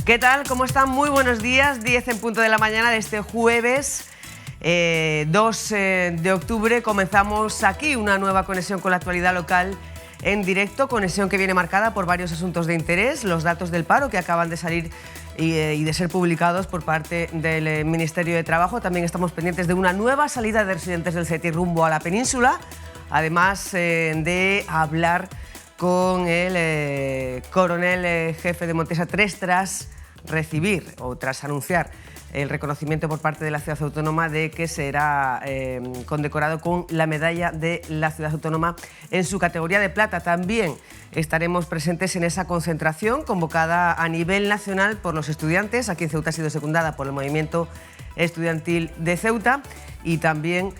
¿Qué tal? ¿Cómo están? Muy buenos días. 10 en punto de la mañana de este jueves 2 de octubre. Comenzamos aquí una nueva conexión con la actualidad local en directo. Conexión que viene marcada por varios asuntos de interés. Los datos del paro que acaban de salir y de ser publicados por parte del Ministerio de Trabajo. También estamos pendientes de una nueva salida de residentes del CETI rumbo a la península. Además de hablar con el coronel jefe de Montesa tras recibir o tras anunciar el reconocimiento por parte de la Ciudad Autónoma de que será condecorado con la medalla de la Ciudad Autónoma en su categoría de plata. También estaremos presentes en esa concentración convocada a nivel nacional por los estudiantes. Aquí en Ceuta ha sido secundada por el movimiento estudiantil de Ceuta y también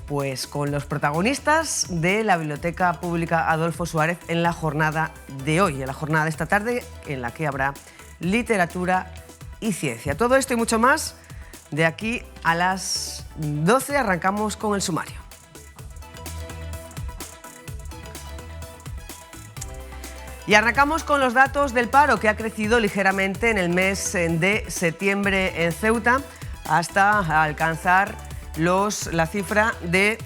pues con los protagonistas de la Biblioteca Pública Adolfo Suárez en la jornada de hoy, en la jornada de esta tarde, en la que habrá literatura y ciencia. Todo esto y mucho más de aquí a las 12. Arrancamos con el sumario. Y arrancamos con los datos del paro, que ha crecido ligeramente en el mes de septiembre en Ceuta hasta alcanzar la cifra de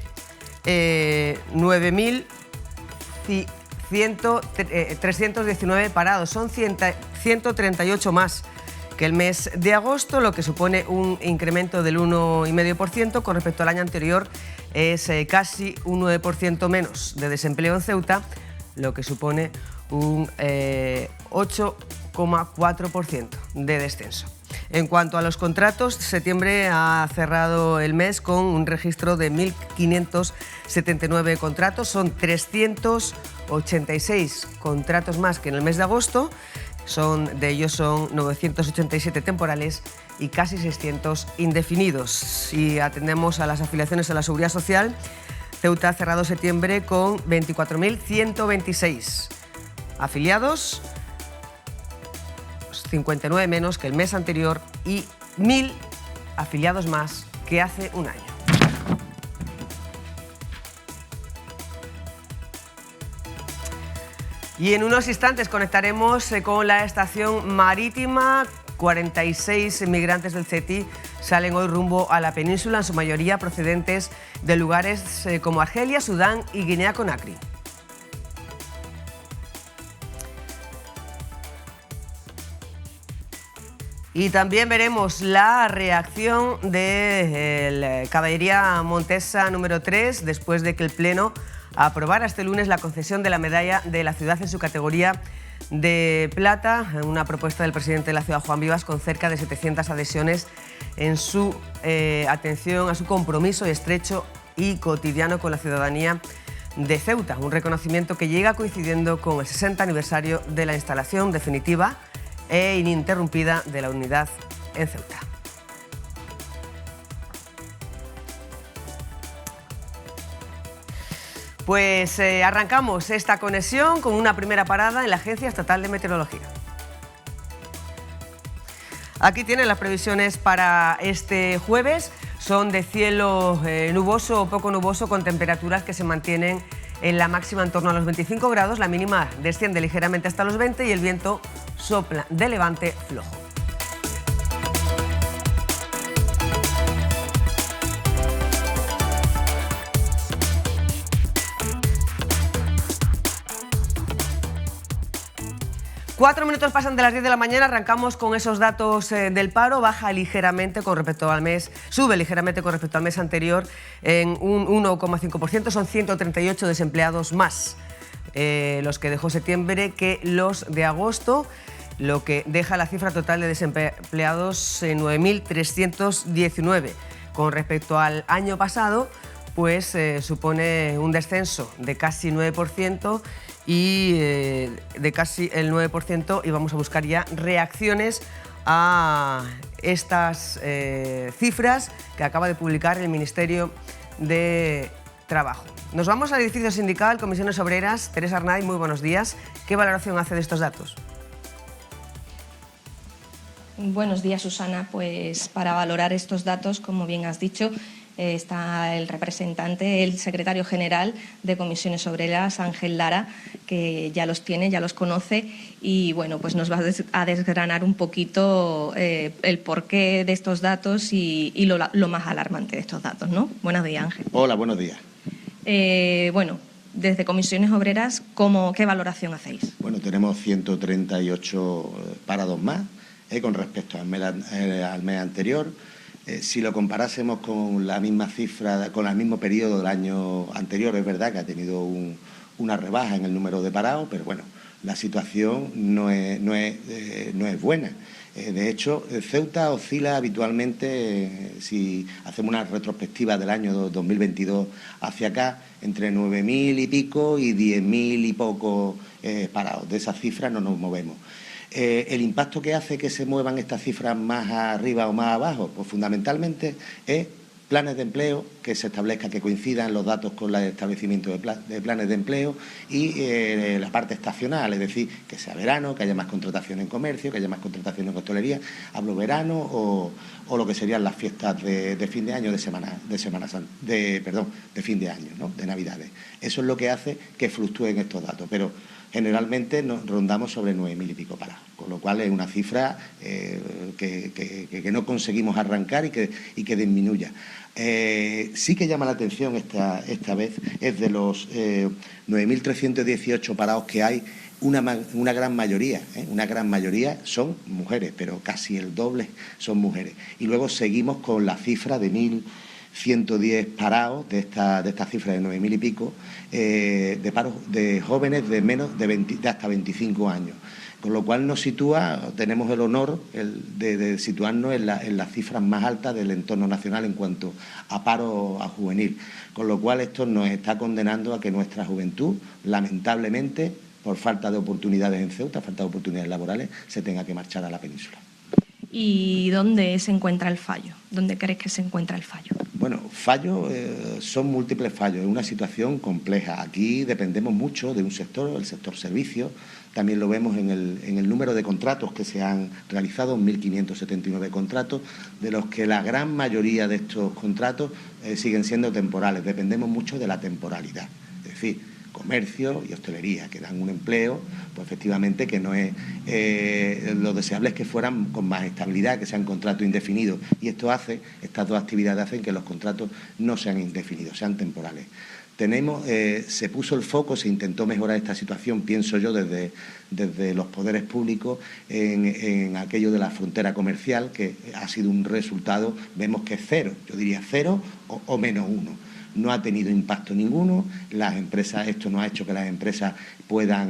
9.319 parados. Son 138 más que el mes de agosto, lo que supone un incremento del 1,5% con respecto al año anterior. Es casi un 9% menos de desempleo en Ceuta, lo que supone un 8,4% de descenso. En cuanto a los contratos, septiembre ha cerrado el mes con un registro de 1.579 contratos. Son 386 contratos más que en el mes de agosto. De ellos son 987 temporales y casi 600 indefinidos. Si atendemos a las afiliaciones a la Seguridad Social, Ceuta ha cerrado septiembre con 24.126 afiliados, 59 menos que el mes anterior y 1.000 afiliados más que hace un año. Y en unos instantes conectaremos con la estación marítima. 46 inmigrantes del CETI salen hoy rumbo a la península, en su mayoría procedentes de lugares como Argelia, Sudán y Guinea-Conakry. Y también veremos la reacción de la Caballería Montesa número 3 después de que el Pleno aprobara este lunes la concesión de la medalla de la ciudad en su categoría de plata, una propuesta del presidente de la ciudad, Juan Vivas, con cerca de 700 adhesiones en su atención a su compromiso estrecho y cotidiano con la ciudadanía de Ceuta. Un reconocimiento que llega coincidiendo con el 60 aniversario de la instalación definitiva e ininterrumpida de la unidad en Ceuta. Pues arrancamos esta conexión con una primera parada en la Agencia Estatal de Meteorología. Aquí tienen las previsiones para este jueves. Son de cielo nuboso o poco nuboso, con temperaturas que se mantienen en la máxima en torno a los 25 grados, la mínima desciende ligeramente hasta los 20 y el viento sopla de levante flojo. Cuatro minutos pasan de las 10 de la mañana, arrancamos con esos datos del paro. Baja ligeramente con respecto al mes, sube ligeramente con respecto al mes anterior en un 1,5%. Son 138 desempleados más los que dejó septiembre que los de agosto, lo que deja la cifra total de desempleados en 9.319. Con respecto al año pasado, pues supone un descenso de casi 9%. Y de casi el 9%, y vamos a buscar ya reacciones a estas cifras que acaba de publicar el Ministerio de Trabajo. Nos vamos al edificio sindical, Comisiones Obreras. Teresa Arnaiz, muy buenos días. ¿Qué valoración hace de estos datos? Buenos días, Susana. Pues para valorar estos datos, como bien has dicho, está el representante, el secretario general de Comisiones Obreras, Ángel Lara, que ya los tiene, ya los conoce y bueno, pues nos va a desgranar un poquito el porqué de estos datos y lo más alarmante de estos datos, ¿no? Buenos días, Ángel. Hola, buenos días. Bueno, desde Comisiones Obreras, ¿qué valoración hacéis? Bueno, tenemos 138 parados más con respecto al mes anterior. Si lo comparásemos con la misma cifra, con el mismo periodo del año anterior, es verdad que ha tenido una rebaja en el número de parados, pero bueno, la situación no es buena. De hecho, Ceuta oscila habitualmente, si hacemos una retrospectiva del año 2022 hacia acá, entre 9.000 y pico y 10.000 y poco parados. De esas cifras no nos movemos. El impacto que hace que se muevan estas cifras más arriba o más abajo, pues fundamentalmente es planes de empleo, que se establezca, que coincidan los datos con el establecimiento de planes de empleo y la parte estacional, es decir, que sea verano, que haya más contratación en comercio, que haya más contratación en hostelería, hablo verano o lo que serían las fiestas de fin de año, de fin de año, ¿no? De Navidades. Eso es lo que hace que fluctúen estos datos, pero generalmente nos rondamos sobre 9.000 y pico parados, con lo cual es una cifra que no conseguimos arrancar y que disminuya. Sí que llama la atención esta vez, es de los 9.318 parados que hay, una gran mayoría son mujeres, pero casi el doble son mujeres. Y luego seguimos con la cifra de 1.110 parados, de esta cifra de 9.000 y pico, de paros de jóvenes de hasta 25 años. Con lo cual tenemos el honor de situarnos en las cifras más altas del entorno nacional en cuanto a paro juvenil. Con lo cual esto nos está condenando a que nuestra juventud, lamentablemente, por falta de oportunidades en Ceuta, falta de oportunidades laborales, se tenga que marchar a la península. ¿Y dónde se encuentra el fallo? ¿Dónde crees que se encuentra el fallo? Bueno, fallos, son múltiples fallos, es una situación compleja. Aquí dependemos mucho de un sector, el sector servicios. También lo vemos en el número de contratos que se han realizado, 1.579 contratos, de los que la gran mayoría de estos contratos siguen siendo temporales. Dependemos mucho de la temporalidad, es decir, comercio y hostelería, que dan un empleo, pues efectivamente que no es lo deseable es que fueran con más estabilidad, que sean contratos indefinidos. Y estas dos actividades hacen que los contratos no sean indefinidos, sean temporales. Se puso el foco, se intentó mejorar esta situación, pienso yo, desde los poderes públicos en aquello de la frontera comercial, que ha sido un resultado, vemos que es cero, yo diría cero o -1. No ha tenido impacto ninguno, esto no ha hecho que las empresas puedan,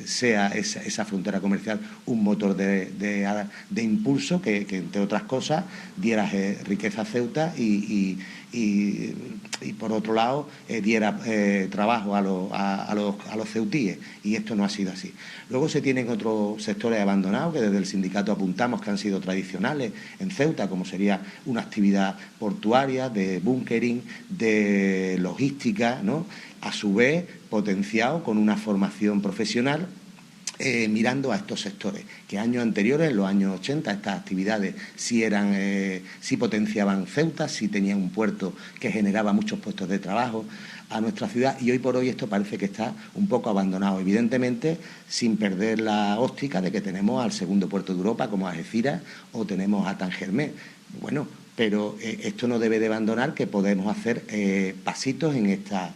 sea esa frontera comercial un motor de impulso que, entre otras cosas, diera riqueza a Ceuta y por otro lado diera trabajo a los ceutíes, y esto no ha sido así. Luego se tienen otros sectores abandonados que desde el sindicato apuntamos que han sido tradicionales en Ceuta, como sería una actividad portuaria, de bunkering, de logística, ¿no? A su vez potenciado con una formación profesional, mirando a estos sectores, que años anteriores, en los años 80, estas actividades sí potenciaban Ceuta, sí tenían un puerto que generaba muchos puestos de trabajo a nuestra ciudad, y hoy por hoy esto parece que está un poco abandonado, evidentemente sin perder la óptica de que tenemos al segundo puerto de Europa como Algeciras o tenemos a Tangermé. Bueno, pero esto no debe de abandonar que podemos hacer pasitos en esta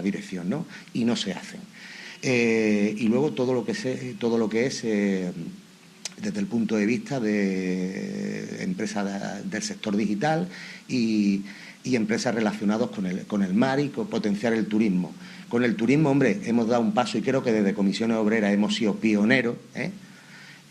dirección, ¿no? Y no se hacen. Y luego todo lo que es desde el punto de vista de empresas del sector digital y empresas relacionadas con el mar y con potenciar el turismo. Con el turismo, hombre, hemos dado un paso y creo que desde Comisiones Obreras hemos sido pioneros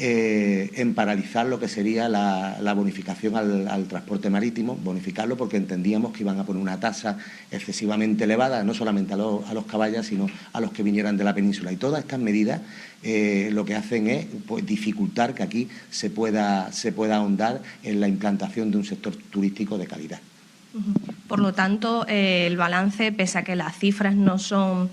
en paralizar lo que sería la bonificación al transporte marítimo, bonificarlo porque entendíamos que iban a poner una tasa excesivamente elevada, no solamente a los caballas, sino a los que vinieran de la península. Y todas estas medidas lo que hacen es pues, dificultar que aquí se pueda ahondar en la implantación de un sector turístico de calidad. Por lo tanto, el balance, pese a que las cifras no son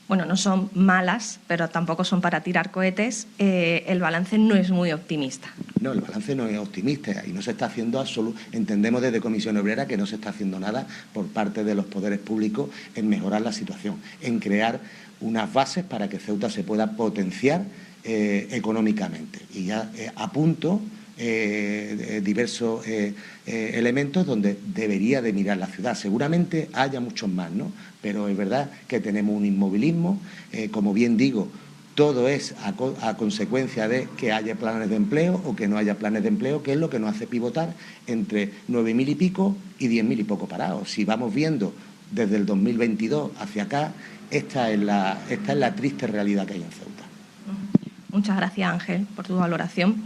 bueno, no son malas, pero tampoco son para tirar cohetes, el balance no es muy optimista. No, el balance no es optimista y no se está haciendo entendemos desde Comisión Obrera que no se está haciendo nada por parte de los poderes públicos en mejorar la situación, en crear unas bases para que Ceuta se pueda potenciar económicamente. Y ya apunto diversos elementos donde debería de mirar la ciudad. Seguramente haya muchos más, ¿no? Pero es verdad que tenemos un inmovilismo, como bien digo, todo es a consecuencia de que haya planes de empleo o que no haya planes de empleo, que es lo que nos hace pivotar entre 9.000 y pico y 10.000 y poco parados. Si vamos viendo desde el 2022 hacia acá, esta es la triste realidad que hay en Ceuta. Muchas gracias, Ángel, por tu valoración.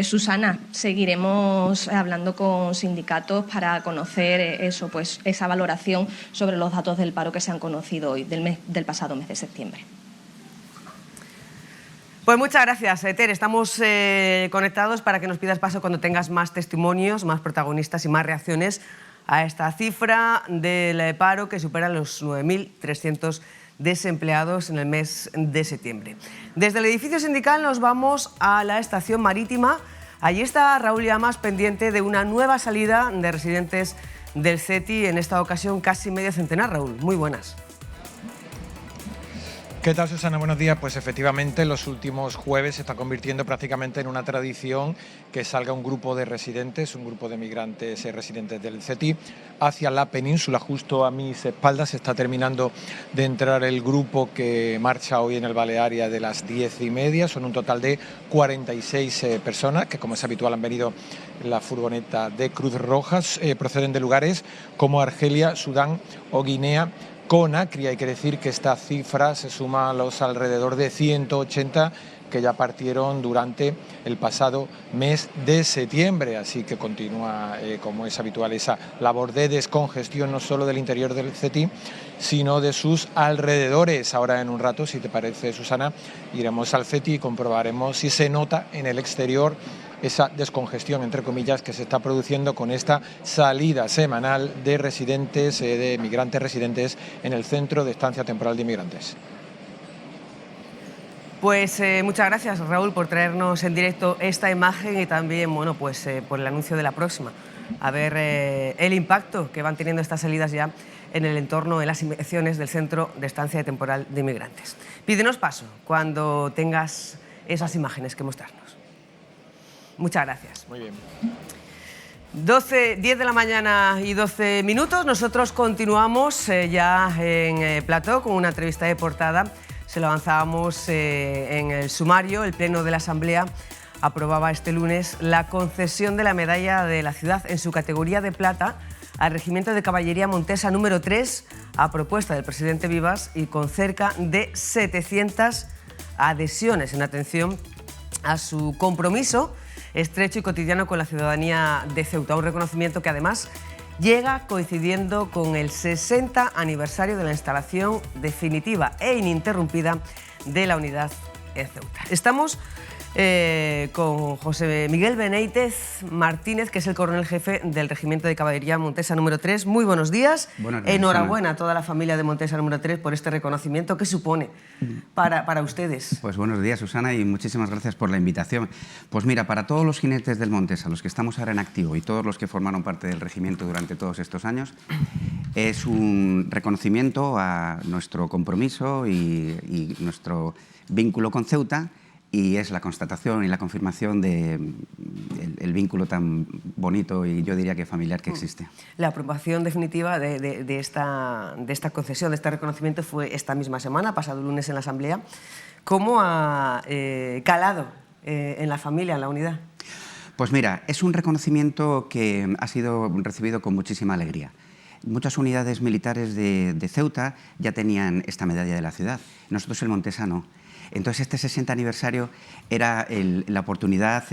Susana, seguiremos hablando con sindicatos para conocer eso, pues esa valoración sobre los datos del paro que se han conocido hoy, del pasado mes de septiembre. Pues muchas gracias, Ter. Estamos conectados para que nos pidas paso cuando tengas más testimonios, más protagonistas y más reacciones a esta cifra del paro que supera los 9.300 desempleados en el mes de septiembre. Desde el edificio sindical nos vamos a la estación marítima. Allí está Raúl Llamas, pendiente de una nueva salida de residentes del CETI, en esta ocasión casi medio centenar. Raúl, muy buenas. ¿Qué tal, Susana? Buenos días. Pues efectivamente, los últimos jueves se está convirtiendo prácticamente en una tradición que salga un grupo de residentes, un grupo de migrantes residentes del CETI hacia la península. Justo a mis espaldas se está terminando de entrar el grupo que marcha hoy en el Balearia de las 10:30. Son un total de 46 personas que, como es habitual, han venido en la furgoneta de Cruz Roja. Proceden de lugares como Argelia, Sudán o Guinea Conakry. Hay que decir que esta cifra se suma a los alrededor de 180 que ya partieron durante el pasado mes de septiembre, así que continúa, como es habitual, esa labor de descongestión no solo del interior del CETI, sino de sus alrededores. Ahora, en un rato, si te parece, Susana, iremos al CETI y comprobaremos si se nota en el exterior esa descongestión, entre comillas, que se está produciendo con esta salida semanal de residentes, de migrantes residentes en el Centro de Estancia Temporal de Inmigrantes. Pues muchas gracias, Raúl, por traernos en directo esta imagen y también, bueno, pues por el anuncio de la próxima. A ver el impacto que van teniendo estas salidas ya en el entorno, en las inmediaciones del Centro de Estancia Temporal de Inmigrantes. Pídenos paso cuando tengas esas imágenes que mostrarnos. Muchas gracias. Muy bien. 10 de la mañana y 12 minutos. Nosotros continuamos ya en plató con una entrevista de portada. Se lo avanzábamos en el sumario. El Pleno de la Asamblea aprobaba este lunes la concesión de la medalla de la ciudad en su categoría de plata al Regimiento de Caballería Montesa número 3 a propuesta del presidente Vivas y con cerca de 700 adhesiones en atención a su compromiso estrecho y cotidiano con la ciudadanía de Ceuta. Un reconocimiento que además llega coincidiendo con el 60 aniversario de la instalación definitiva e ininterrumpida de la unidad en Ceuta. Estamos con José Miguel Benítez Martínez, que es el coronel jefe del Regimiento de Caballería Montesa número 3. Muy buenos días. Buenos días. Enhorabuena a toda la familia de Montesa número 3 por este reconocimiento. ¿Qué supone para ustedes? Pues buenos días, Susana, y muchísimas gracias por la invitación. Pues mira, para todos los jinetes del Montesa, los que estamos ahora en activo y todos los que formaron parte del regimiento durante todos estos años, es un reconocimiento a nuestro compromiso y nuestro vínculo con Ceuta, y es la constatación y la confirmación del vínculo tan bonito y yo diría que familiar que existe. La aprobación definitiva de esta concesión, de este reconocimiento, fue esta misma semana, pasado lunes en la Asamblea. ¿Cómo ha calado en la familia, en la unidad? Pues mira, es un reconocimiento que ha sido recibido con muchísima alegría. Muchas unidades militares de Ceuta ya tenían esta medalla de la ciudad, nosotros el Montesa no. Entonces este 60 aniversario era la oportunidad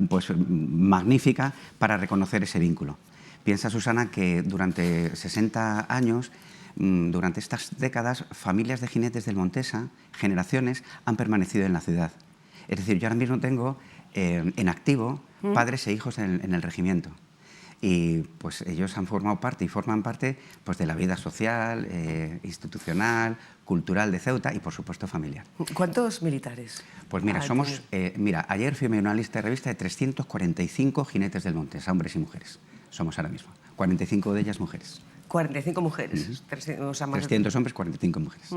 pues, magnífica para reconocer ese vínculo. Piensa, Susana, que durante 60 años, durante estas décadas, familias de jinetes del Montesa, generaciones, han permanecido en la ciudad. Es decir, yo ahora mismo tengo en activo padres e hijos en el regimiento. y pues ellos han formado parte y forman parte pues, de la vida social, institucional, cultural de Ceuta y, por supuesto, familiar. ¿Cuántos militares? Pues mira, ayer firmé una lista de revista de 345 jinetes del Montesa, hombres y mujeres. Somos ahora mismo. 45 de ellas mujeres. 45 mujeres. 300 hombres, 45 mujeres.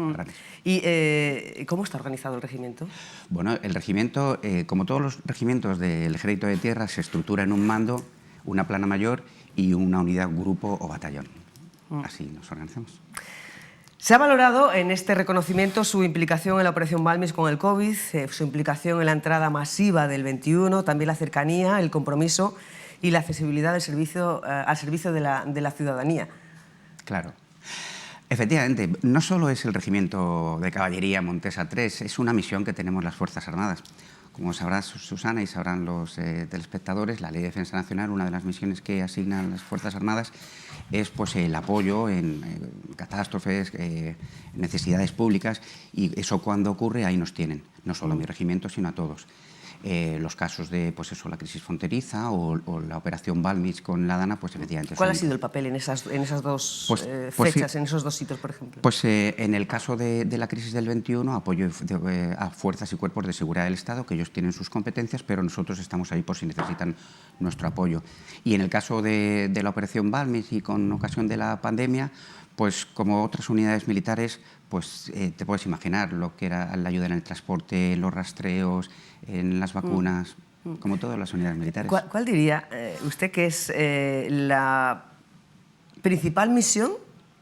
¿Y cómo está organizado el regimiento? Bueno, el regimiento, como todos los regimientos del Ejército de Tierra, se estructura en un mando, una plana mayor y una unidad, grupo o batallón. Así nos organizamos. Se ha valorado en este reconocimiento su implicación en la Operación Balmis con el COVID, su implicación en la entrada masiva del 21, también la cercanía, el compromiso y la accesibilidad del servicio, al servicio de la ciudadanía. Claro. Efectivamente, no solo es el Regimiento de Caballería Montesa 3, es una misión que tenemos las Fuerzas Armadas. Como sabrá Susana y sabrán los telespectadores, la Ley de Defensa Nacional, una de las misiones que asignan las Fuerzas Armadas es pues, el apoyo en catástrofes, necesidades públicas, y eso cuando ocurre ahí nos tienen, no solo a mi regimiento, sino a todos. Los casos de pues eso, la crisis fronteriza o la operación Balmis con la Dana, pues efectivamente... ¿Cuál ha sido el papel en esas dos fechas, sí, en esos dos sitios, por ejemplo? Pues en el caso de la crisis del 21, apoyo a fuerzas y cuerpos de seguridad del Estado, que ellos tienen sus competencias, pero nosotros estamos ahí por si necesitan nuestro apoyo. Y en el caso de la operación Balmis y con ocasión de la pandemia, pues como otras unidades militares, pues te puedes imaginar lo que era la ayuda en el transporte, los rastreos, en las vacunas, como todas las unidades militares. ¿Cuál diría usted que es la principal misión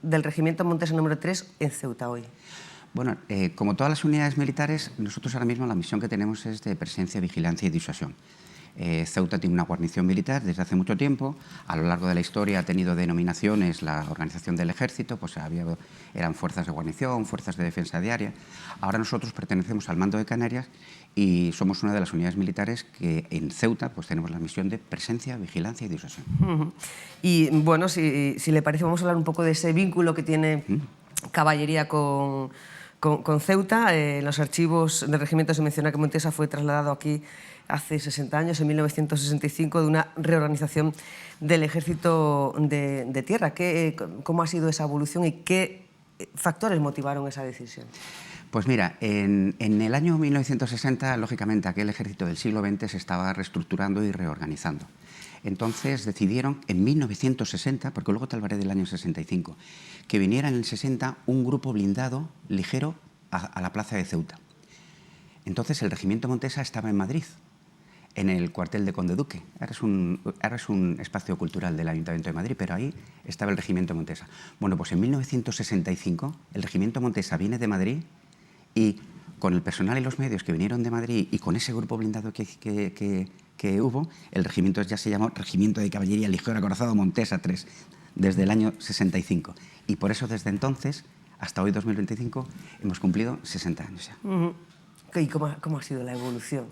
del Regimiento Montesa número 3 en Ceuta hoy? Bueno, como todas las unidades militares, nosotros ahora mismo la misión que tenemos es de presencia, vigilancia y disuasión. Ceuta tiene una guarnición militar desde hace mucho tiempo. A lo largo de la historia ha tenido denominaciones la organización del ejército, pues eran fuerzas de guarnición, fuerzas de defensa diaria. Ahora nosotros pertenecemos al Mando de Canarias y somos una de las unidades militares que en Ceuta pues, tenemos la misión de presencia, vigilancia y disuasión. Y bueno, si le parece, vamos a hablar un poco de ese vínculo que tiene Caballería con Ceuta. En los archivos del regimiento se menciona que Montesa fue trasladado aquí hace 60 años, en 1965, de una reorganización del Ejército de Tierra. ¿Cómo ha sido esa evolución y qué factores motivaron esa decisión? Pues mira, en el año 1960, lógicamente, aquel ejército del siglo XX se estaba reestructurando y reorganizando. Entonces decidieron, en 1960, porque luego te hablaré del año 65, que viniera en el 60 un grupo blindado ligero a la plaza de Ceuta. Entonces el regimiento Montesa estaba en Madrid, en el cuartel de Conde Duque. Ahora es un espacio cultural del Ayuntamiento de Madrid, pero ahí estaba el regimiento Montesa. Bueno, pues en 1965 el regimiento Montesa viene de Madrid y con el personal y los medios que vinieron de Madrid y con ese grupo blindado que hubo, el regimiento ya se llamó Regimiento de Caballería Ligero Acorazado Montesa 3, desde el año 65. Y por eso desde entonces, hasta hoy 2025, hemos cumplido 60 años ya. ¿Y cómo ha sido la evolución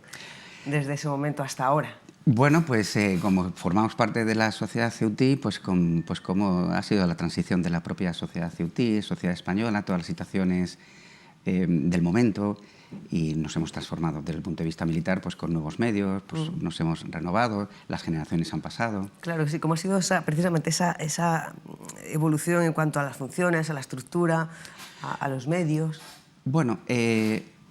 desde ese momento hasta ahora? Bueno, pues como formamos parte de la sociedad ceutí, pues cómo ha sido la transición de la propia sociedad ceutí, sociedad española, todas las situaciones del momento, y nos hemos transformado desde el punto de vista militar pues con nuevos medios, pues nos hemos renovado, las generaciones han pasado. Claro, sí, ¿cómo ha sido precisamente esa evolución en cuanto a las funciones, a la estructura, a los medios? Bueno,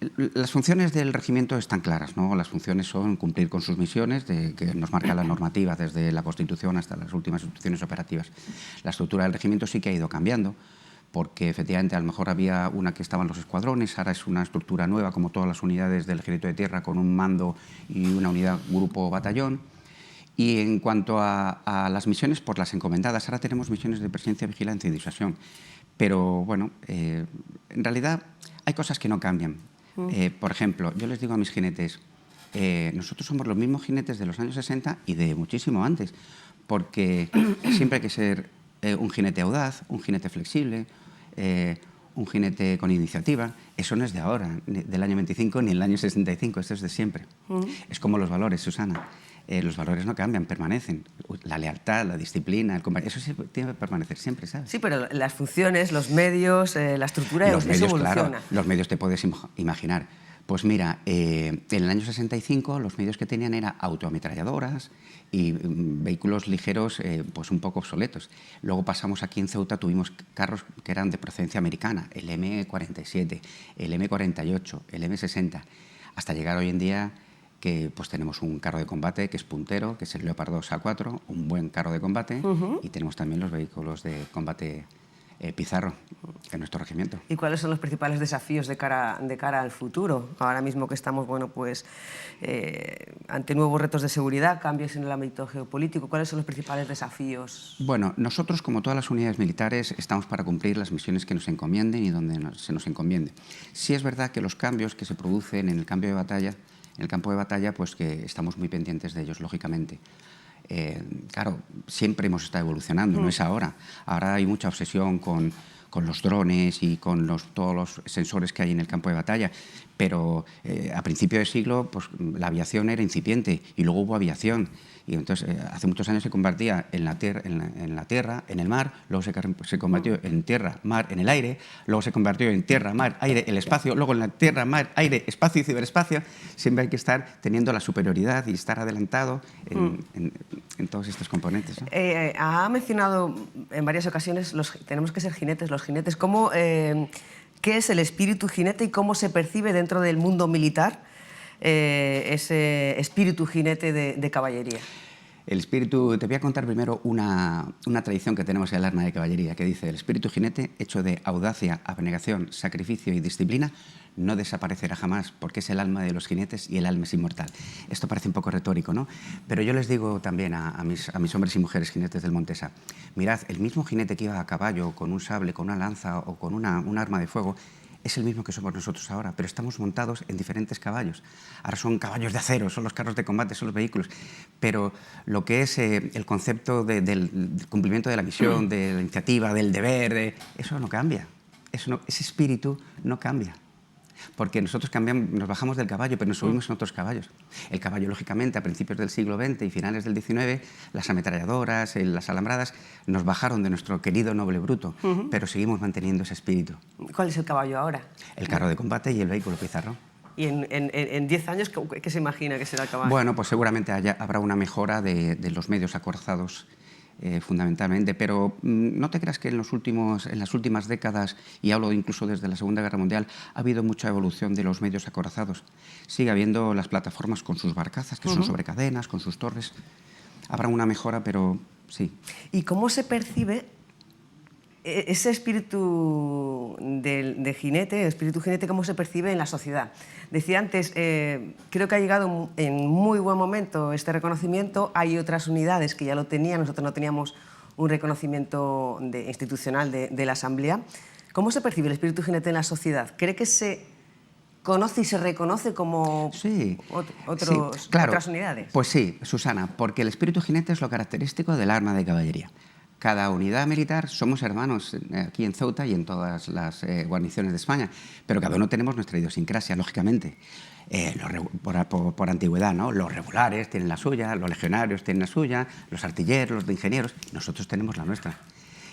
las funciones del regimiento están claras, ¿no? Las funciones son cumplir con sus misiones, que nos marca la normativa desde la Constitución hasta las últimas instrucciones operativas. La estructura del regimiento sí que ha ido cambiando, porque efectivamente a lo mejor había una que estaban los escuadrones, ahora es una estructura nueva como todas las unidades del Ejército de Tierra con un mando y una unidad grupo o batallón. Y en cuanto a las misiones, pues las encomendadas, ahora tenemos misiones de presencia, vigilancia y disuasión. Pero bueno, en realidad hay cosas que no cambian. Por ejemplo, yo les digo a mis jinetes, nosotros somos los mismos jinetes de los años 60 y de muchísimo antes, porque siempre hay que ser un jinete audaz, un jinete flexible, un jinete con iniciativa. Eso no es de ahora, del año 25 ni el año 65, esto es de siempre. Es como los valores, Susana. Los valores no cambian, permanecen. La lealtad, la disciplina, eso sí tiene que permanecer siempre, ¿sabes? Sí, pero las funciones, los medios, la estructura, los eso medios, evoluciona. Claro, los medios te puedes imaginar. Pues mira, en el año 65 los medios que tenían eran autoametralladoras y vehículos ligeros pues un poco obsoletos. Luego pasamos aquí en Ceuta, tuvimos carros que eran de procedencia americana, el M47, el M48, el M60, hasta llegar hoy en día que pues tenemos un carro de combate que es puntero, que es el Leopard 2 A4, un buen carro de combate, y tenemos también los vehículos de combate Pizarro en nuestro regimiento. ¿Y cuáles son los principales desafíos de cara al futuro? Ahora mismo que estamos pues, ante nuevos retos de seguridad, cambios en el ámbito geopolítico, ¿cuáles son los principales desafíos? Bueno, nosotros, como todas las unidades militares, estamos para cumplir las misiones que nos encomienden y donde se nos encomiende. Sí es verdad que los cambios que se producen en el campo de batalla, pues que estamos muy pendientes de ellos, lógicamente. Claro, siempre hemos estado evolucionando, no es ahora. Ahora hay mucha obsesión con los drones y con todos los sensores que hay en el campo de batalla, pero a principio de siglo pues, la aviación era incipiente y luego hubo aviación. Y entonces, hace muchos años se convertía en la tierra, en el mar, luego se convirtió en tierra, mar, en el aire, luego se convirtió en tierra, mar, aire, el espacio, luego en la tierra, mar, aire, espacio y ciberespacio. Siempre hay que estar teniendo la superioridad y estar adelantado en todos estos componentes, ¿no? Ha mencionado en varias ocasiones, tenemos que ser jinetes, los jinetes. ¿Qué es el espíritu jinete y cómo se percibe dentro del mundo militar ese espíritu jinete de caballería? El espíritu, te voy a contar primero una tradición que tenemos en el arma de caballería, que dice: el espíritu jinete, hecho de audacia, abnegación, sacrificio y disciplina, no desaparecerá jamás, porque es el alma de los jinetes y el alma es inmortal. Esto parece un poco retórico, ¿no? Pero yo les digo también a mis hombres y mujeres jinetes del Montesa: mirad, el mismo jinete que iba a caballo, con un sable, con una lanza o con un arma de fuego, es el mismo que somos nosotros ahora, pero estamos montados en diferentes caballos. Ahora son caballos de acero, son los carros de combate, son los vehículos, pero lo que es el concepto del cumplimiento de la misión, de la iniciativa, del deber, eso no cambia. Ese espíritu no cambia. Porque nosotros nos bajamos del caballo, pero nos subimos en otros caballos. El caballo, lógicamente, a principios del siglo XX y finales del XIX, las ametralladoras, las alambradas, nos bajaron de nuestro querido noble bruto, pero seguimos manteniendo ese espíritu. ¿Cuál es el caballo ahora? El carro de combate y el vehículo Pizarro. ¿Y en 10 años qué se imagina que será el caballo? Bueno, pues seguramente habrá una mejora de los medios acorazados, fundamentalmente, pero no te creas que en las últimas décadas, y hablo incluso desde la Segunda Guerra Mundial, ha habido mucha evolución de los medios acorazados. Sigue habiendo las plataformas con sus barcazas, que son sobre cadenas, con sus torres. Habrá una mejora, pero sí. ¿Y cómo se percibe ese espíritu de jinete, el espíritu jinete, cómo se percibe en la sociedad? Decía antes, creo que ha llegado en muy buen momento este reconocimiento. Hay otras unidades que ya lo tenían, nosotros no teníamos un reconocimiento institucional de la Asamblea. ¿Cómo se percibe el espíritu jinete en la sociedad? ¿Cree que se conoce y se reconoce como otras unidades? Pues sí, Susana, porque el espíritu jinete es lo característico del arma de caballería. Cada unidad militar somos hermanos aquí en Ceuta y en todas las guarniciones de España, pero cada uno tenemos nuestra idiosincrasia, lógicamente. Por antigüedad, ¿no? Los regulares tienen la suya, los legionarios tienen la suya, los artilleros, los ingenieros, nosotros tenemos la nuestra.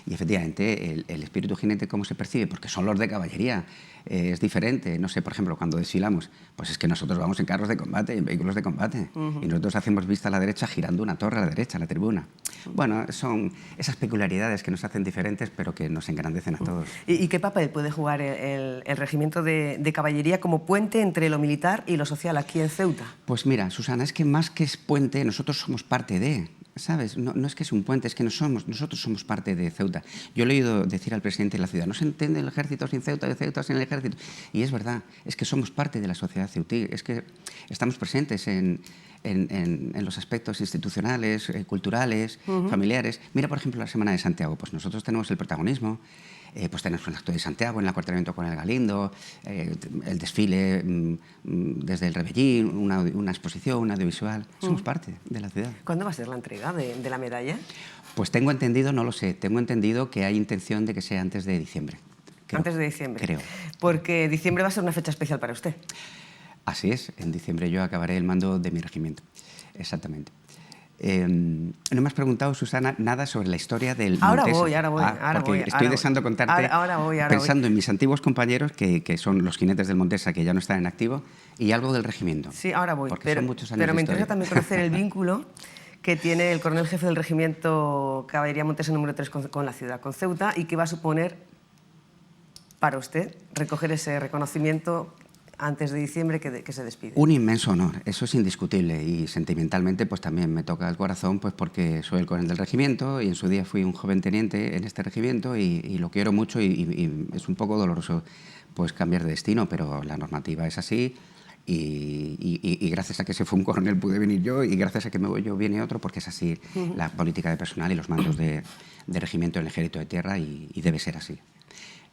Y efectivamente, el espíritu jinete, ¿cómo se percibe? Porque son los de caballería, es diferente. No sé, por ejemplo, cuando desfilamos, pues es que nosotros vamos en carros de combate, en vehículos de combate, y nosotros hacemos vista a la derecha girando una torre a la derecha, a la tribuna. Bueno, son esas peculiaridades que nos hacen diferentes, pero que nos engrandecen a todos. ¿Y qué papel puede jugar el regimiento de caballería como puente entre lo militar y lo social aquí en Ceuta? Pues mira, Susana, es que más que es puente, nosotros somos parte de... ¿Sabes? No es que es un puente, es que nosotros somos parte de Ceuta. Yo le he oído decir al presidente de la ciudad: no se entiende el ejército sin Ceuta, de Ceuta sin el ejército. Y es verdad, es que somos parte de la sociedad ceutí, es que estamos presentes en los aspectos institucionales, culturales, familiares. Mira, por ejemplo, la Semana de Santiago, pues nosotros tenemos el protagonismo. Pues tenemos el acto de Santiago, en el acuartelamiento con el Galindo, el desfile desde el Rebellín, una exposición, un audiovisual. Somos parte de la ciudad. ¿Cuándo va a ser la entrega de la medalla? Pues tengo entendido, no lo sé, tengo entendido que hay intención de que sea antes de diciembre. Antes de diciembre. Creo. Porque diciembre va a ser una fecha especial para usted. Así es, en diciembre yo acabaré el mando de mi regimiento, exactamente. No me has preguntado, Susana, nada sobre la historia del Ahora Montesa. voy. Porque estoy deseando contarte, pensando en mis antiguos compañeros, que son los jinetes del Montesa, que ya no están en activo, y algo del regimiento. Sí, ahora voy. Porque son muchos años pero me de interesa historia. también conocer el vínculo que tiene el coronel jefe del regimiento Caballería Montesa número 3 con la ciudad, con Ceuta, y qué va a suponer para usted recoger ese reconocimiento antes de diciembre que se despide. Un inmenso honor, eso es indiscutible, y sentimentalmente pues también me toca el corazón, pues porque soy el coronel del regimiento y en su día fui un joven teniente en este regimiento y lo quiero mucho y es un poco doloroso pues cambiar de destino, pero la normativa es así y gracias a que se fue un coronel pude venir yo y gracias a que me voy yo viene otro, porque es así la política de personal y los mandos de regimiento en el ejército de tierra y debe ser así.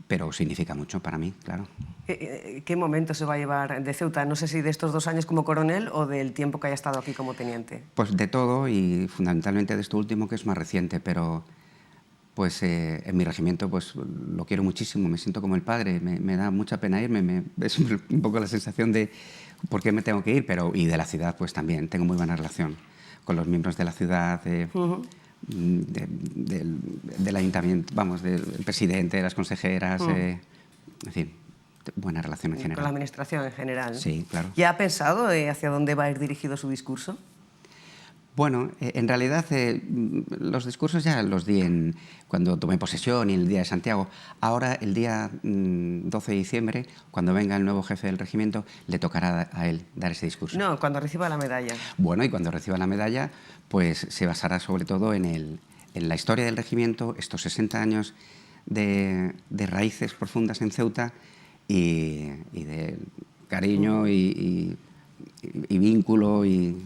Pero significa mucho para mí, claro. ¿Qué momento se va a llevar de Ceuta? No sé si de estos 2 años como coronel o del tiempo que haya estado aquí como teniente. Pues de todo y fundamentalmente de esto último, que es más reciente, pero pues en mi regimiento pues lo quiero muchísimo, me siento como el padre, me da mucha pena irme, es un poco la sensación de por qué me tengo que ir, y de la ciudad pues también, tengo muy buena relación con los miembros de la ciudad, del ayuntamiento, vamos, del presidente, de las consejeras, en fin, buena relación en general. Con la administración en general. Sí, claro. ¿Ya ha pensado hacia dónde va a ir dirigido su discurso? Bueno, en realidad los discursos ya los di cuando tomé posesión y el día de Santiago. Ahora, el día 12 de diciembre, cuando venga el nuevo jefe del regimiento, le tocará a él dar ese discurso. No, cuando reciba la medalla. Bueno, y cuando reciba la medalla, pues se basará sobre todo en la historia del regimiento, estos 60 años de raíces profundas en Ceuta y de cariño y vínculo y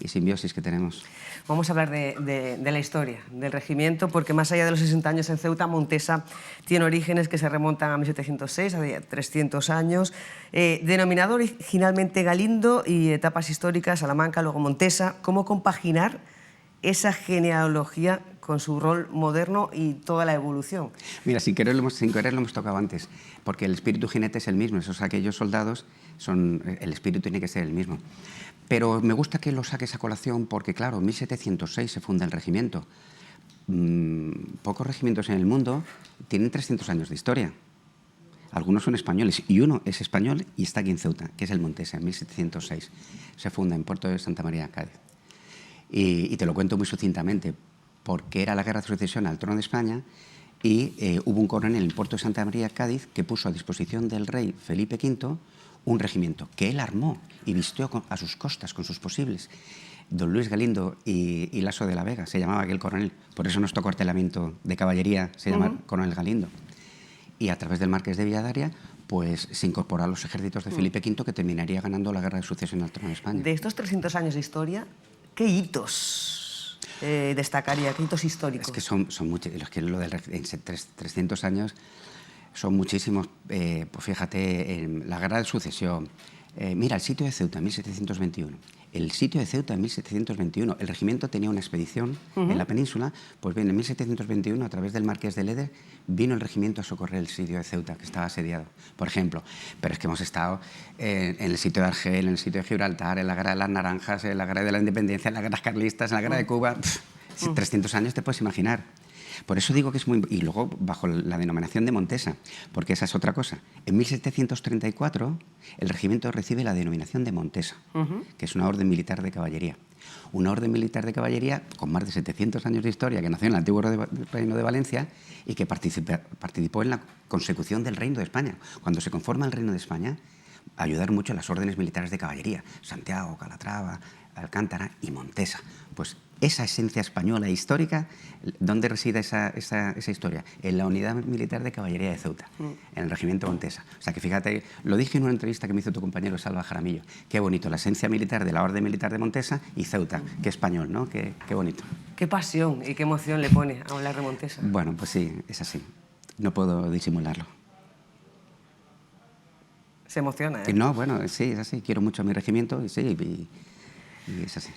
simbiosis que tenemos. Vamos a hablar de la historia del regimiento, porque más allá de los 60 años en Ceuta, Montesa tiene orígenes que se remontan a 1706, a 300 años, denominado originalmente Galindo y etapas históricas, Salamanca, luego Montesa. ¿Cómo compaginar esa genealogía con su rol moderno y toda la evolución? Mira, sin querer lo hemos tocado antes, porque el espíritu jinete es el mismo, esos aquellos soldados, el espíritu tiene que ser el mismo. Pero me gusta que lo saques a colación porque, claro, en 1706 se funda el regimiento. Pocos regimientos en el mundo tienen 300 años de historia. Algunos son españoles y uno es español y está aquí en Ceuta, que es el Montesa, en 1706. Se funda en Puerto de Santa María, Cádiz. Y te lo cuento muy sucintamente, porque era la guerra de sucesión al trono de España y hubo un coronel en el puerto de Santa María, Cádiz, que puso a disposición del rey Felipe V un regimiento que él armó y vistió a sus costas con sus posibles. Don Luis Galindo y Laso de la Vega, se llamaba aquel coronel, por eso nuestro cuartelamiento de caballería se llama Coronel Galindo. Y a través del Marqués de Villadaria, pues se incorporó a los ejércitos de Felipe V, que terminaría ganando la guerra de sucesión al trono de España. De estos 300 años de historia, ¿qué hitos destacaría? ¿Qué hitos históricos? Es que son muchos, en 300 años son muchísimos. Pues fíjate, en la guerra de sucesión. Mira, el sitio de Ceuta, en 1721. El sitio de Ceuta en 1721. El regimiento tenía una expedición en la península. Pues bien, en 1721, a través del Marqués de Leder, vino el regimiento a socorrer el sitio de Ceuta, que estaba asediado, por ejemplo. Pero es que hemos estado en el sitio de Argel, en el sitio de Gibraltar, en la guerra de las Naranjas, en la guerra de la Independencia, en las guerras carlistas, en la guerra de Cuba. 300 años te puedes imaginar. Por eso digo que es muy... Y luego bajo la denominación de Montesa, porque esa es otra cosa. En 1734 el regimiento recibe la denominación de Montesa, que es una orden militar de caballería. Una orden militar de caballería con más de 700 años de historia, que nació en el antiguo Reino de Valencia y que participó en la consecución del Reino de España. Cuando se conforma el Reino de España, ayudaron mucho las órdenes militares de caballería, Santiago, Calatrava, Alcántara y Montesa. Pues esa esencia española e histórica, ¿dónde reside esa historia? En la Unidad Militar de Caballería de Ceuta, en el Regimiento Montesa. O sea que fíjate, lo dije en una entrevista que me hizo tu compañero Salva Jaramillo. Qué bonito, la esencia militar de la Orden Militar de Montesa y Ceuta. Qué español, ¿no? Qué bonito. Qué pasión y qué emoción le pone a hablar de Montesa. Bueno, pues sí, es así. No puedo disimularlo. Se emociona, ¿eh? No, bueno, sí, es así. Quiero mucho a mi regimiento y sí, y es así.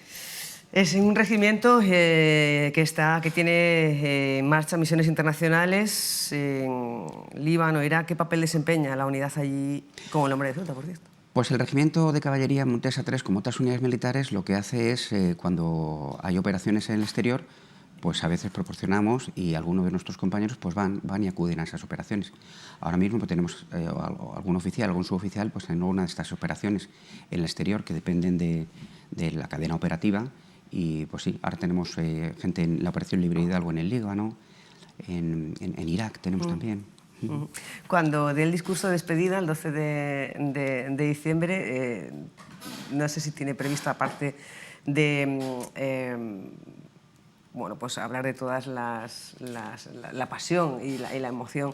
Es un regimiento que tiene en marcha misiones internacionales en Líbano, Irak. ¿Qué papel desempeña la unidad allí como el hombre de Ceuta, por cierto? Pues el Regimiento de Caballería Montesa 3, como otras unidades militares, lo que hace es, cuando hay operaciones en el exterior, pues a veces proporcionamos y algunos de nuestros compañeros pues van y acuden a esas operaciones. Ahora mismo pues, tenemos algún oficial, algún suboficial pues, en una de estas operaciones en el exterior que dependen de la cadena operativa y pues sí, ahora tenemos gente en la Operación Libre Hidalgo en el Líbano, en Irak tenemos también. Cuando dé el discurso de despedida, el 12 de diciembre, no sé si tiene previsto, aparte de bueno, pues hablar de todas la pasión y la emoción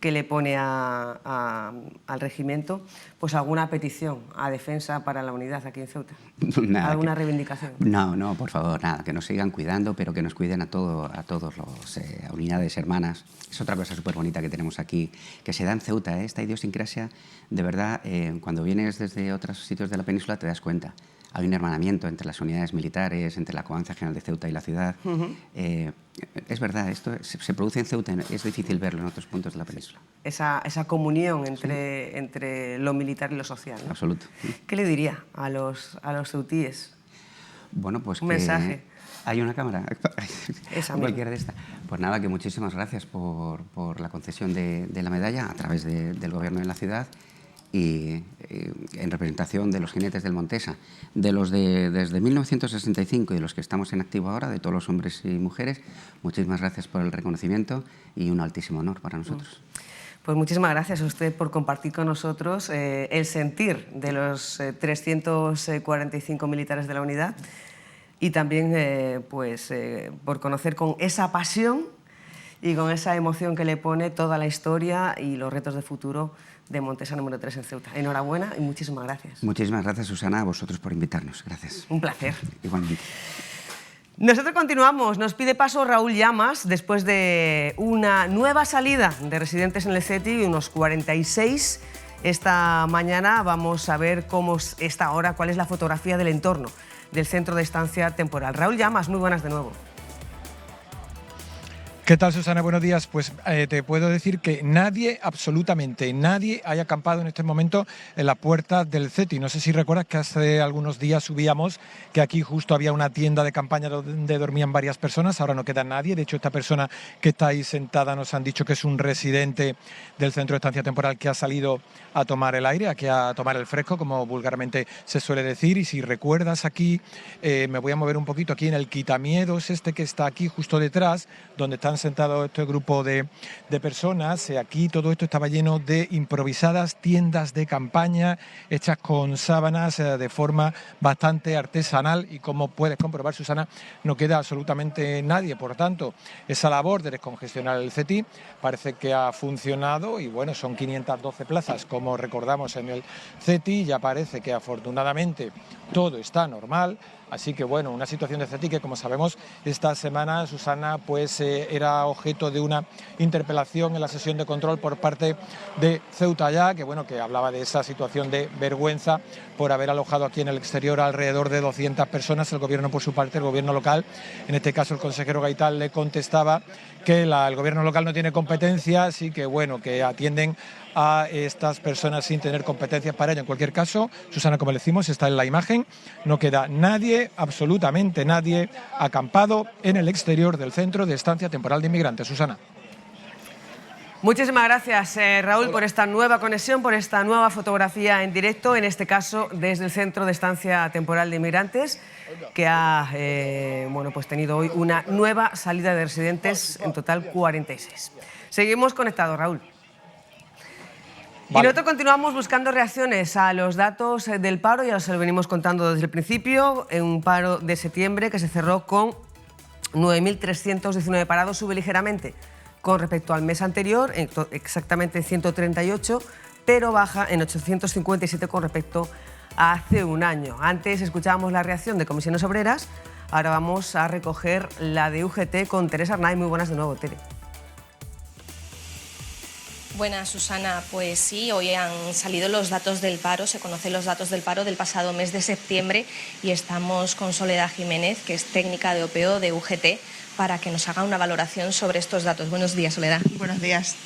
que le pone al regimiento, pues alguna petición a defensa para la unidad aquí en Ceuta. Nada, ¿Alguna reivindicación? No, por favor, nada, que nos sigan cuidando, pero que nos cuiden a todos los unidades hermanas. Es otra cosa súper bonita que tenemos aquí, que se da en Ceuta, esta idiosincrasia, de verdad, cuando vienes desde otros sitios de la península te das cuenta. Hay un hermanamiento entre las unidades militares, entre la Comandancia General de Ceuta y la ciudad. Es verdad, esto se produce en Ceuta, es difícil verlo en otros puntos de la península. Esa comunión entre lo militar y lo social, ¿no? Absoluto. ¿Qué le diría a los ceutíes? Bueno, pues un mensaje. Hay una cámara, Esa cualquiera de estas. Pues nada, que muchísimas gracias por la concesión de la medalla a través del Gobierno de la ciudad y en representación de los jinetes del Montesa, de los desde 1965 y de los que estamos en activo ahora, de todos los hombres y mujeres. Muchísimas gracias por el reconocimiento y un altísimo honor para nosotros. Pues muchísimas gracias a usted por compartir con nosotros el sentir de los 345 militares de la unidad y también por conocer con esa pasión y con esa emoción que le pone toda la historia y los retos de futuro de Montesa número 3 en Ceuta. Enhorabuena y muchísimas gracias. Muchísimas gracias, Susana, a vosotros por invitarnos. Gracias. Un placer. Igualmente. Nosotros continuamos. Nos pide paso Raúl Llamas después de una nueva salida de residentes en el CETI, unos 46. Esta mañana vamos a ver cómo está ahora, cuál es la fotografía del entorno del centro de estancia temporal. Raúl Llamas, muy buenas de nuevo. ¿Qué tal, Susana? Buenos días. Pues te puedo decir que nadie, absolutamente nadie, haya acampado en este momento en las puertas del CETI. No sé si recuerdas que hace algunos días subíamos que aquí justo había una tienda de campaña donde dormían varias personas. Ahora no queda nadie. De hecho, esta persona que está ahí sentada nos han dicho que es un residente del centro de estancia temporal que ha salido a tomar el aire, aquí a tomar el fresco, como vulgarmente se suele decir. Y si recuerdas aquí, me voy a mover un poquito aquí en el quitamiedos este que está aquí justo detrás, donde están sentado este grupo de personas. Aquí todo esto estaba lleno de improvisadas tiendas de campaña hechas con sábanas de forma bastante artesanal y como puedes comprobar, Susana, no queda absolutamente nadie. Por tanto, esa labor de descongestionar el CETI parece que ha funcionado y bueno, son 512 plazas como recordamos en el CETI, ya parece que afortunadamente todo está normal. Así que bueno, una situación de CETI que como sabemos esta semana, Susana, pues era objeto de una interpelación en la sesión de control por parte de Ceuta Ya, que bueno, que hablaba de esa situación de vergüenza por haber alojado aquí en el exterior alrededor de 200 personas. El gobierno por su parte, el gobierno local, en este caso el consejero Gaital le contestaba que el gobierno local no tiene competencias y que bueno, que atienden a estas personas sin tener competencias para ello. En cualquier caso, Susana, como le decimos, está en la imagen, no queda nadie, absolutamente nadie, acampado en el exterior del centro de estancia temporal de inmigrantes. Susana. Muchísimas gracias, Raúl, por esta nueva conexión, por esta nueva fotografía en directo, en este caso desde el centro de estancia temporal de inmigrantes, que ha pues tenido hoy una nueva salida de residentes, en total 46. Seguimos conectados, Raúl. Vale. Y nosotros continuamos buscando reacciones a los datos del paro, ya se lo venimos contando desde el principio, en un paro de septiembre que se cerró con 9.319 parados, sube ligeramente con respecto al mes anterior, exactamente 138, pero baja en 857 con respecto a hace un año. Antes escuchábamos la reacción de Comisiones Obreras, ahora vamos a recoger la de UGT con Teresa Arnaiz. Muy buenas de nuevo, Tere. Buenas, Susana. Pues sí, hoy han salido los datos del paro, se conocen los datos del paro del pasado mes de septiembre y estamos con Soledad Jiménez, que es técnica de OPEO de UGT, para que nos haga una valoración sobre estos datos. Buenos días, Soledad. Buenos días.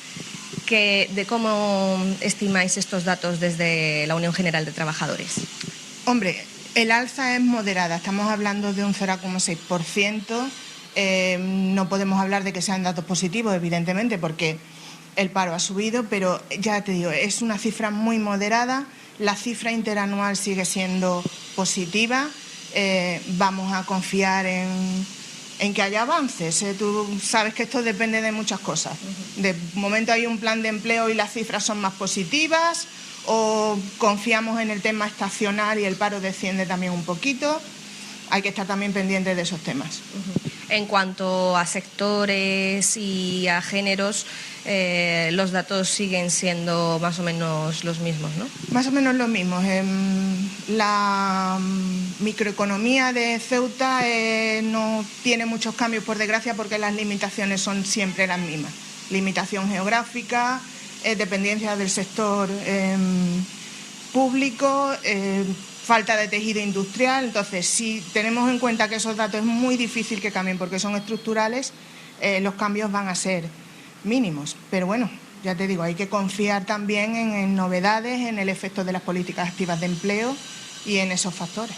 de cómo estimáis estos datos desde la Unión General de Trabajadores. Hombre, el alza es moderada, estamos hablando de un 0,6%. No podemos hablar de que sean datos positivos, evidentemente, porque el paro ha subido, pero ya te digo, es una cifra muy moderada. La cifra interanual sigue siendo positiva. Vamos a confiar en que haya avances. Tú sabes que esto depende de muchas cosas. De momento hay un plan de empleo y las cifras son más positivas, o confiamos en el tema estacional y el paro desciende también un poquito. Hay que estar también pendientes de esos temas. En cuanto a sectores y a géneros, los datos siguen siendo más o menos los mismos, ¿no? Más o menos los mismos. La microeconomía de Ceuta no tiene muchos cambios, por desgracia, porque las limitaciones son siempre las mismas. Limitación geográfica, dependencia del sector público, falta de tejido industrial. Entonces, si tenemos en cuenta que esos datos es muy difícil que cambien porque son estructurales, los cambios van a ser mínimos. Pero bueno, ya te digo, hay que confiar también en novedades, en el efecto de las políticas activas de empleo y en esos factores.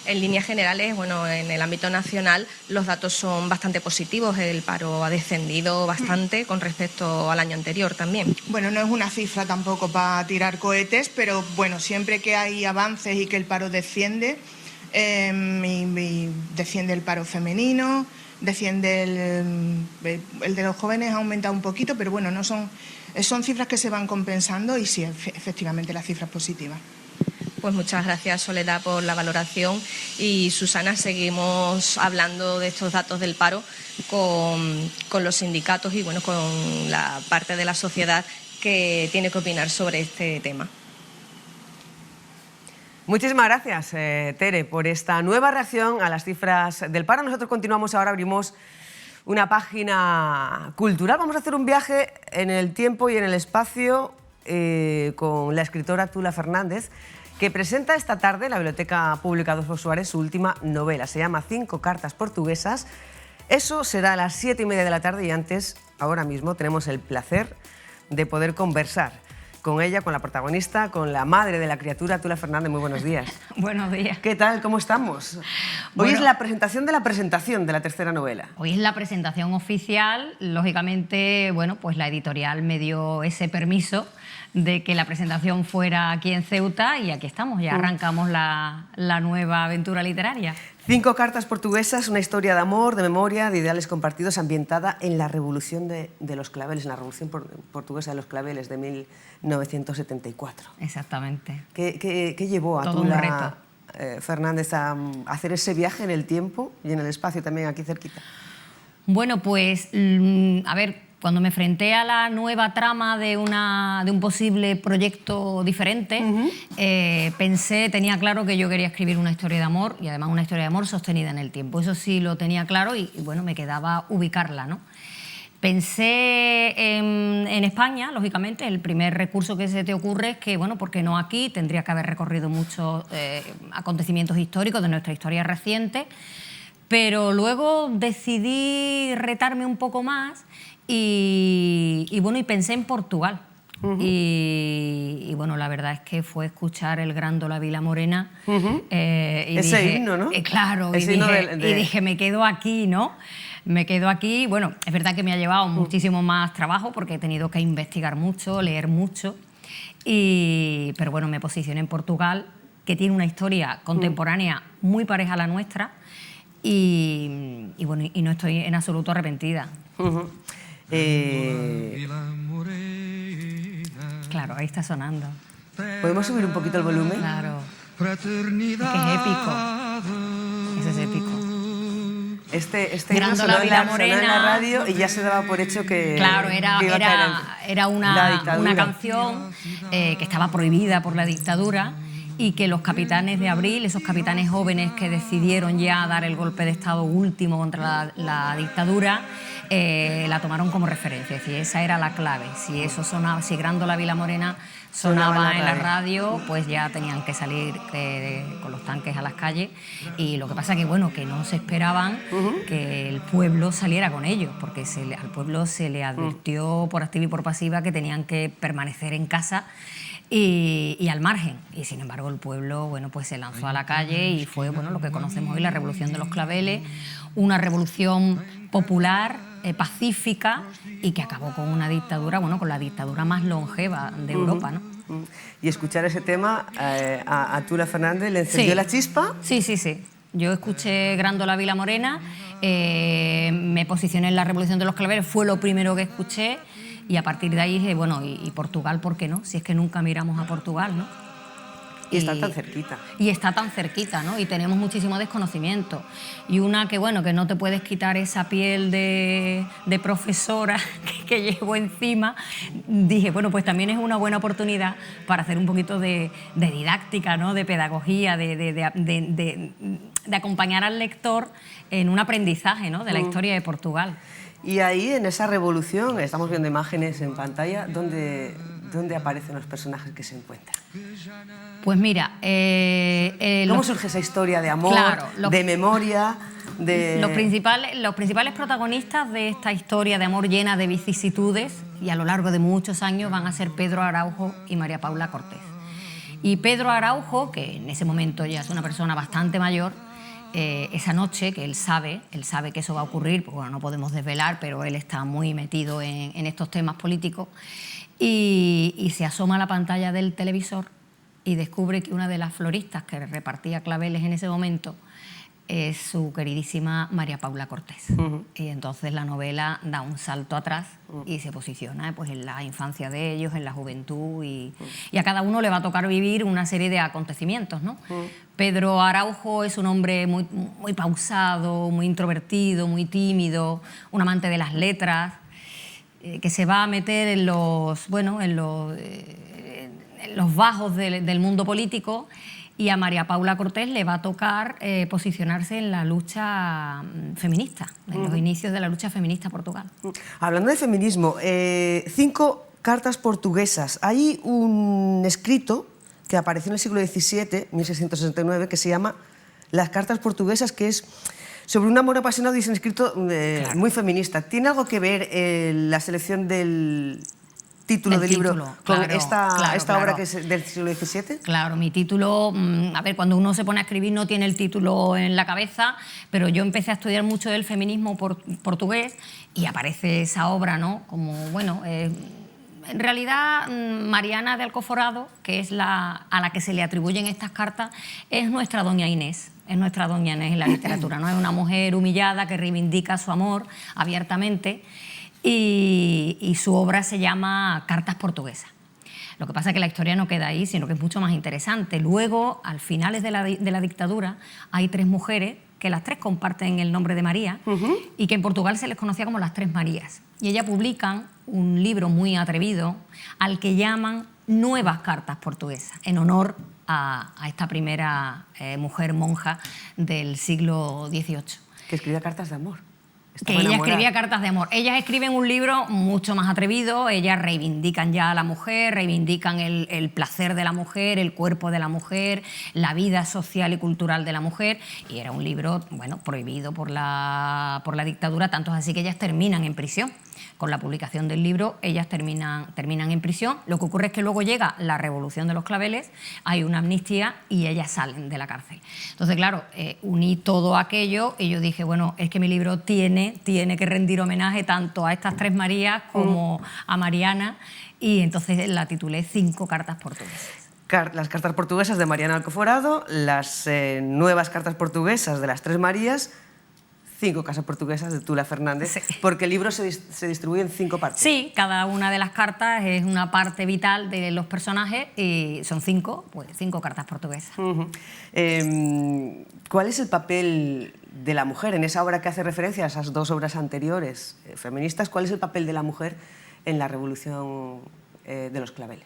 En líneas generales, bueno, en el ámbito nacional los datos son bastante positivos. El paro ha descendido bastante con respecto al año anterior también. Bueno, no es una cifra tampoco para tirar cohetes, pero bueno, siempre que hay avances y que el paro desciende, desciende el paro femenino, desciende el de los jóvenes, ha aumentado un poquito, pero bueno, no son cifras que se van compensando y sí, efectivamente la cifra es positiva. Pues muchas gracias, Soledad, por la valoración. Y Susana, seguimos hablando de estos datos del paro con los sindicatos y bueno, con la parte de la sociedad que tiene que opinar sobre este tema. Muchísimas gracias, Tere, por esta nueva reacción a las cifras del paro. Nosotros continuamos ahora, abrimos una página cultural. Vamos a hacer un viaje en el tiempo y en el espacio con la escritora Tula Fernández, que presenta esta tarde en la Biblioteca Pública Adolfo Suárez su última novela. Se llama 5 cartas portuguesas. Eso será a las 7:30 de la tarde y antes, ahora mismo, tenemos el placer de poder conversar con ella, con la protagonista, con la madre de la criatura, Tula Fernández. Muy buenos días. Buenos días. ¿Qué tal? ¿Cómo estamos? Hoy es la presentación de la tercera novela. Hoy es la presentación oficial. Lógicamente, bueno, pues la editorial me dio ese permiso de que la presentación fuera aquí en Ceuta y aquí estamos, ya arrancamos la nueva aventura literaria. 5 cartas portuguesas, una historia de amor, de memoria, de ideales compartidos, ambientada en la Revolución de los Claveles, en la Revolución Portuguesa de los Claveles de 1974. Exactamente. ¿Qué llevó a todo un reto. Fernández a hacer ese viaje en el tiempo y en el espacio también aquí cerquita? Bueno, pues, a ver, cuando me enfrenté a la nueva trama de un posible proyecto diferente, tenía claro que yo quería escribir una historia de amor y además una historia de amor sostenida en el tiempo. Eso sí lo tenía claro y bueno, me quedaba ubicarla, ¿no? Pensé en España, lógicamente. El primer recurso que se te ocurre es que, bueno, ¿por qué no aquí? Tendría que haber recorrido muchos acontecimientos históricos de nuestra historia reciente, pero luego decidí retarme un poco más y pensé en Portugal. Y bueno, la verdad es que fue escuchar el gran Dona Vila Morena. Ese himno, ¿no? Claro, Ese y dije, me quedo aquí, ¿no? Me quedo aquí. Bueno, es verdad que me ha llevado muchísimo más trabajo porque he tenido que investigar mucho, leer mucho. Pero bueno, me posicioné en Portugal, que tiene una historia contemporánea muy pareja a la nuestra. Y bueno, y no estoy en absoluto arrepentida. Claro, ahí está sonando. ¿Podemos subir un poquito el volumen? Claro. Es que es épico. Ese es épico. Este himno sonó en la radio y ya se daba por hecho que... Claro, era una canción que estaba prohibida por la dictadura y que los capitanes de Abril, esos capitanes jóvenes que decidieron ya dar el golpe de Estado último contra la dictadura, la tomaron como referencia. Es decir, esa era la clave. Si eso sonaba, si Grándola Vilamorena sonaba en la radio, pues ya tenían que salir con los tanques a las calles. Y lo que pasa que, bueno, que no se esperaban que el pueblo saliera con ellos, porque al pueblo se le advirtió por activa y por pasiva que tenían que permanecer en casa y al margen. Y sin embargo el pueblo, bueno, pues se lanzó a la calle y fue, bueno, lo que conocemos hoy, la Revolución de los Claveles, una revolución popular, pacífica, y que acabó con una dictadura, bueno, con la dictadura más longeva de Europa, ¿no? Y escuchar ese tema a Tula Fernández le encendió la chispa. Sí. Yo escuché Grándola Vilamorena, me posicioné en la Revolución de los Claveles, fue lo primero que escuché, y a partir de ahí dije, bueno, y Portugal, ¿por qué no? Si es que nunca miramos a Portugal, ¿no? Y está tan cerquita. Y está tan cerquita, ¿no? Y tenemos muchísimo desconocimiento. Y una que, bueno, que no te puedes quitar esa piel de profesora que llevo encima, dije, bueno, pues también es una buena oportunidad para hacer un poquito de didáctica, ¿no? De pedagogía, de acompañar al lector en un aprendizaje, ¿no? De la historia de Portugal. Y ahí, en esa revolución, estamos viendo imágenes en pantalla, ¿dónde aparecen los personajes que se encuentran? Pues mira... ¿Cómo surge esa historia de amor, de memoria? Los principales protagonistas de esta historia de amor llena de vicisitudes, y a lo largo de muchos años, van a ser Pedro Araujo y María Paula Cortés. Y Pedro Araujo, que en ese momento ya es una persona bastante mayor, esa noche, que él sabe que eso va a ocurrir, porque bueno, no podemos desvelar, pero él está muy metido en estos temas políticos, y se asoma a la pantalla del televisor y descubre que una de las floristas que repartía claveles en ese momento es su queridísima María Paula Cortés. Y entonces la novela da un salto atrás y se posiciona, pues, en la infancia de ellos, en la juventud, y a cada uno le va a tocar vivir una serie de acontecimientos, ¿no? Pedro Araujo es un hombre muy pausado, muy introvertido, muy tímido, un amante de las letras, que se va a meter en los bajos del mundo político. Y a María Paula Cortés le va a tocar posicionarse en la lucha feminista, en los inicios de la lucha feminista en Portugal. Hablando de feminismo, 5 cartas portuguesas. Hay un escrito que apareció en el siglo XVII, 1669, que se llama Las cartas portuguesas, que es sobre un amor apasionado, y es un escrito muy feminista. ¿Tiene algo que ver la selección del título del libro con esta obra que es del siglo XVII? Claro, mi título, a ver, cuando uno se pone a escribir no tiene el título en la cabeza, pero yo empecé a estudiar mucho del feminismo portugués y aparece esa obra, ¿no? Como, bueno, en realidad Mariana de Alcoforado, que es a la que se le atribuyen estas cartas, es nuestra doña Inés. Es nuestra doña Inés en la literatura, ¿no? Es una mujer humillada que reivindica su amor abiertamente. Y su obra se llama Cartas portuguesas. Lo que pasa es que la historia no queda ahí, sino que es mucho más interesante. Luego, al finales de la dictadura, hay 3 mujeres, que las 3 comparten el nombre de María, y que en Portugal se les conocía como las 3 Marías. Y ellas publican un libro muy atrevido al que llaman Nuevas Cartas portuguesas, en honor a esta primera mujer monja del siglo XVIII. Que escribía cartas de amor. Que ella escribía cartas de amor. Ellas escriben un libro mucho más atrevido, ellas reivindican ya a la mujer, reivindican el placer de la mujer, el cuerpo de la mujer, la vida social y cultural de la mujer, y era un libro, bueno, prohibido por la dictadura, tanto es así que ellas terminan en prisión. Con la publicación del libro, ellas terminan en prisión. Lo que ocurre es que luego llega la Revolución de los Claveles, hay una amnistía y ellas salen de la cárcel. Entonces, claro, uní todo aquello y yo dije, bueno, es que mi libro tiene que rendir homenaje tanto a estas 3 Marías como a Mariana, y entonces la titulé 5 cartas portuguesas. Las cartas portuguesas de Mariana Alcoforado, las nuevas cartas portuguesas de las 3 Marías, 5 cartas portuguesas de Tula Fernández, sí. Porque el libro se distribuye en 5 partes. Sí, cada una de las cartas es una parte vital de los personajes y son 5, pues 5 cartas portuguesas. ¿Cuál es el papel de la mujer en esa obra que hace referencia a esas 2 obras anteriores feministas? ¿Cuál es el papel de la mujer en la Revolución de los Claveles?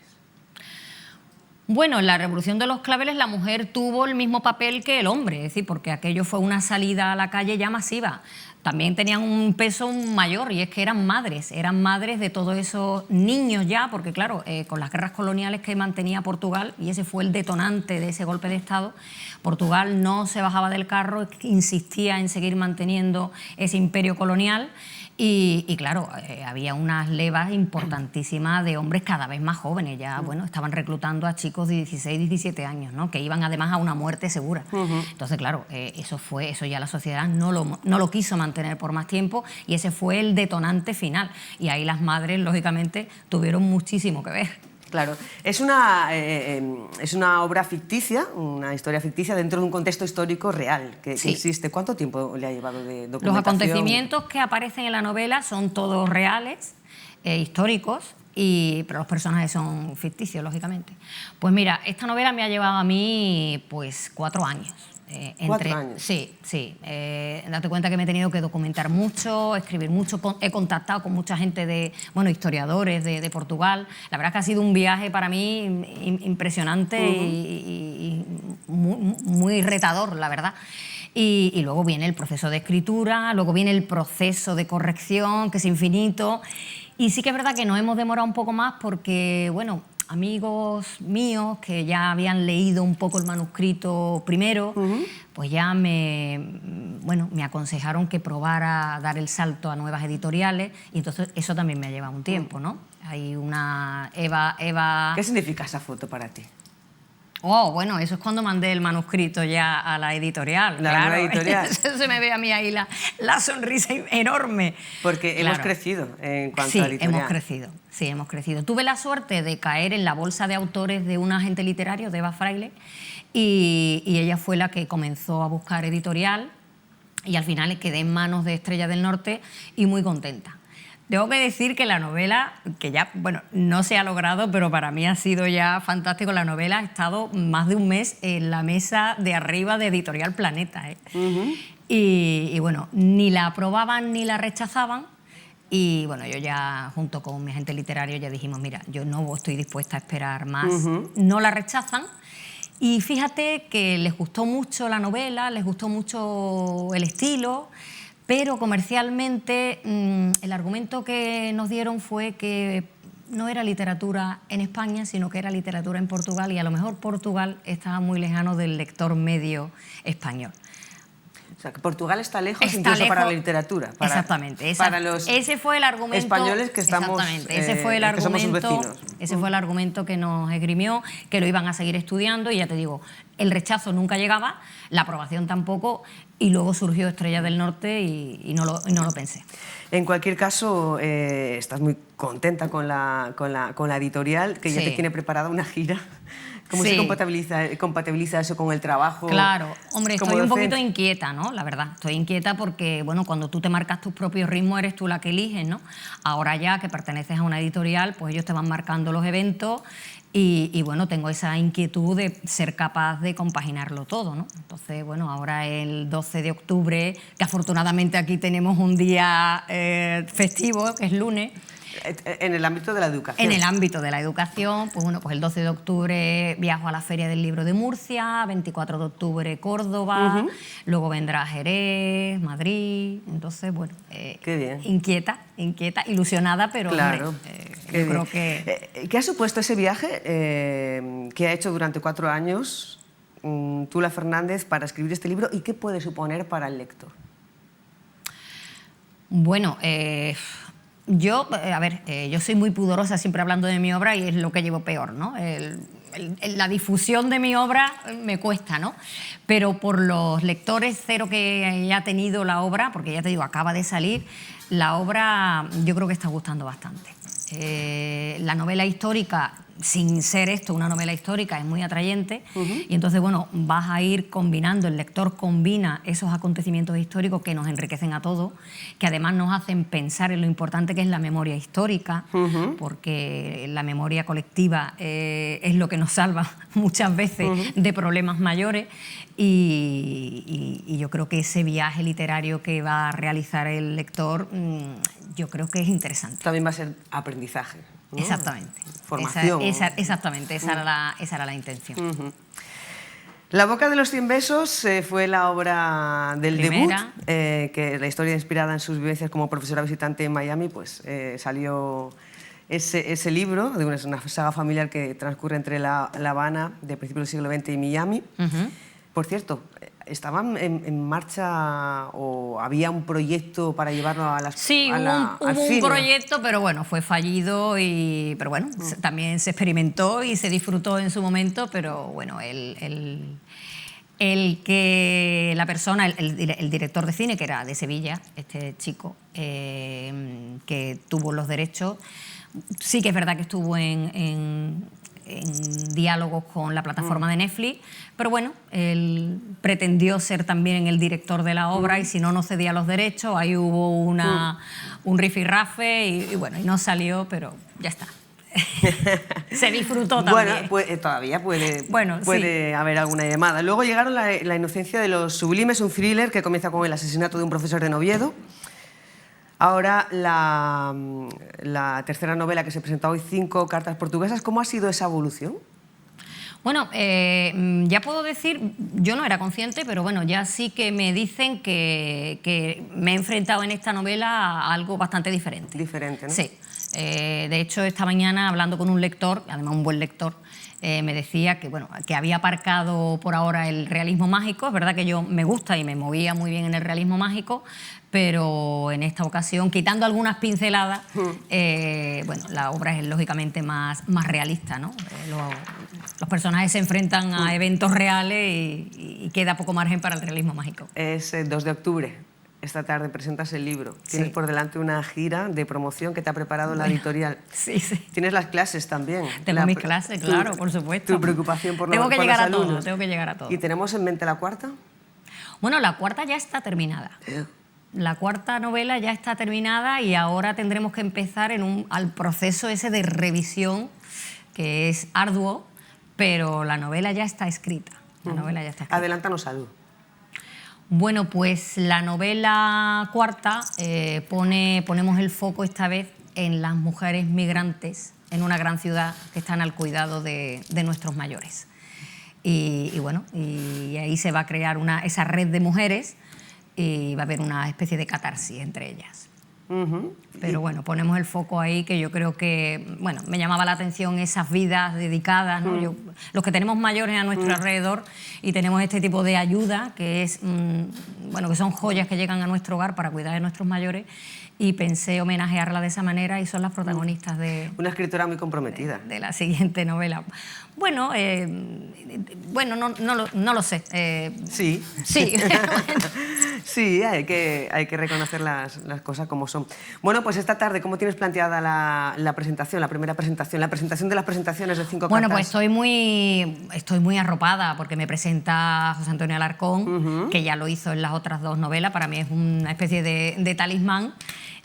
Bueno, en la Revolución de los Claveles la mujer tuvo el mismo papel que el hombre, es decir, porque aquello fue una salida a la calle ya masiva. También tenían un peso mayor, y es que eran madres de todos esos niños ya, porque claro, con las guerras coloniales que mantenía Portugal, y ese fue el detonante de ese golpe de Estado, Portugal no se bajaba del carro, insistía en seguir manteniendo ese imperio colonial. Y claro, había unas levas importantísimas de hombres cada vez más jóvenes, ya bueno, estaban reclutando a chicos de 16, 17 años, ¿no? Que iban además a una muerte segura. Entonces, claro, eso ya la sociedad no lo quiso mantener por más tiempo, y ese fue el detonante final. Y ahí las madres, lógicamente, tuvieron muchísimo que ver. Claro, es una obra ficticia, una historia ficticia dentro de un contexto histórico real que existe. ¿Cuánto tiempo le ha llevado de documentación? Los acontecimientos que aparecen en la novela son todos reales, históricos, pero los personajes son ficticios, lógicamente. Pues mira, esta novela me ha llevado a mí pues 4 años. 4 años. Sí. Date cuenta que me he tenido que documentar mucho, escribir mucho. He contactado con mucha gente historiadores de Portugal. La verdad es que ha sido un viaje para mí impresionante y muy retador, la verdad. Y luego viene el proceso de escritura, luego viene el proceso de corrección, que es infinito. Y sí que es verdad que nos hemos demorado un poco más porque, bueno, amigos míos que ya habían leído un poco el manuscrito primero, pues ya me aconsejaron que probara a dar el salto a nuevas editoriales, y entonces eso también me ha llevado un tiempo, ¿no? Hay una Eva... ¿Qué significa esa foto para ti? Oh, bueno, eso es cuando mandé el manuscrito ya a la editorial. La editorial. Se me ve a mí ahí la sonrisa enorme. Porque hemos crecido en cuanto a editorial. Sí, hemos crecido. Tuve la suerte de caer en la bolsa de autores de un agente literario, de Eva Fraile, y ella fue la que comenzó a buscar editorial, y al final quedé en manos de Estrella del Norte y muy contenta. Tengo que decir que la novela, que ya, bueno, no se ha logrado, pero para mí ha sido ya fantástico. La novela ha estado más de un mes en la mesa de arriba de Editorial Planeta, ¿eh? Y bueno, ni la aprobaban ni la rechazaban. Y bueno, yo ya, junto con mi agente literario, ya dijimos, mira, yo no estoy dispuesta a esperar más. No la rechazan. Y fíjate que les gustó mucho la novela, les gustó mucho el estilo, pero comercialmente el argumento que nos dieron fue que no era literatura en España, sino que era literatura en Portugal, y a lo mejor Portugal estaba muy lejano del lector medio español. O sea, que Portugal está lejos incluso para la literatura. Exactamente. Ese fue el argumento. Españoles que estamos... Exactamente. Ese fue el argumento que nos esgrimió, que lo iban a seguir estudiando, y ya te digo, el rechazo nunca llegaba, la aprobación tampoco, y luego surgió Estrella del Norte y no lo pensé. En cualquier caso, estás muy contenta con la editorial, que ya te tiene preparada una gira. ¿Cómo se compatibiliza eso con el trabajo? Claro, hombre, estoy un poquito inquieta, ¿no? La verdad, estoy inquieta porque, bueno, cuando tú te marcas tus propios ritmos, eres tú la que eliges, ¿no? Ahora ya que perteneces a una editorial, pues ellos te van marcando los eventos y bueno, tengo esa inquietud de ser capaz de compaginarlo todo, ¿no? Entonces, bueno, ahora el 12 de octubre, que afortunadamente aquí tenemos un día festivo, que es lunes. En el ámbito de la educación. En el ámbito de la educación, pues bueno, pues el 12 de octubre viajo a la Feria del Libro de Murcia, 24 de octubre Córdoba, luego vendrá Jerez, Madrid, entonces, bueno, qué bien. Inquieta, ilusionada, pero claro, hombre, yo creo que... ¿Qué ha supuesto ese viaje que ha hecho durante 4 años Tula Fernández para escribir este libro, y qué puede suponer para el lector? Bueno, yo soy muy pudorosa siempre hablando de mi obra, y es lo que llevo peor, ¿no? La difusión de mi obra me cuesta, ¿no? Pero por los lectores cero que ha tenido la obra, porque ya te digo, acaba de salir, la obra yo creo que está gustando bastante. La novela histórica, sin ser esto una novela histórica, es muy atrayente, y entonces, bueno, vas a ir combinando, el lector combina esos acontecimientos históricos que nos enriquecen a todos, que además nos hacen pensar en lo importante que es la memoria histórica, porque la memoria colectiva es lo que nos salva muchas veces de problemas mayores, y yo creo que ese viaje literario que va a realizar el lector, yo creo que es interesante. También va a ser aprendizaje, ¿no? Exactamente. formación. Exactamente, esa era la intención. La boca de los 100 besos fue la obra del Primera. debut, que la historia inspirada en sus vivencias como profesora visitante en Miami, pues salió ese libro, de una saga familiar que transcurre entre La Habana de principios del siglo XX y Miami. Por cierto, ¿estaban en marcha o había un proyecto para llevarlo a las Sí, hubo un proyecto, pero bueno, fue fallido, pero bueno, también se experimentó y se disfrutó en su momento, pero bueno, la persona, el director de cine, que era de Sevilla, este chico, que tuvo los derechos, sí que es verdad que estuvo en diálogos con la plataforma de Netflix, pero bueno, él pretendió ser también el director de la obra y si no cedía los derechos, ahí hubo un rifirrafe y bueno, y no salió, pero ya está. Se disfrutó también. Bueno, todavía puede sí. haber alguna llamada. Luego llegaron La inocencia de los sublimes, un thriller que comienza con el asesinato de un profesor de Oviedo. Ahora la tercera novela que se presenta hoy, 5 cartas portuguesas. ¿Cómo ha sido esa evolución? Bueno, ya puedo decir, yo no era consciente, pero bueno, ya sí que me dicen que me he enfrentado en esta novela a algo bastante diferente. Diferente, ¿no? Sí. De hecho, esta mañana, hablando con un lector, además un buen lector, me decía que, bueno, que había aparcado por ahora el realismo mágico. Es verdad que yo me gusta y me movía muy bien en el realismo mágico, pero en esta ocasión, quitando algunas pinceladas, bueno, la obra es lógicamente más realista, ¿no? Los personajes se enfrentan a eventos reales y queda poco margen para el realismo mágico. Es 2 de octubre. Esta tarde presentas el libro. Tienes por delante una gira de promoción que te ha preparado la editorial. Sí, sí. Tienes las clases también. Tengo mis clases, claro, por supuesto. Tu preocupación por los alumnos. Tengo que llegar a todo. ¿Y tenemos en mente la cuarta? Bueno, la cuarta ya está terminada. La cuarta novela ya está terminada y ahora tendremos que empezar al proceso ese de revisión, que es arduo, pero la novela ya está escrita. Adelántanos algo. Bueno, pues la novela cuarta ponemos el foco esta vez en las mujeres migrantes en una gran ciudad que están al cuidado de nuestros mayores. Y bueno, y ahí se va a crear esa red de mujeres y va a haber una especie de catarsis entre ellas. Pero bueno, ponemos el foco ahí, que yo creo que, bueno, me llamaba la atención esas vidas dedicadas, ¿no? Los que tenemos mayores a nuestro alrededor y tenemos este tipo de ayuda, que es, bueno, que son joyas que llegan a nuestro hogar para cuidar de nuestros mayores, y pensé homenajearla de esa manera y son las protagonistas de... Una escritora muy comprometida. De la siguiente novela. Bueno, no lo sé. Sí. Sí. Sí, hay que reconocer las cosas como son. Bueno, pues esta tarde, ¿cómo tienes planteada la presentación, la primera presentación, la presentación de las presentaciones de 5 cartas? Bueno, pues estoy muy arropada porque me presenta José Antonio Alarcón, que ya lo hizo en las otras 2 novelas. Para mí es una especie de talismán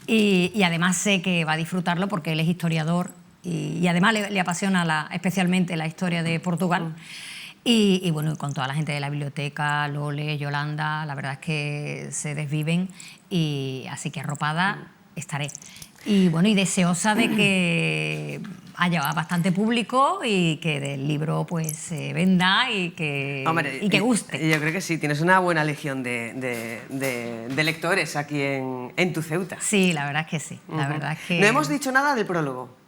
y además sé que va a disfrutarlo porque él es historiador y además le apasiona especialmente la historia de Portugal. Y bueno, con toda la gente de la biblioteca, Lole, Yolanda, la verdad es que se desviven y así que arropada estaré. Y bueno, y deseosa de que haya bastante público y que del libro pues se venda y que guste. Yo creo que sí, tienes una buena legión de lectores aquí en tu Ceuta. Sí, la verdad es que sí. La verdad es que... No hemos dicho nada del prólogo.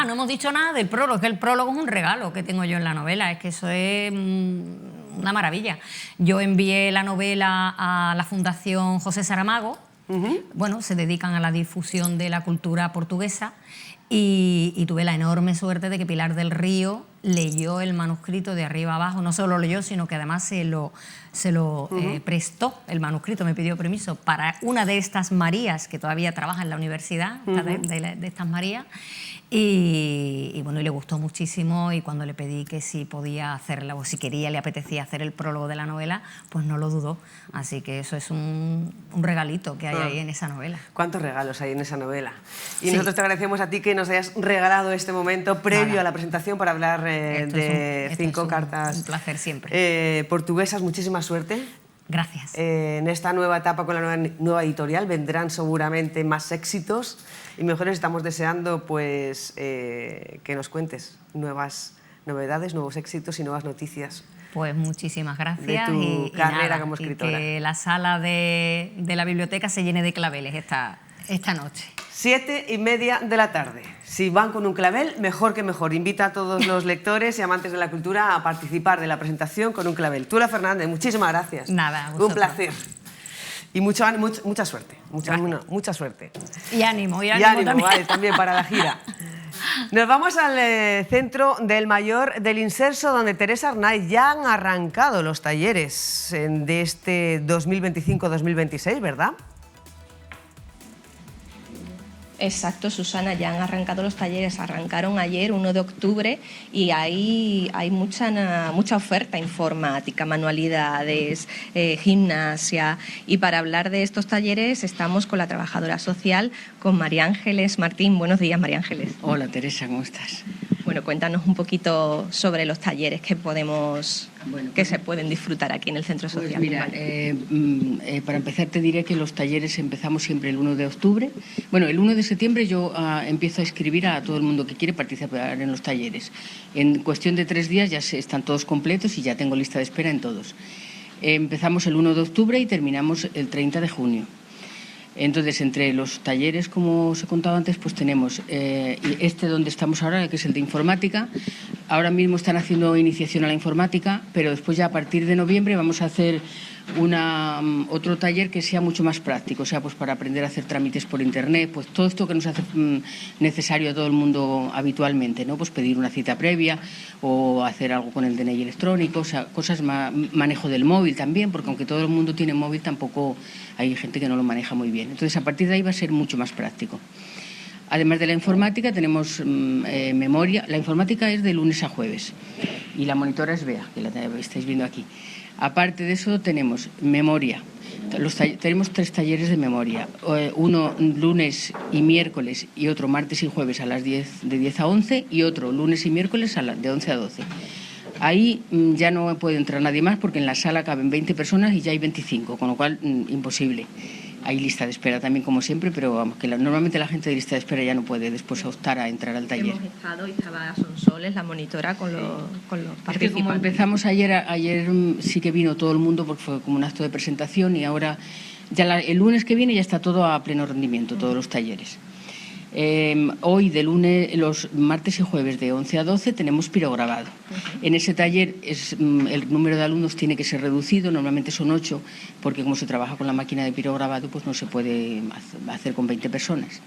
No hemos dicho nada del prólogo, es que el prólogo es un regalo que tengo yo en la novela, es que eso es una maravilla. Yo envié la novela a la Fundación José Saramago, bueno, se dedican a la difusión de la cultura portuguesa y tuve la enorme suerte de que Pilar del Río leyó el manuscrito de arriba abajo, no solo lo leyó, sino que además se lo prestó el manuscrito, me pidió permiso para una de estas Marías que todavía trabaja en la universidad, de estas Marías. Y bueno, y le gustó muchísimo y cuando le pedí que si podía hacerla o si quería, le apetecía hacer el prólogo de la novela, pues no lo dudó. Así que eso es un regalito que hay ahí en esa novela. ¿Cuántos regalos hay en esa novela? Y nosotros te agradecemos a ti que nos hayas regalado este momento previo a la presentación para hablar de 5 cartas. Un placer siempre. Portuguesas, muchísima suerte. Gracias. En esta nueva etapa con la nueva editorial vendrán seguramente más éxitos y mejores. Estamos deseando pues que nos cuentes nuevas novedades, nuevos éxitos y nuevas noticias. Pues muchísimas gracias. De tu carrera nada, como escritora. Y que la sala de la biblioteca se llene de claveles esta noche. 7:30 de la tarde. Si van con un clavel, mejor que mejor. Invita a todos los lectores y amantes de la cultura a participar de la presentación con un clavel. Tula Fernández, muchísimas gracias. Nada, a un vosotros. placer. Y mucha suerte. Mucha suerte. Y ánimo También. Vale, también para la gira. Nos vamos al centro del Mayor del Inserso, donde Teresa Arnaiz ya han arrancado los talleres de este 2025-2026, ¿verdad? Exacto, Susana, ya han arrancado los talleres, arrancaron ayer, 1 de octubre, y ahí hay mucha oferta informática, manualidades, gimnasia. Y para hablar de estos talleres estamos con la trabajadora social, con María Ángeles Martín. Buenos días, María Ángeles. Hola, Teresa, ¿cómo estás? Bueno, cuéntanos un poquito sobre los talleres que se pueden disfrutar aquí en el Centro Social. Pues mira, para empezar te diré que los talleres empezamos siempre el 1 de octubre. Bueno, el 1 de septiembre yo empiezo a escribir a todo el mundo que quiere participar en los talleres. En cuestión de 3 días ya están todos completos y ya tengo lista de espera en todos. Empezamos el 1 de octubre y terminamos el 30 de junio. Entonces, entre los talleres, como os he contado antes, pues tenemos donde estamos ahora, que es el de informática. Ahora mismo están haciendo iniciación a la informática, pero después ya a partir de noviembre vamos a hacer otro taller que sea mucho más práctico, o sea, pues para aprender a hacer trámites por internet, pues todo esto que nos hace necesario a todo el mundo habitualmente, ¿no? Pues pedir una cita previa o hacer algo con el DNI electrónico, o sea, cosas manejo del móvil también, porque aunque todo el mundo tiene móvil, tampoco hay gente que no lo maneja muy bien. Entonces, a partir de ahí va a ser mucho más práctico. Además de la informática, tenemos memoria. La informática es de lunes a jueves y la monitora es Bea, que la estáis viendo aquí. Aparte de eso, tenemos memoria. Tenemos 3 talleres de memoria, uno lunes y miércoles y otro martes y jueves a las 10, de 10 a 11, y otro lunes y miércoles de 11 a 12. Ahí ya no puede entrar nadie más porque en la sala caben 20 personas y ya hay 25, con lo cual imposible. Hay lista de espera también, como siempre, pero vamos, que normalmente la gente de lista de espera ya no puede después optar a entrar al taller. Hemos estado y estaba Sonsoles, la monitora, con los participantes. Es que como empezamos ayer sí que vino todo el mundo porque fue como un acto de presentación, y ahora ya el lunes que viene ya está todo a pleno rendimiento, todos los talleres. Hoy, los martes y jueves de 11 a 12 tenemos pirograbado. En ese taller el número de alumnos tiene que ser reducido, normalmente son 8, porque como se trabaja con la máquina de pirograbado, pues no se puede hacer con 20 personas.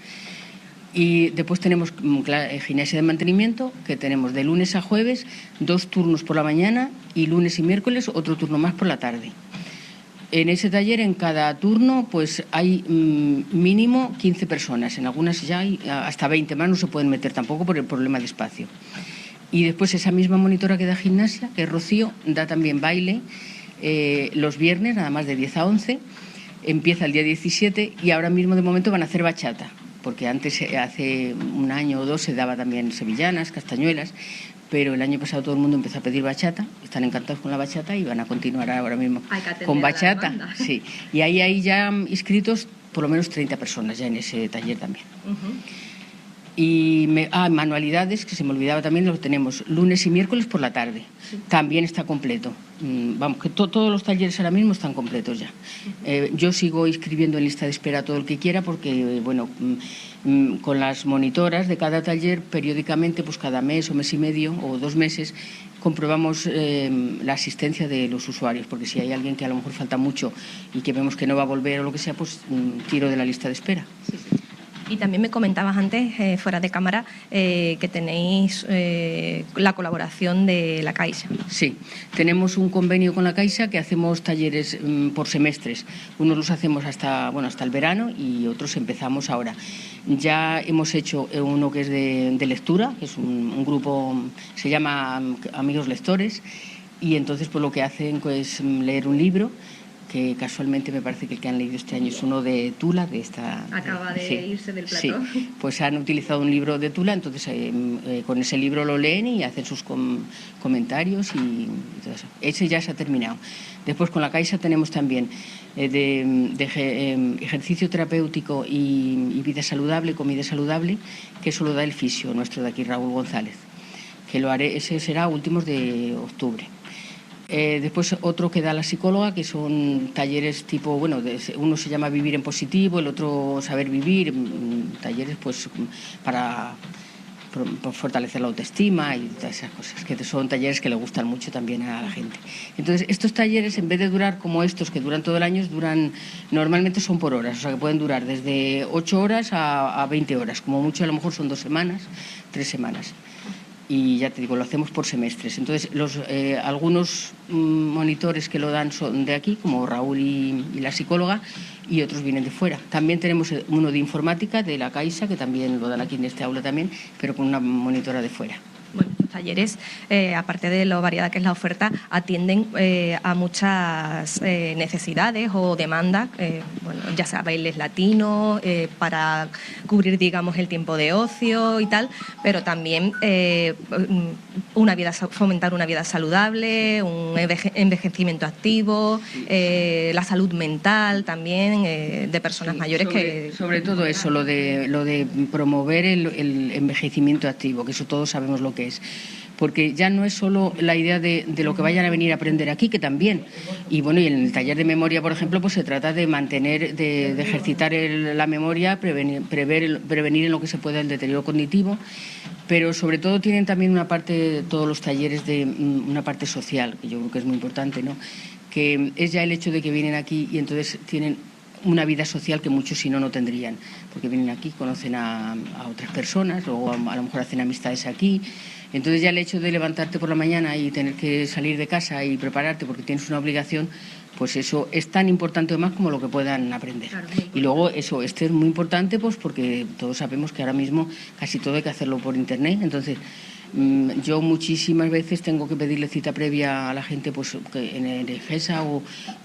Y después tenemos gimnasia de mantenimiento, que tenemos de lunes a jueves 2 turnos por la mañana y lunes y miércoles otro turno más por la tarde. En ese taller, en cada turno, pues hay mínimo 15 personas. En algunas ya hay hasta 20 más, no se pueden meter tampoco por el problema de espacio. Y después esa misma monitora que da gimnasia, que es Rocío, da también baile los viernes, nada más de 10 a 11. Empieza el día 17 y ahora mismo de momento van a hacer bachata, porque antes, hace 1 año o 2, se daba también sevillanas, castañuelas, pero el año pasado todo el mundo empezó a pedir bachata, están encantados con la bachata y van a continuar ahora mismo con bachata. Sí. Y ahí hay ya inscritos por lo menos 30 personas ya en ese taller también. Y manualidades, que se me olvidaba también, los tenemos lunes y miércoles por la tarde. Sí. También está completo. Vamos, que todos los talleres ahora mismo están completos ya. Yo sigo inscribiendo en lista de espera a todo el que quiera porque, bueno, con las monitoras de cada taller, periódicamente, pues cada mes o mes y medio o 2 meses, comprobamos la asistencia de los usuarios, porque si hay alguien que a lo mejor falta mucho y que vemos que no va a volver o lo que sea, pues tiro de la lista de espera. Sí, sí. Y también me comentabas antes, fuera de cámara, que tenéis la colaboración de la Caixa. Sí, tenemos un convenio con la Caixa que hacemos talleres por semestres. Unos los hacemos hasta el verano y otros empezamos ahora. Ya hemos hecho uno que es de lectura, que es un grupo, se llama Amigos Lectores, y entonces pues lo que hacen es leer un libro que casualmente me parece que el que han leído este año es uno de Tula, de esta... Acaba de irse del plató. Sí, pues han utilizado un libro de Tula, entonces con ese libro lo leen y hacen sus comentarios y todo eso. Ese ya se ha terminado. Después con la Caixa tenemos también ejercicio terapéutico y vida saludable, comida saludable, que eso lo da el fisio nuestro de aquí, Raúl González, que lo haré, ese será a últimos de octubre. Después otro que da la psicóloga, que son talleres tipo, bueno, uno se llama Vivir en Positivo, el otro Saber Vivir, talleres pues para fortalecer la autoestima y todas esas cosas, que son talleres que le gustan mucho también a la gente. Entonces, estos talleres, en vez de durar como estos, que duran todo el año, normalmente son por horas, o sea, que pueden durar desde 8 horas a 20 horas, como mucho a lo mejor son 2 semanas, 3 semanas. Y ya te digo, lo hacemos por semestres. Entonces, algunos monitores que lo dan son de aquí, como Raúl y la psicóloga, y otros vienen de fuera. También tenemos uno de informática, de la Caixa, que también lo dan aquí en este aula también, pero con una monitora de fuera. Bueno, los talleres, aparte de lo variada que es la oferta, atienden a muchas necesidades o demandas, bueno, ya sea bailes latinos, para cubrir, digamos, el tiempo de ocio y tal, pero también fomentar una vida saludable, un envejecimiento activo, la salud mental también de personas mayores sobre todo eso, lo de promover el envejecimiento activo, que eso todos sabemos lo que es. Porque ya no es solo la idea de lo que vayan a venir a aprender aquí, que también. Y bueno, y en el taller de memoria, por ejemplo, pues se trata de mantener, de ejercitar la memoria, prevenir en lo que se pueda el deterioro cognitivo, pero sobre todo tienen también una parte, todos los talleres, de una parte social, que yo creo que es muy importante, ¿no? Que es ya el hecho de que vienen aquí y entonces tienen una vida social que muchos si no tendrían, porque vienen aquí, conocen a otras personas, luego a lo mejor hacen amistades aquí. Entonces ya el hecho de levantarte por la mañana y tener que salir de casa y prepararte porque tienes una obligación, pues eso es tan importante o más como lo que puedan aprender. Claro. Y luego eso, es muy importante pues porque todos sabemos que ahora mismo casi todo hay que hacerlo por internet, entonces yo muchísimas veces tengo que pedirle cita previa a la gente pues en el EGESA o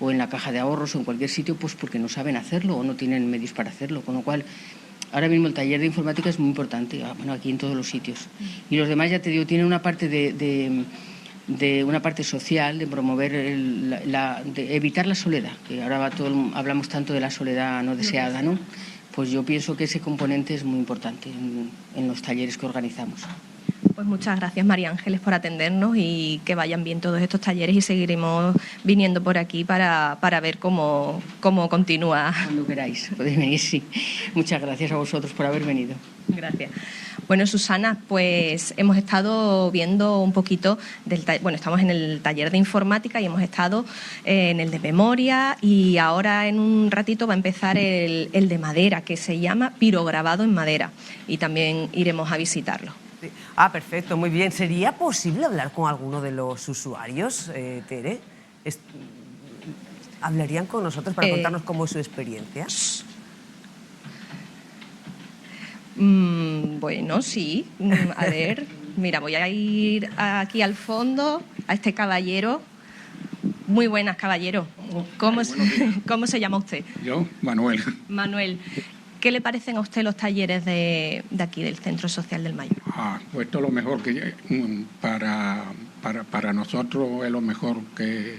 en la caja de ahorros o en cualquier sitio, pues porque no saben hacerlo o no tienen medios para hacerlo, con lo cual ahora mismo el taller de informática es muy importante, bueno, aquí en todos los sitios. Y los demás, ya te digo, tienen una parte de una parte social, de promover, de evitar la soledad, que ahora hablamos tanto de la soledad no deseada, ¿no? Pues yo pienso que ese componente es muy importante en los talleres que organizamos. Pues muchas gracias, María Ángeles, por atendernos y que vayan bien todos estos talleres y seguiremos viniendo por aquí para ver cómo continúa. Cuando queráis, podéis venir, sí. Muchas gracias a vosotros por haber venido. Gracias. Bueno, Susana, pues hemos estado viendo un poquito estamos en el taller de informática y hemos estado en el de memoria y ahora en un ratito va a empezar el de madera, que se llama pirograbado en madera, y también iremos a visitarlo. Ah, perfecto, muy bien. ¿Sería posible hablar con alguno de los usuarios, Tere? ¿Hablarían con nosotros para contarnos cómo es su experiencia? Bueno, sí. A ver, mira, voy a ir aquí al fondo, a este caballero. Muy buenas, caballero. ¿Cómo se llama usted? Yo, Manuel. Manuel. ¿Qué le parecen a usted los talleres de aquí, del Centro Social del Mayor? Pues esto es lo mejor que para nosotros es lo mejor que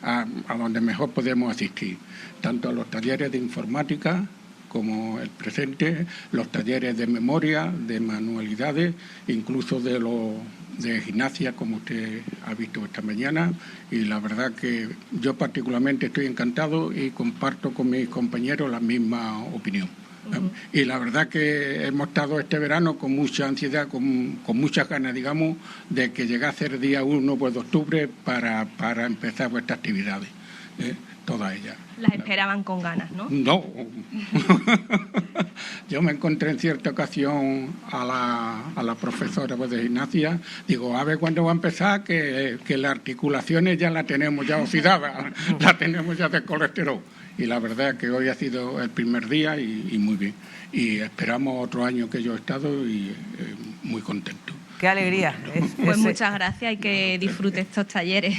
a donde mejor podemos asistir, tanto a los talleres de informática como el presente, los talleres de memoria, de manualidades, incluso de gimnasia, como usted ha visto esta mañana, y la verdad que yo particularmente estoy encantado y comparto con mis compañeros la misma opinión. Y la verdad que hemos estado este verano con mucha ansiedad, con muchas ganas, digamos, de que llegase el día 1 de octubre para empezar vuestras actividades, todas ellas. Las esperaban con ganas, ¿no? No. Yo me encontré en cierta ocasión a la profesora de gimnasia, digo, a ver cuándo va a empezar, que las articulaciones ya las tenemos ya oxidadas, las tenemos ya de colesterol. Y la verdad que hoy ha sido el primer día y muy bien. Y esperamos otro año que yo he estado y muy contento. ¡Qué alegría! Pues muchas gracias y que disfrute estos talleres.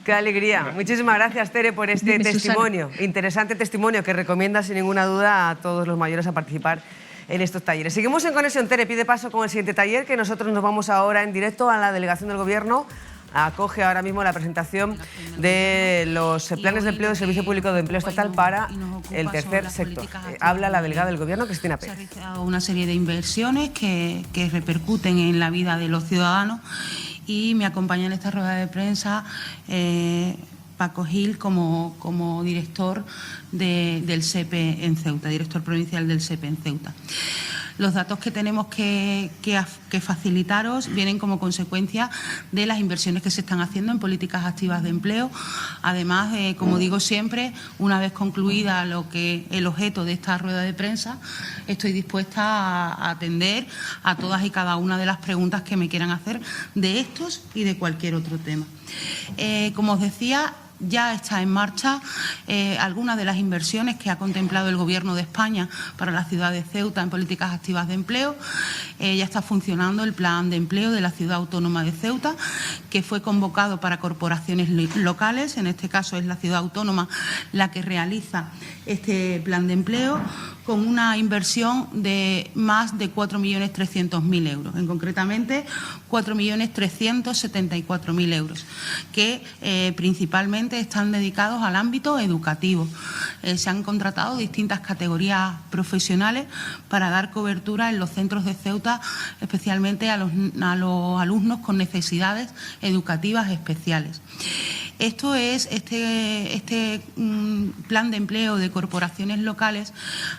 Qué alegría. Muchísimas gracias, Tere, por este testimonio, interesante testimonio que recomienda sin ninguna duda a todos los mayores a participar en estos talleres. Seguimos en conexión, Tere, pide paso con el siguiente taller, que nosotros nos vamos ahora en directo a la delegación del Gobierno. Acoge ahora mismo la presentación de los planes de empleo del Servicio Público de Empleo Estatal para el tercer sector. Habla la delegada del Gobierno, Cristina Pérez. Se ha realizado una serie de inversiones que repercuten en la vida de los ciudadanos y me acompaña en esta rueda de prensa Paco Gil como director del SEPE en Ceuta, director provincial del SEPE en Ceuta. Los datos que tenemos que facilitaros vienen como consecuencia de las inversiones que se están haciendo en políticas activas de empleo. Además, como digo siempre, una vez concluida el objeto de esta rueda de prensa, estoy dispuesta a atender a todas y cada una de las preguntas que me quieran hacer de estos y de cualquier otro tema. Como os decía, ya está en marcha algunas de las inversiones que ha contemplado el Gobierno de España para la ciudad de Ceuta en políticas activas de empleo. Ya está funcionando el plan de empleo de la ciudad autónoma de Ceuta, que fue convocado para corporaciones locales. En este caso es la ciudad autónoma la que realiza este plan de empleo, con una inversión de más de 4.300.000 euros, concretamente 4.374.000 euros, que principalmente están dedicados al ámbito educativo. Se han contratado distintas categorías profesionales para dar cobertura en los centros de Ceuta, especialmente a los alumnos con necesidades educativas especiales. Esto es este plan de empleo de corporaciones locales,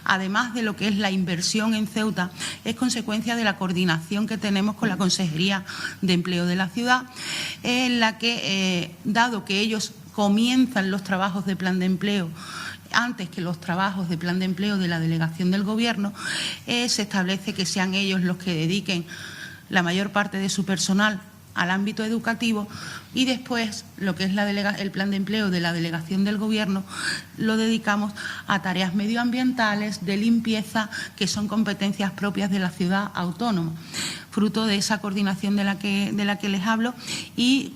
además de lo que es la inversión en Ceuta, es consecuencia de la coordinación que tenemos con la Consejería de Empleo de la ciudad, en la que, dado que ellos comienzan los trabajos de plan de empleo antes que los trabajos de plan de empleo de la delegación del Gobierno, se establece que sean ellos los que dediquen la mayor parte de su personal al ámbito educativo, y después lo que es el plan de empleo de la delegación del Gobierno lo dedicamos a tareas medioambientales, de limpieza, que son competencias propias de la ciudad autónoma, fruto de esa coordinación de la que les hablo, y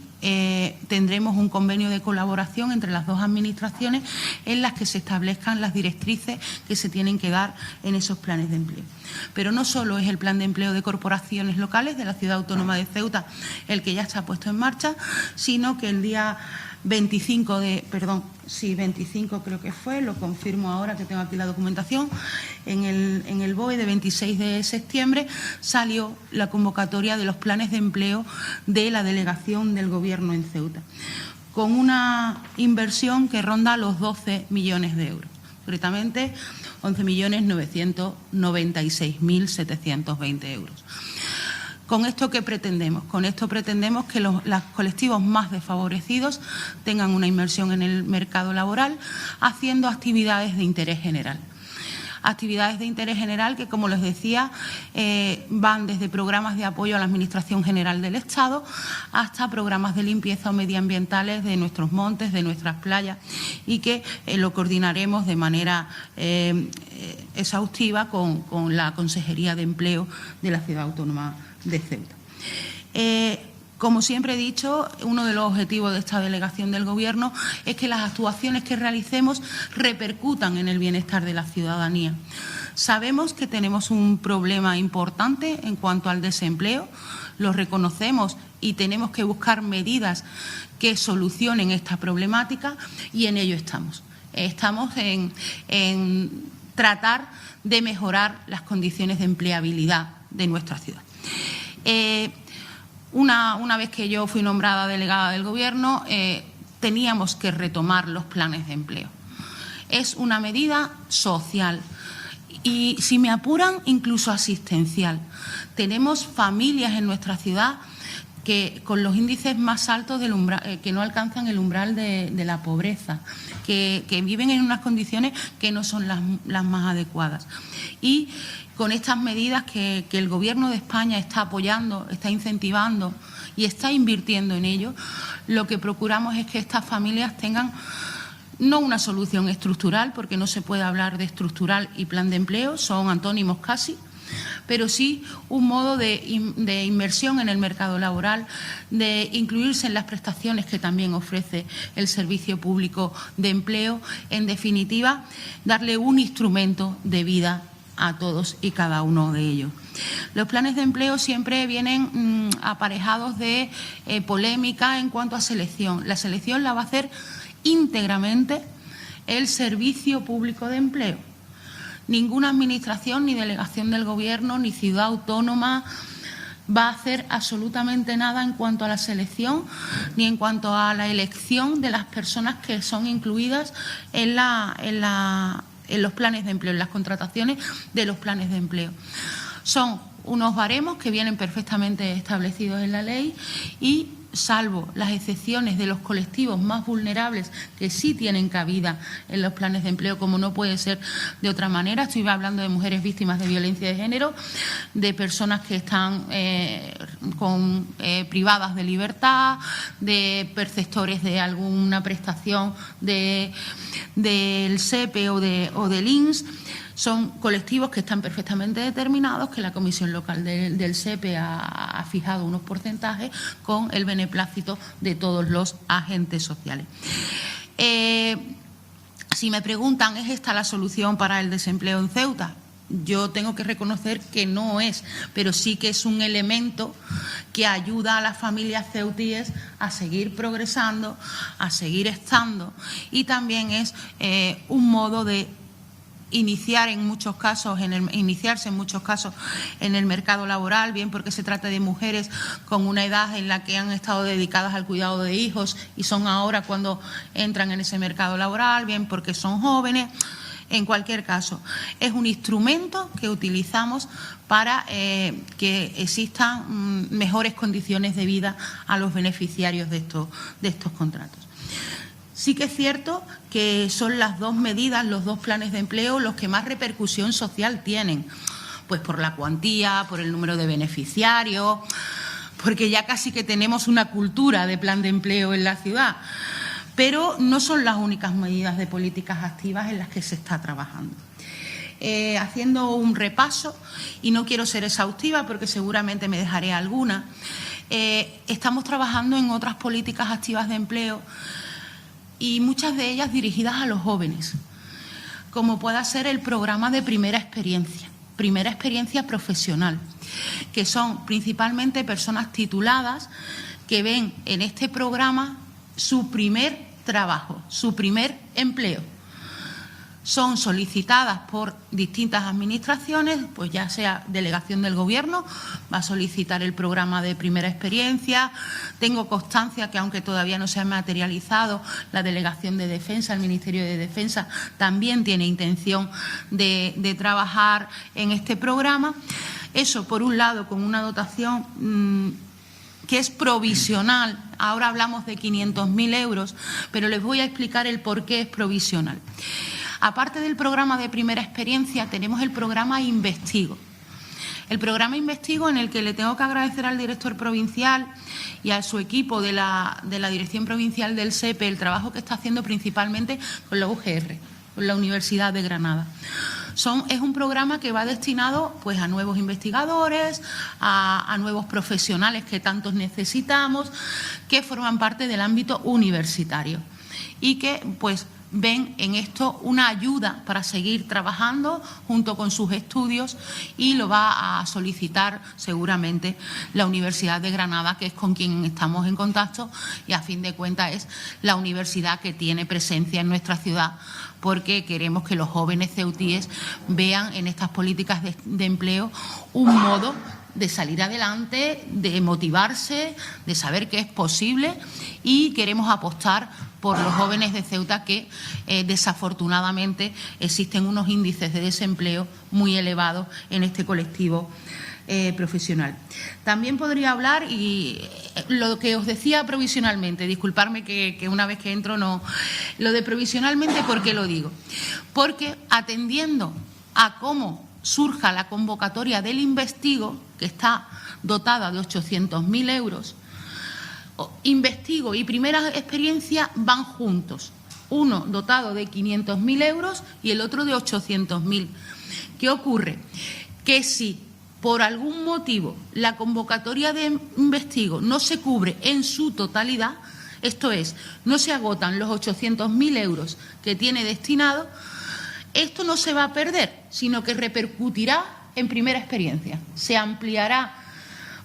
tendremos un convenio de colaboración entre las dos administraciones en las que se establezcan las directrices que se tienen que dar en esos planes de empleo. Pero no solo es el plan de empleo de corporaciones locales de la ciudad autónoma de Ceuta el que ya está puesto en marcha, sino que el día 25 creo que fue, lo confirmo ahora que tengo aquí la documentación, en el BOE de 26 de septiembre salió la convocatoria de los planes de empleo de la delegación del Gobierno en Ceuta, con una inversión que ronda los 12 millones de euros, concretamente 11.996.720 euros. ¿Con esto qué pretendemos? Con esto pretendemos que los colectivos más desfavorecidos tengan una inmersión en el mercado laboral, haciendo actividades de interés general. Actividades de interés general que, como les decía, van desde programas de apoyo a la Administración General del Estado hasta programas de limpieza o medioambientales de nuestros montes, de nuestras playas, y que lo coordinaremos de manera exhaustiva con la Consejería de Empleo de la Ciudad Autónoma de Ceuta. Como siempre he dicho, uno de los objetivos de esta delegación del Gobierno es que las actuaciones que realicemos repercutan en el bienestar de la ciudadanía. Sabemos que tenemos un problema importante en cuanto al desempleo, lo reconocemos y tenemos que buscar medidas que solucionen esta problemática, y en ello estamos. Estamos en tratar de mejorar las condiciones de empleabilidad de nuestra ciudad. Una vez que yo fui nombrada delegada del Gobierno, teníamos que retomar los planes de empleo. Es una medida social y, si me apuran, incluso asistencial. Tenemos familias en nuestra ciudad que con los índices más altos del umbral, que no alcanzan el umbral de la pobreza, que viven en unas condiciones que no son las más adecuadas. Y con estas medidas que el Gobierno de España está apoyando, está incentivando y está invirtiendo en ello, lo que procuramos es que estas familias tengan no una solución estructural, porque no se puede hablar de estructural y plan de empleo, son antónimos casi, pero sí un modo de inmersión en el mercado laboral, de incluirse en las prestaciones que también ofrece el Servicio Público de Empleo. En definitiva, darle un instrumento de vida a todos y cada uno de ellos. Los planes de empleo siempre vienen aparejados de polémica en cuanto a selección. La selección la va a hacer íntegramente el Servicio Público de Empleo. Ninguna administración, ni delegación del Gobierno, ni ciudad autónoma va a hacer absolutamente nada en cuanto a la selección ni en cuanto a la elección de las personas que son incluidas en los planes de empleo, en las contrataciones de los planes de empleo. Son unos baremos que vienen perfectamente establecidos en la ley y, salvo las excepciones de los colectivos más vulnerables que sí tienen cabida en los planes de empleo, como no puede ser de otra manera, estoy hablando de mujeres víctimas de violencia de género, de personas que están privadas de libertad, de perceptores de alguna prestación del SEPE o del INS. Son colectivos que están perfectamente determinados, que la Comisión Local del SEPE ha fijado unos porcentajes con el beneplácito de todos los agentes sociales. Si me preguntan, ¿es esta la solución para el desempleo en Ceuta? Yo tengo que reconocer que no es, pero sí que es un elemento que ayuda a las familias ceutíes a seguir progresando, a seguir estando, y también es un modo de iniciarse en muchos casos en el mercado laboral, bien porque se trata de mujeres con una edad en la que han estado dedicadas al cuidado de hijos y son ahora cuando entran en ese mercado laboral, bien porque son jóvenes. En cualquier caso, es un instrumento que utilizamos para que existan mejores condiciones de vida a los beneficiarios de estos contratos. Sí que es cierto que son las dos medidas, los dos planes de empleo, los que más repercusión social tienen, pues por la cuantía, por el número de beneficiarios, porque ya casi que tenemos una cultura de plan de empleo en la ciudad. Pero no son las únicas medidas de políticas activas en las que se está trabajando. Haciendo un repaso, y no quiero ser exhaustiva porque seguramente me dejaré alguna, estamos trabajando en otras políticas activas de empleo y muchas de ellas dirigidas a los jóvenes, como pueda ser el programa de primera experiencia profesional, que son principalmente personas tituladas que ven en este programa su primer trabajo, su primer empleo. Son solicitadas por distintas administraciones, pues ya sea delegación del Gobierno, va a solicitar el programa de primera experiencia. Tengo constancia que, aunque todavía no se ha materializado, la Delegación de Defensa, el Ministerio de Defensa, también tiene intención de trabajar en este programa. Eso, por un lado, con una dotación que es provisional. Ahora hablamos de 500.000 euros, pero les voy a explicar el por qué es provisional. Aparte del programa de primera experiencia, tenemos el programa Investigo. El programa Investigo, en el que le tengo que agradecer al director provincial y a su equipo de la Dirección Provincial del SEPE el trabajo que está haciendo principalmente con la UGR, con la Universidad de Granada. Es un programa que va destinado pues a nuevos investigadores, a nuevos profesionales que tantos necesitamos, que forman parte del ámbito universitario y que pues ven en esto una ayuda para seguir trabajando junto con sus estudios, y lo va a solicitar seguramente la Universidad de Granada, que es con quien estamos en contacto, y a fin de cuentas es la universidad que tiene presencia en nuestra ciudad, porque queremos que los jóvenes ceutíes vean en estas políticas de empleo un modo de salir adelante, de motivarse, de saber que es posible, y queremos apostar por los jóvenes de Ceuta que desafortunadamente existen unos índices de desempleo muy elevados en este colectivo profesional. También podría hablar, y lo que os decía provisionalmente, disculparme que una vez que entro no... Lo de provisionalmente, ¿por qué lo digo? Porque atendiendo a cómo surja la convocatoria del Investigo, que está dotada de 800.000 euros, Investigo y primera experiencia van juntos, uno dotado de 500.000 euros y el otro de 800.000. ¿Qué ocurre? que si por algún motivo la convocatoria de Investigo no se cubre en su totalidad, esto es, no se agotan los 800.000 euros que tiene destinado, esto no se va a perder, sino que repercutirá en primera experiencia, se ampliará,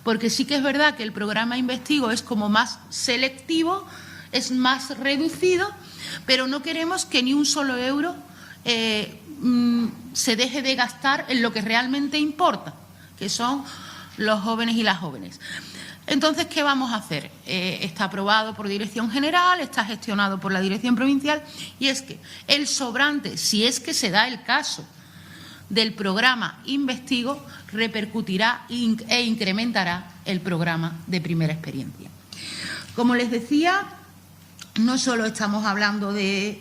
porque sí que es verdad que el programa Investigo es como más selectivo, es más reducido, pero no queremos que ni un solo euro se deje de gastar en lo que realmente importa, que son los jóvenes y las jóvenes. Entonces, ¿qué vamos a hacer? Está aprobado por Dirección General, está gestionado por la Dirección Provincial, y es que el sobrante, si es que se da el caso del programa Investigo, repercutirá e incrementará el programa de primera experiencia. Como les decía, no solo estamos hablando de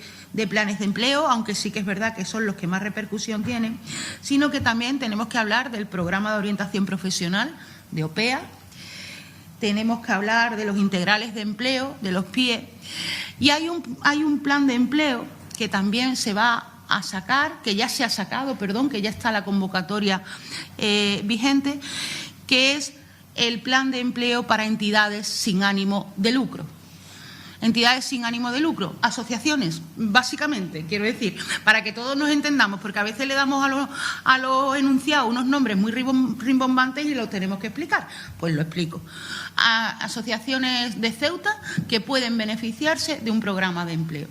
planes de empleo, aunque sí que es verdad que son los que más repercusión tienen, sino que también tenemos que hablar del programa de orientación profesional, de OPEA, tenemos que hablar de los integrales de empleo, de los PIE, y hay un plan de empleo que también se va a sacar, que ya se ha sacado, perdón, que ya está la convocatoria vigente, que es el plan de empleo para entidades sin ánimo de lucro. Entidades sin ánimo de lucro, asociaciones, básicamente, quiero decir, para que todos nos entendamos, porque a veces le damos a los enunciados unos nombres muy rimbombantes y los tenemos que explicar. Pues lo explico. Asociaciones de Ceuta que pueden beneficiarse de un programa de empleo.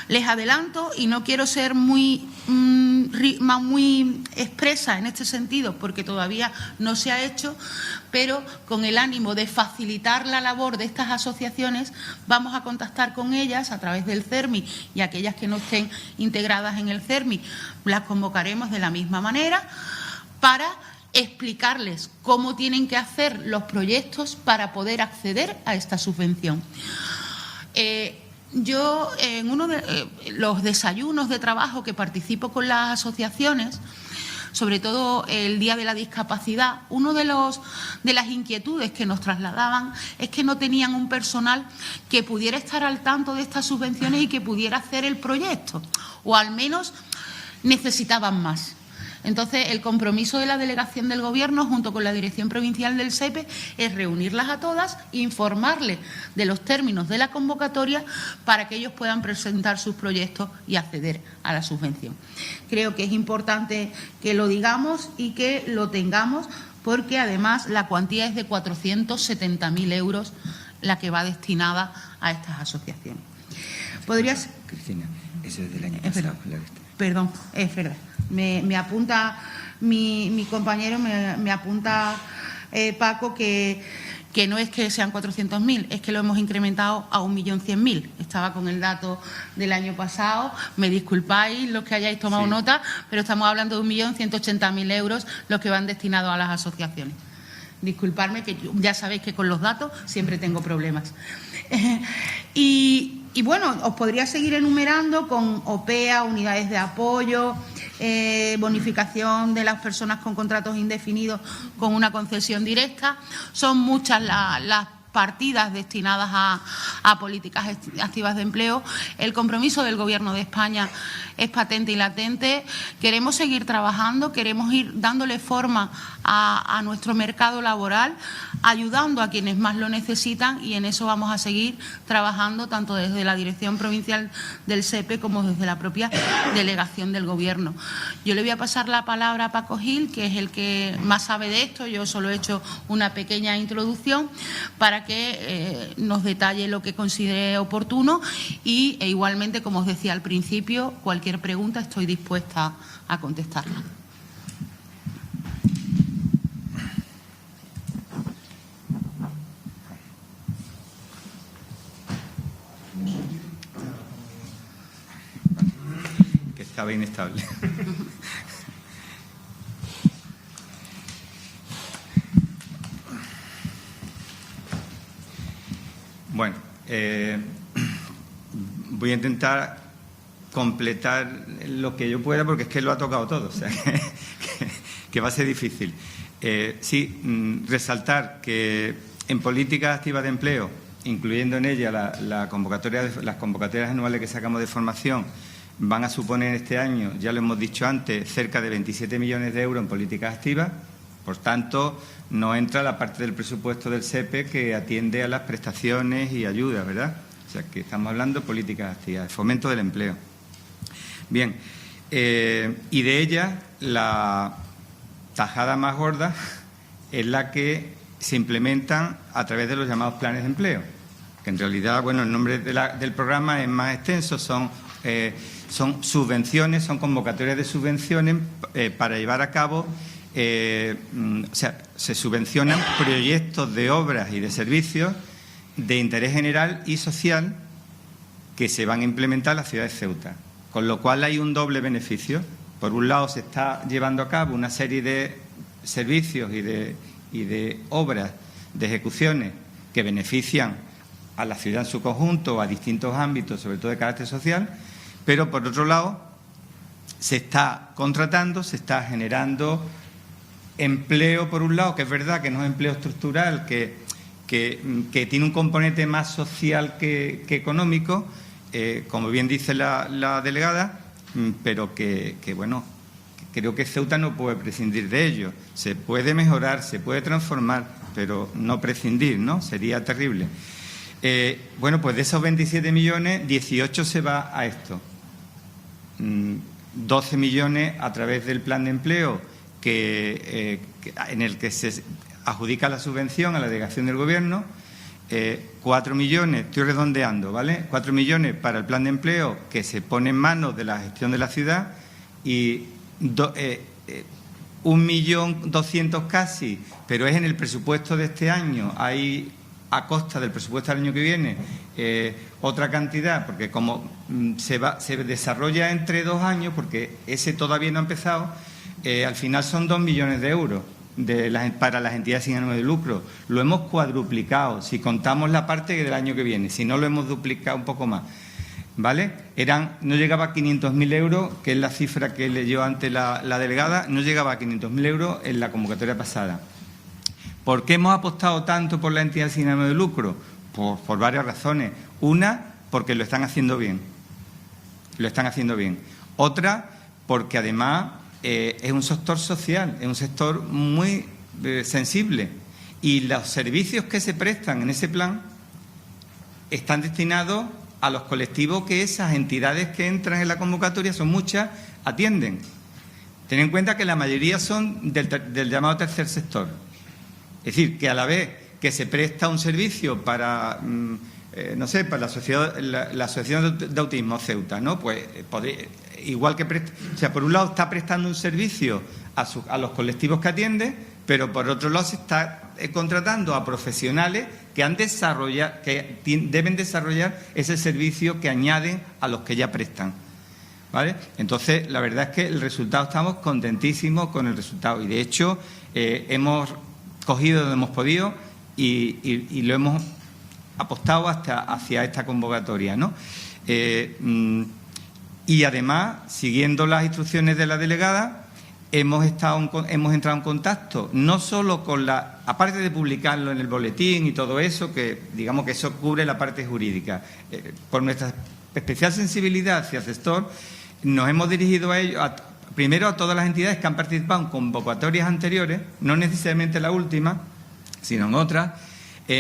Les adelanto, y no quiero ser muy expresa en este sentido porque todavía no se ha hecho, pero con el ánimo de facilitar la labor de estas asociaciones vamos a contactar con ellas a través del CERMI, y aquellas que no estén integradas en el CERMI las convocaremos de la misma manera para explicarles cómo tienen que hacer los proyectos para poder acceder a esta subvención. Yo, en uno de los desayunos de trabajo que participo con las asociaciones, sobre todo el Día de la Discapacidad, una de las inquietudes que nos trasladaban es que no tenían un personal que pudiera estar al tanto de estas subvenciones y que pudiera hacer el proyecto, o al menos necesitaban más. Entonces, el compromiso de la delegación del Gobierno, junto con la Dirección Provincial del SEPE, es reunirlas a todas, informarles de los términos de la convocatoria para que ellos puedan presentar sus proyectos y acceder a la subvención. Creo que es importante que lo digamos y que lo tengamos, porque además la cuantía es de 470.000 euros la que va destinada a estas asociaciones. ¿Podrías? Cristina, eso es del año pasado. Perdón, es verdad. Me apunta, mi compañero me apunta, Paco, que no es que sean 400.000, es que lo hemos incrementado a 1.100.000. Estaba con el dato del año pasado, me disculpáis los que hayáis tomado nota, pero estamos hablando de 1.180.000 euros los que van destinados a las asociaciones. Disculpadme, que ya sabéis que con los datos siempre tengo problemas. Y bueno, os podría seguir enumerando con OPEA, unidades de apoyo, bonificación de las personas con contratos indefinidos con una concesión directa. Son muchas las partidas destinadas a políticas activas de empleo. El compromiso del Gobierno de España es patente y latente. Queremos seguir trabajando, queremos ir dándole forma a nuestro mercado laboral, ayudando a quienes más lo necesitan, y en eso vamos a seguir trabajando tanto desde la Dirección Provincial del SEPE como desde la propia delegación del Gobierno. Yo le voy a pasar la palabra a Paco Gil, que es el que más sabe de esto. Yo solo he hecho una pequeña introducción para que nos detalle lo que considere oportuno, y igualmente, como os decía al principio, cualquier pregunta estoy dispuesta a contestarla. Que estaba inestable. Bueno, voy a intentar completar lo que yo pueda, porque es que lo ha tocado todo, o sea, que va a ser difícil. Resaltar que en políticas activas de empleo, incluyendo en ella las convocatorias anuales que sacamos de formación, van a suponer este año, ya lo hemos dicho antes, cerca de 27 millones de euros en políticas activas. Por tanto, no entra la parte del presupuesto del SEPE que atiende a las prestaciones y ayudas, ¿verdad? O sea, que estamos hablando de políticas activas, de fomento del empleo. Bien, y de ellas, la tajada más gorda es la que se implementan a través de los llamados planes de empleo, que en realidad, bueno, el nombre del programa es más extenso, son subvenciones, son convocatorias de subvenciones para llevar a cabo, o sea, se subvencionan proyectos de obras y de servicios de interés general y social que se van a implementar en la ciudad de Ceuta, con lo cual hay un doble beneficio. Por un lado, se está llevando a cabo una serie de servicios y de obras, de ejecuciones que benefician a la ciudad en su conjunto, a distintos ámbitos, sobre todo de carácter social, pero por otro lado se está contratando, se está generando empleo por un lado, que es verdad que no es empleo estructural, que tiene un componente más social que económico, como bien dice la delegada, pero que bueno, creo que Ceuta no puede prescindir de ello. Se puede mejorar, se puede transformar, pero no prescindir, ¿no? Sería terrible. Bueno, pues de esos 27 millones, 18 se va a esto. 12 millones a través del plan de empleo en el que se adjudica la subvención a la delegación del Gobierno. 4 millones, estoy redondeando, ¿vale? 4 millones para el plan de empleo que se pone en manos de la gestión de la ciudad y 1.200.000 casi, pero es en el presupuesto de este año. Hay a costa del presupuesto del año que viene otra cantidad, porque como se desarrolla entre 2 años, porque ese todavía no ha empezado, al final son 2 millones de euros para las entidades sin ánimo de lucro. Lo hemos cuadruplicado, si contamos la parte del año que viene, si no lo hemos duplicado un poco más, ¿vale? No llegaba a 500.000 euros, que es la cifra que leyó antes la delegada, no llegaba a 500.000 euros en la convocatoria pasada. ¿Por qué hemos apostado tanto por la entidad sin ánimo de lucro? Por varias razones. Una, porque lo están haciendo bien. Lo están haciendo bien. Otra, porque además es un sector social, es un sector muy sensible. Y los servicios que se prestan en ese plan están destinados a los colectivos que esas entidades que entran en la convocatoria, son muchas, atienden. Ten en cuenta que la mayoría son del llamado tercer sector. Es decir, que a la vez que se presta un servicio para, no sé, para la Asociación de Autismo Ceuta, ¿no? Pues igual que o sea, por un lado está prestando un servicio a los colectivos que atiende, pero por otro lado se está contratando a profesionales que deben desarrollar ese servicio que añaden a los que ya prestan, ¿vale? Entonces, la verdad es que el resultado, estamos contentísimos con el resultado y de hecho hemos cogido donde hemos podido y lo hemos apostado hacia esta convocatoria, ¿no? Y además, siguiendo las instrucciones de la delegada, hemos entrado en contacto no solo con aparte de publicarlo en el boletín y todo eso, que digamos que eso cubre la parte jurídica, por nuestra especial sensibilidad hacia el sector, nos hemos dirigido a ellos, primero a todas las entidades que han participado en convocatorias anteriores, no necesariamente la última, sino en otras.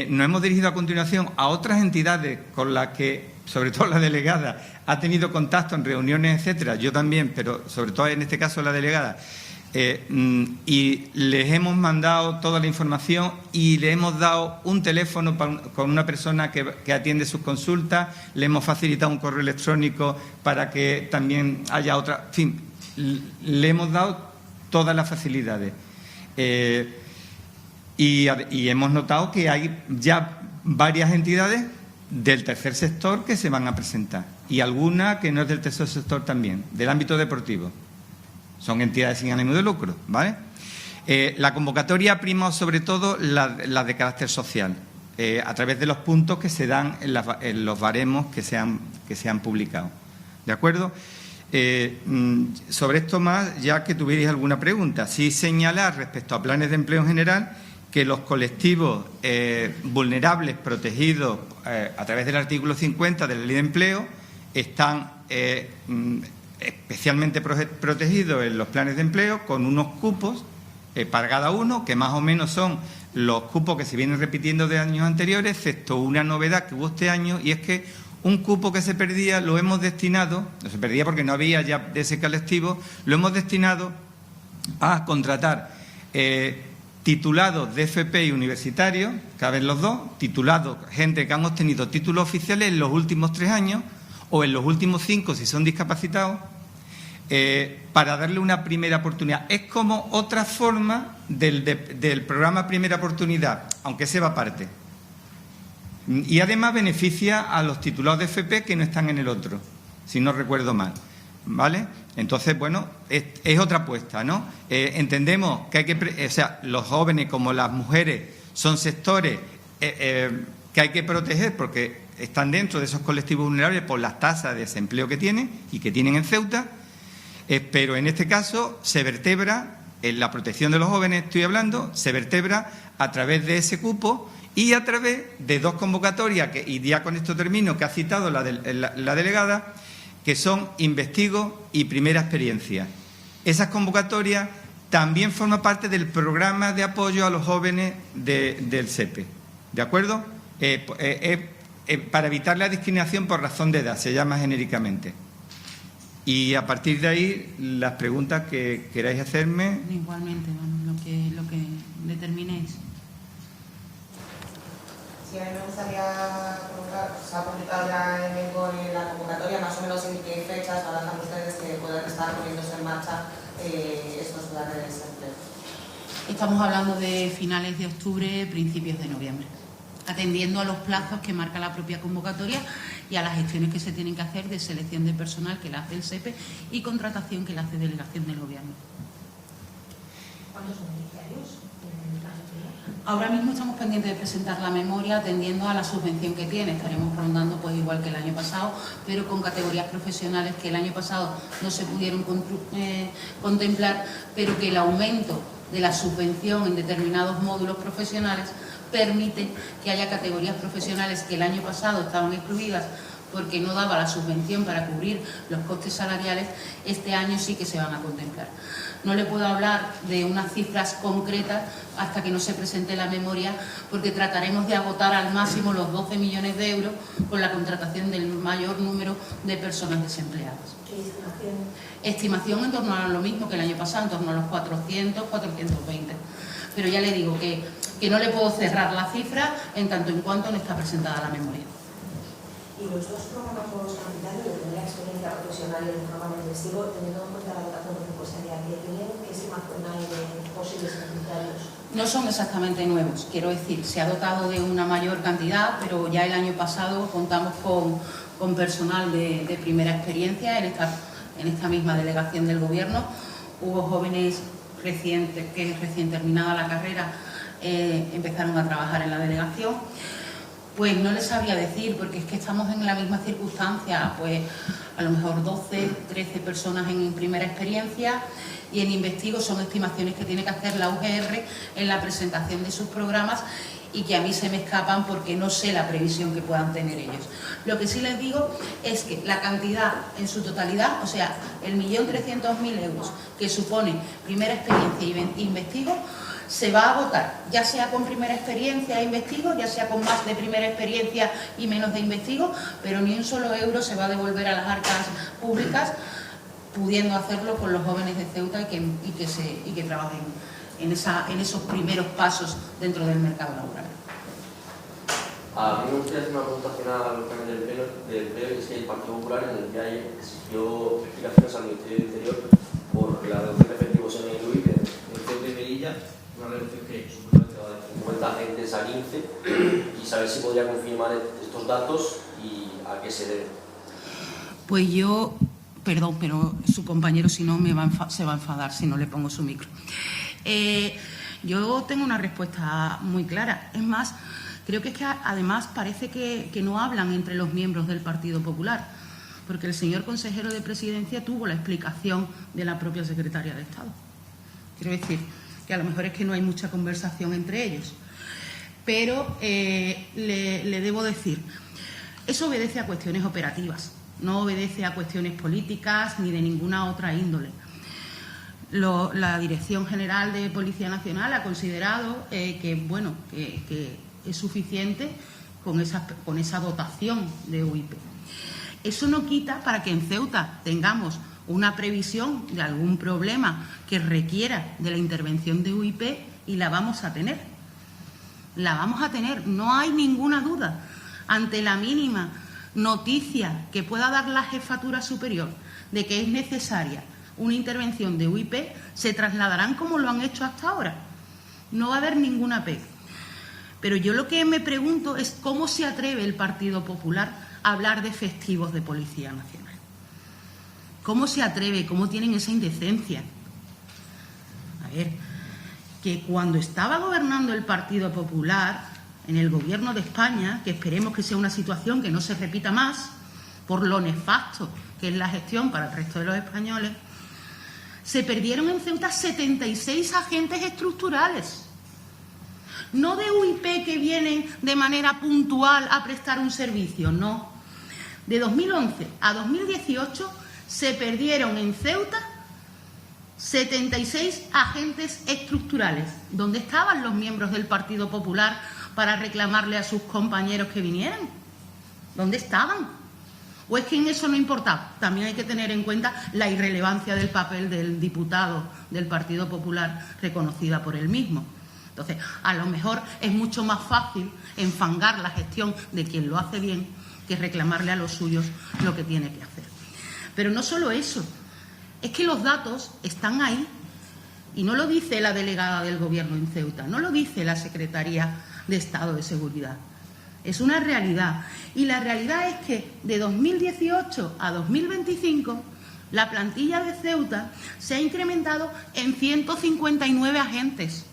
Nos hemos dirigido a continuación a otras entidades con las que, sobre todo la delegada, ha tenido contacto en reuniones, etcétera, yo también, pero sobre todo en este caso la delegada, y les hemos mandado toda la información y le hemos dado un teléfono con una persona que atiende sus consultas, le hemos facilitado un correo electrónico para que también haya otra, en fin, le hemos dado todas las facilidades. Y hemos notado que hay ya varias entidades del tercer sector que se van a presentar y alguna que no es del tercer sector también, del ámbito deportivo. Son entidades sin ánimo de lucro, ¿vale? La convocatoria ha primado sobre todo la de carácter social, a través de los puntos que se dan en los baremos que se han publicado. ¿De acuerdo? Sobre esto más, ya que tuvierais alguna pregunta, sí señalar respecto a planes de empleo en general que los colectivos vulnerables protegidos a través del artículo 50 de la Ley de Empleo están especialmente protegidos en los planes de empleo, con unos cupos para cada uno, que más o menos son los cupos que se vienen repitiendo de años anteriores, excepto una novedad que hubo este año, y es que un cupo que se perdía lo hemos destinado, no se perdía porque no había ya de ese colectivo, lo hemos destinado a contratar titulados de FP y universitarios, caben los dos, titulados, gente que han obtenido títulos oficiales en los últimos 3 años o en los últimos 5 si son discapacitados, para darle una primera oportunidad. Es como otra forma del programa Primera Oportunidad, aunque se va aparte. Y además beneficia a los titulados de FP que no están en el otro, si no recuerdo mal. ¿Vale? Entonces, bueno, es otra apuesta, ¿no? Entendemos que hay que, los jóvenes como las mujeres son sectores que hay que proteger porque están dentro de esos colectivos vulnerables por las tasas de desempleo que tienen y que tienen en Ceuta, pero en este caso se vertebra, en la protección de los jóvenes estoy hablando, se vertebra a través de ese cupo y a través de 2 convocatorias, y ya con esto termino, que ha citado la delegada, que son Investigo y Primera Experiencia. Esas convocatorias también forman parte del programa de apoyo a los jóvenes del SEPE, ¿de acuerdo? Para evitar la discriminación por razón de edad, se llama genéricamente. Y a partir de ahí, las preguntas que queráis hacerme. Igualmente, lo que determinéis. Sí, a mí me gustaría preguntar, se ha publicado ya en la convocatoria más o menos en qué fechas trabajan ustedes que puedan estar poniéndose en marcha estos planes de desempleo. Estamos hablando de finales de octubre, principios de noviembre, atendiendo a los plazos que marca la propia convocatoria y a las gestiones que se tienen que hacer de selección de personal que la hace el SEPE y contratación que la hace delegación del Gobierno. ¿Cuántos beneficiarios? Ahora mismo estamos pendientes de presentar la memoria atendiendo a la subvención que tiene. Estaremos rondando pues igual que el año pasado, pero con categorías profesionales que el año pasado no se pudieron contemplar, pero que el aumento de la subvención en determinados módulos profesionales permite que haya categorías profesionales que el año pasado estaban excluidas porque no daba la subvención para cubrir los costes salariales, este año sí que se van a contemplar. No le puedo hablar de unas cifras concretas hasta que no se presente la memoria, porque trataremos de agotar al máximo los 12 millones de euros con la contratación del mayor número de personas desempleadas. ¿Qué estimación? Estimación en torno a lo mismo que el año pasado, en torno a los 400, 420. Pero ya le digo que no le puedo cerrar la cifra en tanto en cuanto no está presentada la memoria. Y los 2 programas nuevos candidatos de primera experiencia profesional y el programa investigo, teniendo en cuenta la dotación presupuestaria que tienen, ¿qué estimación hay de posibles beneficiarios? No son exactamente nuevos, quiero decir, se ha dotado de una mayor cantidad, pero ya el año pasado contamos con personal de primera experiencia en esta misma delegación del Gobierno. Hubo jóvenes recién terminada la carrera, empezaron a trabajar en la delegación. Pues no les sabría decir, porque es que estamos en la misma circunstancia, pues a lo mejor 12, 13 personas en primera experiencia, y en Investigo son estimaciones que tiene que hacer la UGR en la presentación de sus programas y que a mí se me escapan porque no sé la previsión que puedan tener ellos. Lo que sí les digo es que la cantidad en su totalidad, o sea, el 1.300.000 euros que supone primera experiencia y Investigo, se va a agotar, ya sea con primera experiencia e Investigo, ya sea con más de primera experiencia y menos de Investigo, pero ni un solo euro se va a devolver a las arcas públicas, pudiendo hacerlo con los jóvenes de Ceuta y que trabajen en esos primeros pasos dentro del mercado laboral. A mí me gustaría hacer una pregunta final al panel del pleno, que es que el Partido Popular en el día de ayer exigió explicaciones al Ministerio del Interior por la reducción de efectivos en el UIC en Ceuta y Melilla, una reducción que supuestamente va de 50 agentes a 15, y saber si podría confirmar estos datos y a qué se debe. Pues yo, perdón, pero su compañero si no se va a enfadar si no le pongo su micro. Yo tengo una respuesta muy clara. Es más, creo que es que además parece que no hablan entre los miembros del Partido Popular, porque el señor consejero de Presidencia tuvo la explicación de la propia secretaria de Estado. Quiero decir que a lo mejor es que no hay mucha conversación entre ellos. Pero le debo decir, eso obedece a cuestiones operativas. no obedece a cuestiones políticas ni de ninguna otra índole. La Dirección General de Policía Nacional ha considerado que es suficiente con esa dotación de UIP. Eso no quita para que en Ceuta tengamos una previsión de algún problema que requiera de la intervención de UIP, y la vamos a tener. La vamos a tener, no hay ninguna duda. Ante la mínima noticia que pueda dar la jefatura superior de que es necesaria una intervención de UIP, se trasladarán como lo han hecho hasta ahora. No va a haber ninguna pega. Pero yo lo que me pregunto es cómo se atreve el Partido Popular a hablar de efectivos de Policía Nacional. ¿Cómo se atreve? ¿Cómo tienen esa indecencia? A ver, que cuando estaba gobernando el Partido Popular, en el Gobierno de España, que esperemos que sea una situación que no se repita más, por lo nefasto que es la gestión para el resto de los españoles, se perdieron en Ceuta 76 agentes estructurales. No de UIP que vienen de manera puntual a prestar un servicio, no. De 2011 a 2018 se perdieron en Ceuta 76 agentes estructurales. ¿Dónde estaban los miembros del Partido Popular para reclamarle a sus compañeros que vinieran? ¿Dónde estaban? ¿O es que en eso no importaba? También hay que tener en cuenta la irrelevancia del papel del diputado del Partido Popular, reconocida por él mismo. Entonces, a lo mejor es mucho más fácil enfangar la gestión de quien lo hace bien que reclamarle a los suyos lo que tiene que hacer. Pero no solo eso, es que los datos están ahí, y no lo dice la delegada del Gobierno en Ceuta, no lo dice la Secretaría de Estado de Seguridad. Es una realidad. Y la realidad es que de 2018 a 2025 la plantilla de Ceuta se ha incrementado en 159 agentes.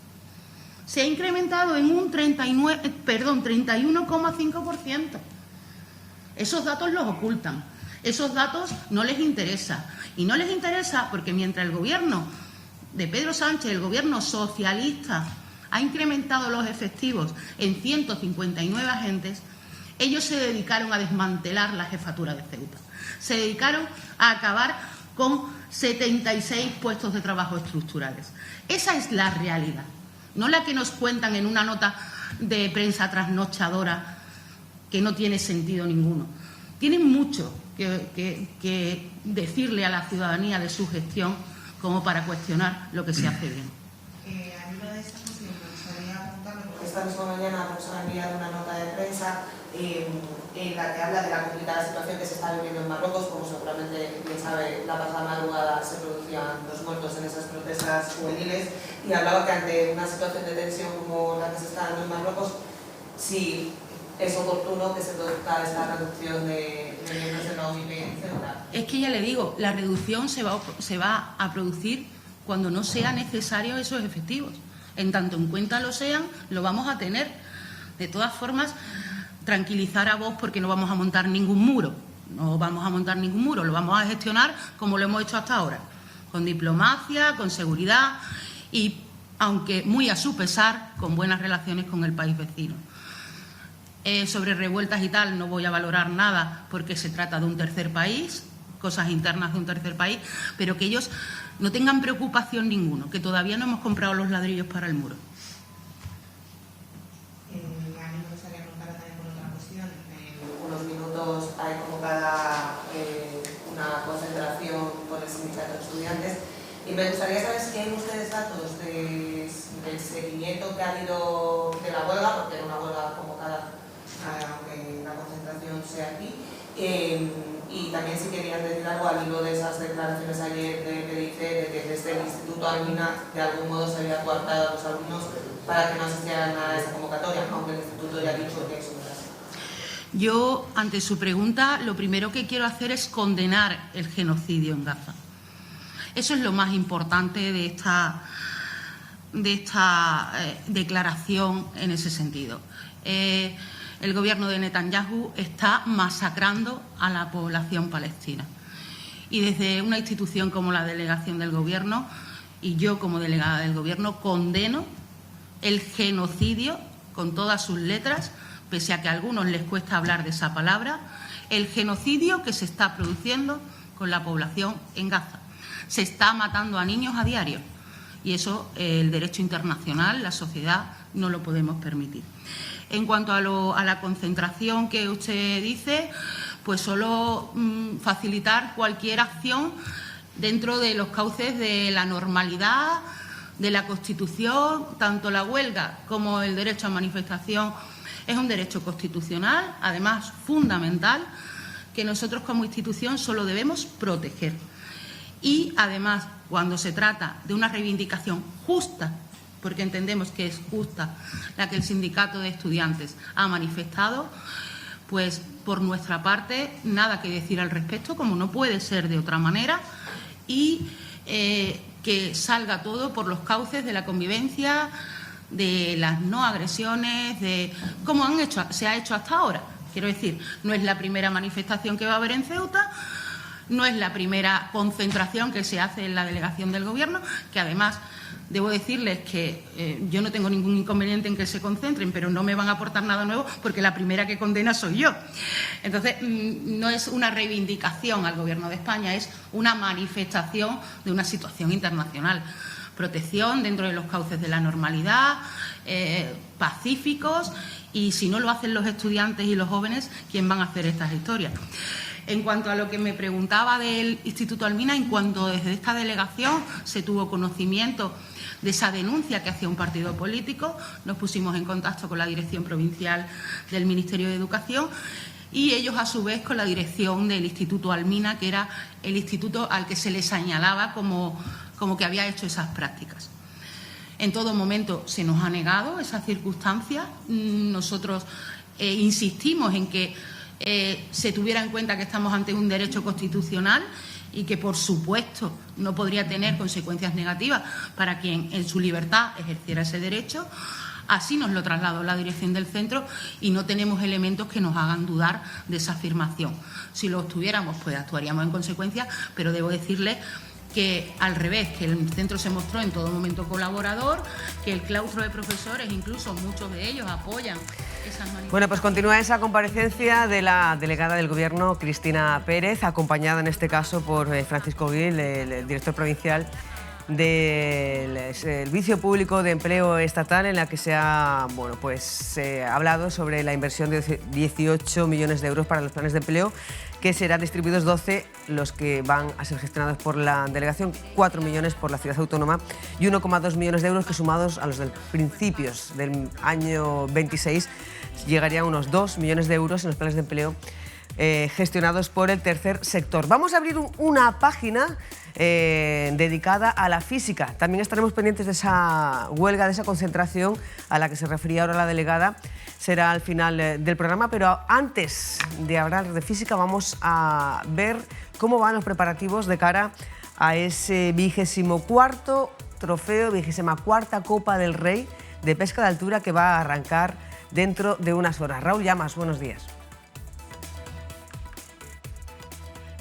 Se ha incrementado en un 31,5%. Esos datos los ocultan. Esos datos no les interesa. Y no les interesa porque mientras el Gobierno de Pedro Sánchez, el Gobierno socialista, ha incrementado los efectivos en 159 agentes, ellos se dedicaron a desmantelar la jefatura de Ceuta. Se dedicaron a acabar con 76 puestos de trabajo estructurales. Esa es la realidad, no la que nos cuentan en una nota de prensa trasnochadora que no tiene sentido ninguno. Tienen mucho que decirle a la ciudadanía de su gestión como para cuestionar lo que se hace bien. Esta misma mañana nos ha enviado una nota de prensa en la que habla de la complicada situación que se está viviendo en Marruecos. Como seguramente bien sabe, la pasada madrugada se producían 2 muertos en esas protestas juveniles, y hablaba que ante una situación de tensión como la que se está dando en Marruecos, sí es oportuno que se produzca esta reducción de miembros de la OIP en Ceuta. Es que ya le digo, la reducción se va a producir cuando no sea necesario esos efectivos. En tanto en cuenta lo sean, lo vamos a tener. De todas formas, tranquilizar a vos, porque no vamos a montar ningún muro. No vamos a montar ningún muro, lo vamos a gestionar como lo hemos hecho hasta ahora. Con diplomacia, con seguridad y, aunque muy a su pesar, con buenas relaciones con el país vecino. Sobre revueltas y tal no voy a valorar nada porque se trata de un tercer país, cosas internas de un tercer país, pero que ellos no tengan preocupación ninguno, que todavía no hemos comprado los ladrillos para el muro. A mí me gustaría preguntar también por otra cuestión. En unos minutos hay convocada una concentración por el sindicato de estudiantes, y me gustaría saber si tienen ustedes datos del seguimiento que ha habido de la huelga, porque era una huelga convocada, aunque la concentración sea aquí. Y también si querían decir algo al hilo de esas declaraciones ayer de PDIC, de que desde el Instituto Almina de algún modo se había coartado a los alumnos para que no asistieran a esa convocatoria, aunque el Instituto ya ha dicho que eso no era así. Yo, ante su pregunta, lo primero que quiero hacer es condenar el genocidio en Gaza. Eso es lo más importante de esta declaración en ese sentido. El gobierno de Netanyahu está masacrando a la población palestina. Y desde una institución como la delegación del gobierno, y yo como delegada del gobierno, condeno el genocidio con todas sus letras, pese a que a algunos les cuesta hablar de esa palabra, el genocidio que se está produciendo con la población en Gaza. Se está matando a niños a diario y eso el derecho internacional, la sociedad, no lo podemos permitir. En cuanto a la concentración que usted dice, pues solo facilitar cualquier acción dentro de los cauces de la normalidad, de la Constitución. Tanto la huelga como el derecho a manifestación es un derecho constitucional, además fundamental, que nosotros como institución solo debemos proteger. Y además, cuando se trata de una reivindicación justa, porque entendemos que es justa la que el sindicato de estudiantes ha manifestado, pues por nuestra parte nada que decir al respecto, como no puede ser de otra manera, y que salga todo por los cauces de la convivencia, de las no agresiones, de cómo se ha hecho hasta ahora. Quiero decir, no es la primera manifestación que va a haber en Ceuta, no es la primera concentración que se hace en la delegación del Gobierno, que además debo decirles que yo no tengo ningún inconveniente en que se concentren, pero no me van a aportar nada nuevo porque la primera que condena soy yo. Entonces, no es una reivindicación al Gobierno de España, es una manifestación de una situación internacional. Protección dentro de los cauces de la normalidad, pacíficos, y si no lo hacen los estudiantes y los jóvenes, ¿quién van a hacer estas historias? En cuanto a lo que me preguntaba del Instituto Almina, en cuanto desde esta delegación se tuvo conocimiento de esa denuncia que hacía un partido político, nos pusimos en contacto con la dirección provincial del Ministerio de Educación y ellos, a su vez, con la dirección del Instituto Almina, que era el instituto al que se le señalaba como que había hecho esas prácticas. En todo momento se nos ha negado esa circunstancia. Nosotros insistimos en que se tuviera en cuenta que estamos ante un derecho constitucional y que, por supuesto, no podría tener consecuencias negativas para quien en su libertad ejerciera ese derecho. Así nos lo trasladó la dirección del centro y no tenemos elementos que nos hagan dudar de esa afirmación. Si lo tuviéramos, pues actuaríamos en consecuencia, pero debo decirles que, al revés, que el centro se mostró en todo momento colaborador, que el claustro de profesores, incluso muchos de ellos, apoyan esas manifestaciones. Bueno, pues continúa esa comparecencia de la delegada del Gobierno, Cristina Pérez, acompañada en este caso por Francisco Gil, el director provincial del Servicio Público de Empleo Estatal, en la que se ha hablado sobre la inversión de 18 millones de euros para los planes de empleo, que serán distribuidos 12 los que van a ser gestionados por la delegación, 4 millones por la ciudad autónoma y 1,2 millones de euros que, sumados a los de principios del año 26, llegarían a unos 2 millones de euros en los planes de empleo gestionados por el tercer sector. Vamos a abrir una página dedicada a la física. También estaremos pendientes de esa huelga, de esa concentración a la que se refería ahora la delegada. Será al final del programa, pero antes de hablar de física vamos a ver cómo van los preparativos de cara a ese 24º trofeo, 24ª Copa del Rey de Pesca de Altura, que va a arrancar dentro de unas horas. Raúl Llamas, buenos días.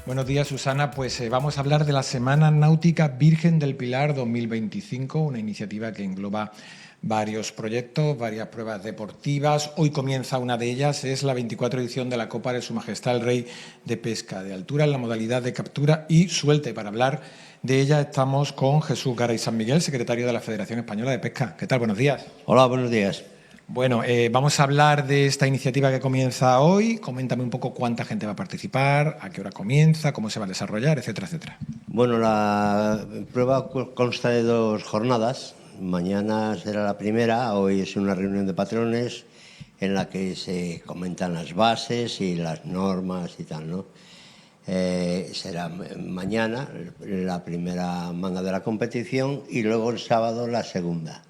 Buenos días, Susana. Pues vamos a hablar de la Semana Náutica Virgen del Pilar 2025, una iniciativa que engloba varios proyectos, varias pruebas deportivas. Hoy comienza una de ellas, es la 24ª edición de la Copa de Su Majestad el Rey de Pesca de Altura, en la modalidad de captura y suelte. Para hablar de ella estamos con Jesús Garay San Miguel, secretario de la Federación Española de Pesca. ¿Qué tal? Buenos días. Hola, buenos días. Bueno, vamos a hablar de esta iniciativa que comienza hoy. Coméntame un poco cuánta gente va a participar, a qué hora comienza, cómo se va a desarrollar, etcétera, etcétera. Bueno, la prueba consta de 2 jornadas. Mañana será la primera, hoy es una reunión de patrones en la que se comentan las bases y las normas y tal, ¿no? Será mañana la primera manga de la competición y luego el sábado la segunda.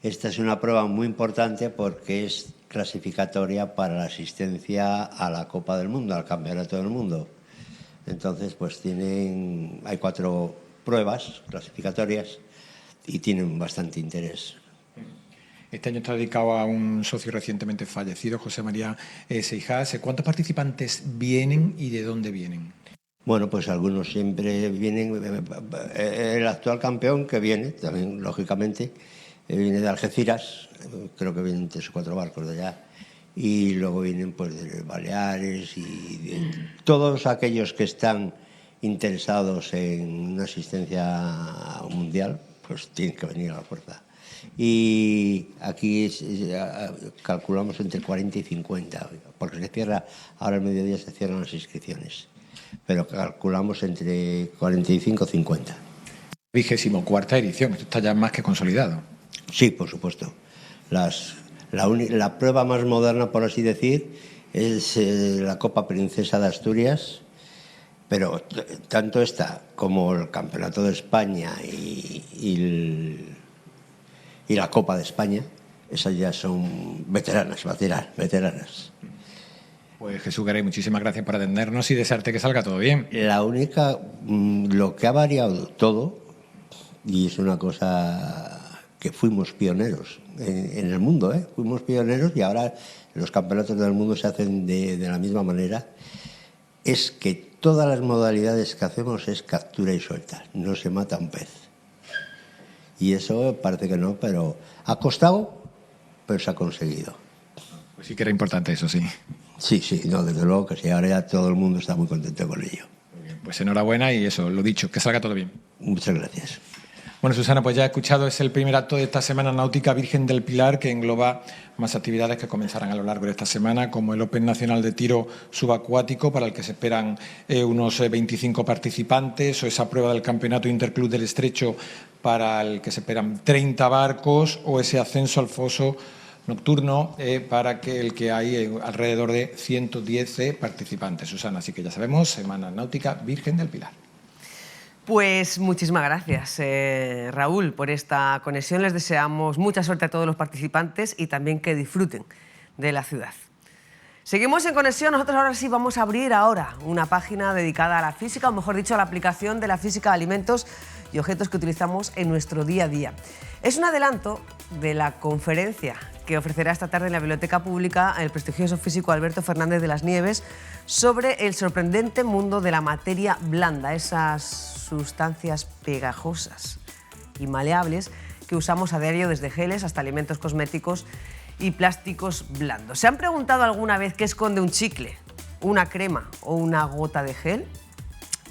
Esta es una prueba muy importante porque es clasificatoria para la asistencia a la Copa del Mundo, al Campeonato del Mundo. Entonces, pues hay 4 pruebas clasificatorias y tienen bastante interés. Este año está dedicado a un socio recientemente fallecido, José María Seijas. ¿Cuántos participantes vienen y de dónde vienen? Bueno, pues algunos siempre vienen. El actual campeón que viene, también lógicamente, viene de Algeciras, creo que vienen 3 o 4 barcos de allá. y luego vienen pues de Baleares y de todos aquellos que están interesados en una asistencia mundial, pues tienen que venir a la fuerza. Y aquí calculamos entre 40 y 50, porque se cierra, ahora al mediodía se cierran las inscripciones, pero calculamos entre 45 y 50. 24ª edición, esto está ya más que consolidado. Sí, por supuesto. La prueba más moderna, por así decir, es la Copa Princesa de Asturias, pero tanto esta como el Campeonato de España y la Copa de España, esas ya son veteranas. Pues Jesús Garay, muchísimas gracias por atendernos y desearte que salga todo bien. Lo que ha variado todo, y es una cosa que fuimos pioneros en el mundo, fuimos pioneros y ahora los campeonatos del mundo se hacen de la misma manera, es que todas las modalidades que hacemos es captura y suelta, no se mata un pez. Y eso parece que no, pero ha costado, pero se ha conseguido. Pues sí que era importante eso, sí. Sí, no, desde luego que sí, ahora ya todo el mundo está muy contento con ello. Muy bien, pues enhorabuena y eso, lo dicho, que salga todo bien. Muchas gracias. Bueno, Susana, pues ya he escuchado, es el primer acto de esta Semana Náutica Virgen del Pilar, que engloba más actividades que comenzarán a lo largo de esta semana, como el Open Nacional de Tiro Subacuático, para el que se esperan unos 25 participantes, o esa prueba del Campeonato Interclub del Estrecho, para el que se esperan 30 barcos, o ese ascenso al foso nocturno, para el que hay alrededor de 110 participantes. Susana, así que ya sabemos, Semana Náutica Virgen del Pilar. Pues muchísimas gracias, Raúl, por esta conexión. Les deseamos mucha suerte a todos los participantes y también que disfruten de la ciudad. Seguimos en conexión. Nosotros ahora sí vamos a abrir una página dedicada a la física, o mejor dicho, a la aplicación de la física de alimentos y objetos que utilizamos en nuestro día a día. Es un adelanto de la conferencia que ofrecerá esta tarde en la Biblioteca Pública el prestigioso físico Alberto Fernández de las Nieves sobre el sorprendente mundo de la materia blanda, esas sustancias pegajosas y maleables que usamos a diario, desde geles hasta alimentos cosméticos y plásticos blandos. ¿Se han preguntado alguna vez qué esconde un chicle, una crema o una gota de gel?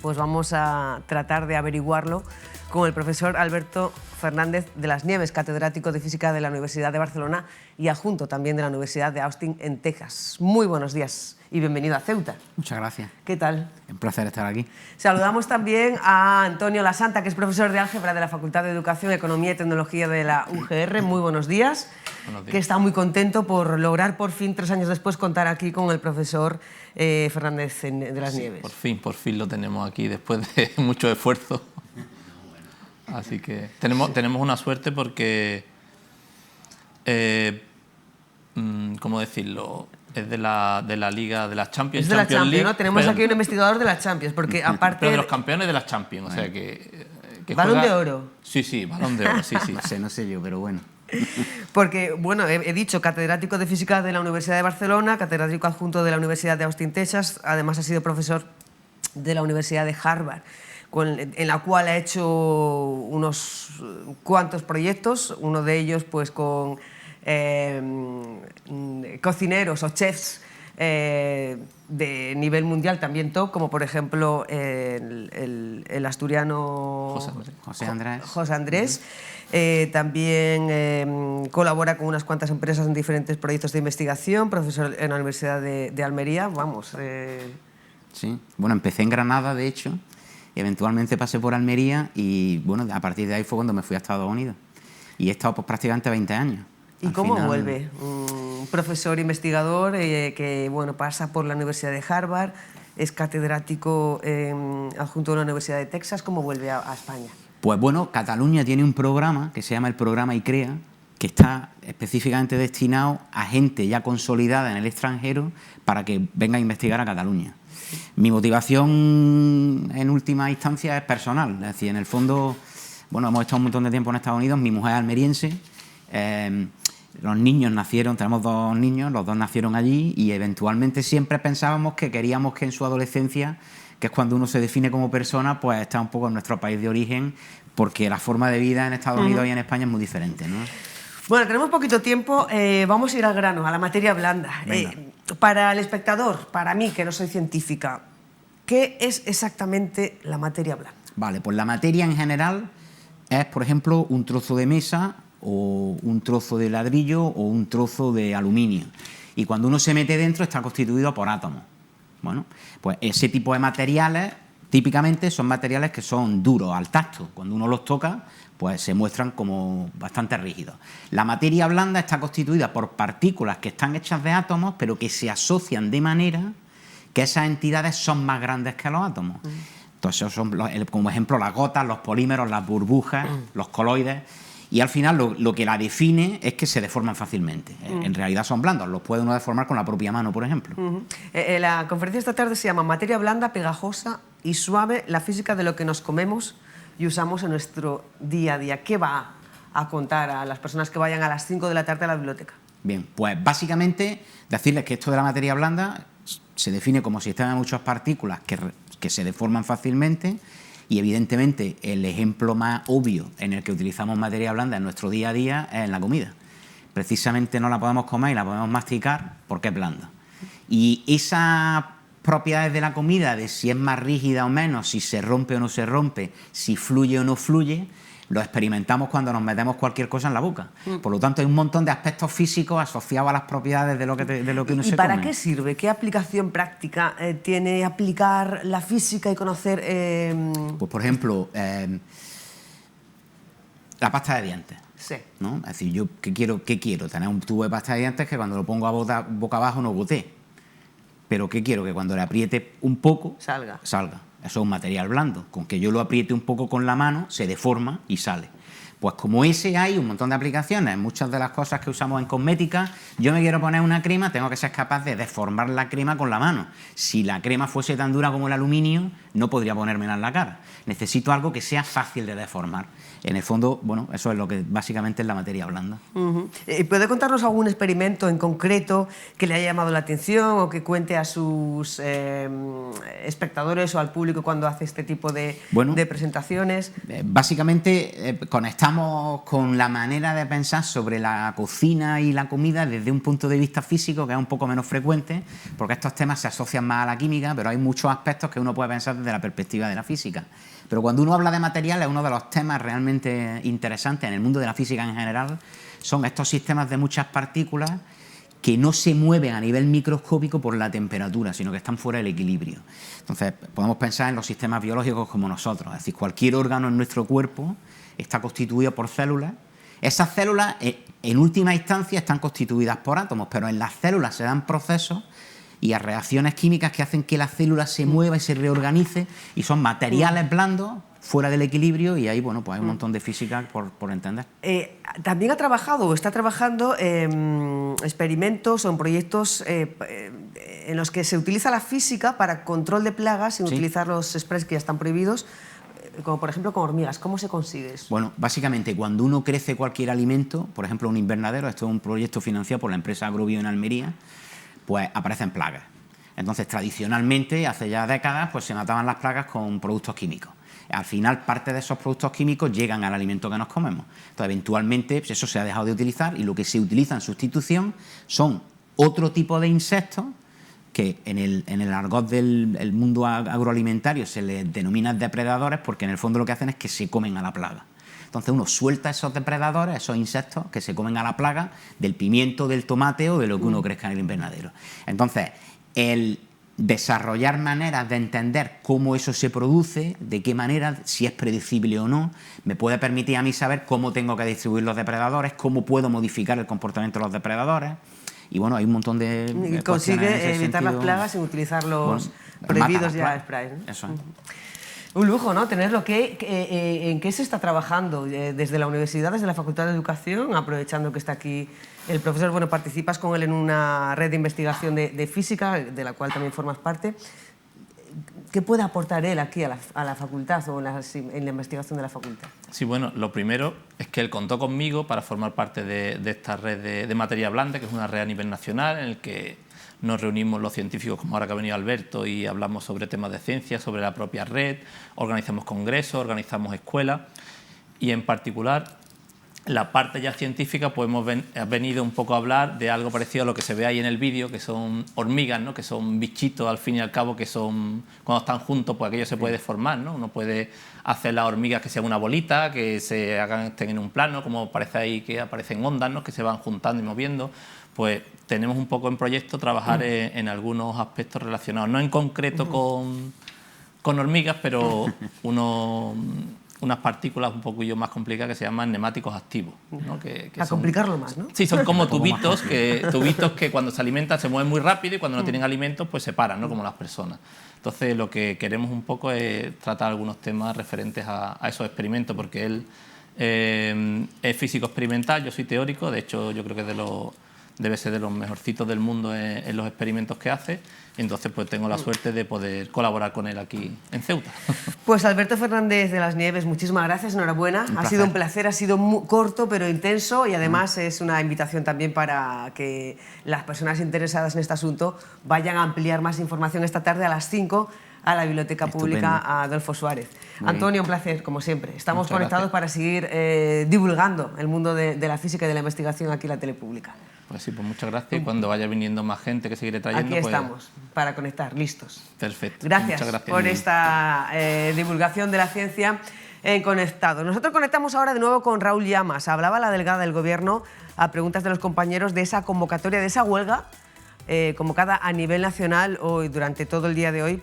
Pues vamos a tratar de averiguarlo con el profesor Alberto Fernández de las Nieves, catedrático de Física de la Universidad de Barcelona y adjunto también de la Universidad de Austin en Texas. Muy buenos días y bienvenido a Ceuta. Muchas gracias. ¿Qué tal? Un placer estar aquí. Saludamos también a Antonio Lasanta, que es profesor de álgebra de la Facultad de Educación, Economía y Tecnología de la UGR. Muy buenos días. Buenos días. Que está muy contento por lograr por fin, 3 años después, contar aquí con el profesor Fernández de las Nieves. Por fin lo tenemos aquí después de mucho esfuerzo. Así que tenemos una suerte porque, ¿cómo decirlo? Es de la Liga de las Champions. Es de la Champions, League, ¿no? Tenemos aquí un investigador de las Champions, porque aparte... Pero de los campeones de las Champions, o sea que ¿Balón de oro? Sí, Balón de oro, sí. No sé yo, pero bueno. Porque, bueno, he dicho, catedrático de Física de la Universidad de Barcelona, catedrático adjunto de la Universidad de Austin, Texas, además ha sido profesor de la Universidad de Harvard, en la cual ha hecho unos cuantos proyectos, uno de ellos pues con cocineros o chefs de nivel mundial también top, como por ejemplo el asturiano José Andrés. También colabora con unas cuantas empresas en diferentes proyectos de investigación, profesor en la Universidad de Almería, vamos. Sí, bueno, empecé en Granada, de hecho, y eventualmente pasé por Almería y bueno, a partir de ahí fue cuando me fui a Estados Unidos y he estado pues prácticamente 20 años. ¿Y cómo vuelve un profesor investigador que bueno, pasa por la Universidad de Harvard, es catedrático adjunto de la Universidad de Texas, cómo vuelve a España? Pues bueno, Cataluña tiene un programa que se llama el programa ICREA, que está específicamente destinado a gente ya consolidada en el extranjero para que venga a investigar a Cataluña. Mi motivación en última instancia es personal, es decir, en el fondo, bueno, hemos estado un montón de tiempo en Estados Unidos, mi mujer es almeriense, los niños nacieron, tenemos 2 niños, los 2 nacieron allí y eventualmente siempre pensábamos que queríamos que en su adolescencia, que es cuando uno se define como persona, pues está un poco en nuestro país de origen, porque la forma de vida en Estados Unidos y en España es muy diferente, ¿no? Bueno, tenemos poquito tiempo, vamos a ir al grano, a la materia blanda. Para el espectador, para mí, que no soy científica, ¿qué es exactamente la materia blanda? Vale, pues la materia en general es, por ejemplo, un trozo de mesa o un trozo de ladrillo o un trozo de aluminio. Y cuando uno se mete dentro está constituido por átomos. Bueno, pues ese tipo de materiales típicamente son materiales que son duros al tacto. Cuando uno los toca, pues se muestran como bastante rígidos. La materia blanda está constituida por partículas que están hechas de átomos, pero que se asocian de manera que esas entidades son más grandes que los átomos. Entonces, esos son, como ejemplo, las gotas, los polímeros, las burbujas, los coloides. Y al final lo que la define es que se deforman fácilmente. En realidad son blandos, los puede uno deformar con la propia mano, por ejemplo. La conferencia esta tarde se llama Materia blanda, pegajosa y suave, la física de lo que nos comemos y usamos en nuestro día a día. ¿Qué va a contar a las personas que vayan a las 5 de la tarde a la biblioteca? Bien, pues básicamente decirles que esto de la materia blanda se define como sistema de muchas partículas que se deforman fácilmente. Y evidentemente el ejemplo más obvio en el que utilizamos materia blanda en nuestro día a día es en la comida. Precisamente no la podemos comer y la podemos masticar porque es blanda. Y esas propiedades de la comida, de si es más rígida o menos, si se rompe o no se rompe, si fluye o no fluye, lo experimentamos cuando nos metemos cualquier cosa en la boca. Por lo tanto, hay un montón de aspectos físicos asociados a las propiedades de lo que uno se come. ¿Y para qué sirve? ¿Qué aplicación práctica tiene aplicar la física y conocer...? Pues, por ejemplo, la pasta de dientes. Sí. ¿No? Es decir, yo ¿qué quiero? Tener un tubo de pasta de dientes que cuando lo pongo a boca abajo no gotee. Pero ¿qué quiero? Que cuando le apriete un poco... Salga. Eso es un material blando. Con que yo lo apriete un poco con la mano, se deforma y sale. Pues como ese hay un montón de aplicaciones. Muchas de las cosas que usamos en cosmética, yo me quiero poner una crema, tengo que ser capaz de deformar la crema con la mano. Si la crema fuese tan dura como el aluminio, no podría ponérmela en la cara. Necesito algo que sea fácil de deformar. En el fondo, bueno, eso es lo que básicamente es la materia blanda. ¿Puede contarnos algún experimento en concreto que le haya llamado la atención o que cuente a sus espectadores o al público cuando hace este tipo de presentaciones? Básicamente conectamos con la manera de pensar sobre la cocina y la comida desde un punto de vista físico, que es un poco menos frecuente, porque estos temas se asocian más a la química, pero hay muchos aspectos que uno puede pensar desde la perspectiva de la física. Pero cuando uno habla de materiales, uno de los temas realmente interesantes en el mundo de la física en general son estos sistemas de muchas partículas que no se mueven a nivel microscópico por la temperatura, sino que están fuera del equilibrio. Entonces, podemos pensar en los sistemas biológicos como nosotros, es decir, cualquier órgano en nuestro cuerpo está constituido por células. Esas células, en última instancia, están constituidas por átomos, pero en las células se dan procesos y a reacciones químicas que hacen que la célula se mueva y se reorganice, y son materiales blandos fuera del equilibrio, y ahí, bueno, pues hay un montón de física por entender. También ha trabajado o está trabajando en experimentos o en proyectos en los que se utiliza la física para control de plagas sin utilizar los sprays que ya están prohibidos, como por ejemplo con hormigas. ¿Cómo se consigue eso? Bueno, básicamente cuando uno crece cualquier alimento, por ejemplo un invernadero, esto es un proyecto financiado por la empresa Agrobio en Almería, pues aparecen plagas. Entonces, tradicionalmente, hace ya décadas, pues se mataban las plagas con productos químicos. Al final, parte de esos productos químicos llegan al alimento que nos comemos. Entonces, eventualmente, pues eso se ha dejado de utilizar, y lo que se utiliza en sustitución son otro tipo de insectos que en el argot del mundo agroalimentario se les denomina depredadores, porque en el fondo lo que hacen es que se comen a la plaga. Entonces uno suelta esos depredadores, esos insectos que se comen a la plaga del pimiento, del tomate o de lo que uno crezca en el invernadero. Entonces, el desarrollar maneras de entender cómo eso se produce, de qué manera, si es predecible o no, me puede permitir a mí saber cómo tengo que distribuir los depredadores, cómo puedo modificar el comportamiento de los depredadores. Y bueno, hay un montón de... Y consigue evitar las plagas sin utilizar los prohibidos ya sprays, ¿no? Eso es. Un lujo, ¿no? Tenerlo. ¿En qué se está trabajando desde la universidad, desde la Facultad de Educación, aprovechando que está aquí el profesor? Bueno, participas con él en una red de investigación de física, de la cual también formas parte. ¿Qué puede aportar él aquí a la facultad o en la investigación de la facultad? Sí, bueno, lo primero es que él contó conmigo para formar parte de esta red de materia blanda, que es una red a nivel nacional en el que nos reunimos los científicos, como ahora que ha venido Alberto, y hablamos sobre temas de ciencia, sobre la propia red, organizamos congresos, organizamos escuelas, y en particular la parte ya científica, pues hemos venido un poco a hablar de algo parecido a lo que se ve ahí en el vídeo, que son hormigas, ¿no? Que son bichitos al fin y al cabo, que son, cuando están juntos, pues aquello se puede deformar, ¿no? Uno puede hacer las hormigas que sean una bolita, que se hagan, estén en un plano, como parece ahí que aparecen ondas, ¿no? Que se van juntando y moviendo. Pues tenemos un poco en proyecto trabajar en algunos aspectos relacionados, no en concreto con hormigas, pero unas partículas un poquillo más complicadas que se llaman neumáticos activos, ¿no? A complicarlo más, ¿no? Sí, son como tubitos que cuando se alimentan se mueven muy rápido y cuando no tienen alimentos pues se paran, ¿no? Como las personas. Entonces lo que queremos un poco es tratar algunos temas referentes a esos experimentos, porque él es físico experimental, yo soy teórico, de hecho yo creo que debe ser de los mejorcitos del mundo en los experimentos que hace. Entonces pues tengo la suerte de poder colaborar con él aquí en Ceuta. Pues Alberto Fernández de las Nieves, muchísimas gracias, enhorabuena. Ha sido un placer, ha sido muy corto pero intenso, y además es una invitación también para que las personas interesadas en este asunto vayan a ampliar más información esta tarde a las 5 a la Biblioteca Pública Adolfo Suárez. Antonio, un placer, como siempre. Estamos conectados para seguir divulgando el mundo de la física y de la investigación aquí en la tele pública. Pues sí, pues muchas gracias, y cuando vaya viniendo más gente que seguiré trayendo... Aquí estamos, para conectar, listos. Perfecto. Gracias, por esta divulgación de la ciencia en Conectado. Nosotros conectamos ahora de nuevo con Raúl Llamas. Hablaba la delegada del Gobierno a preguntas de los compañeros de esa convocatoria, de esa huelga convocada a nivel nacional hoy, durante todo el día de hoy,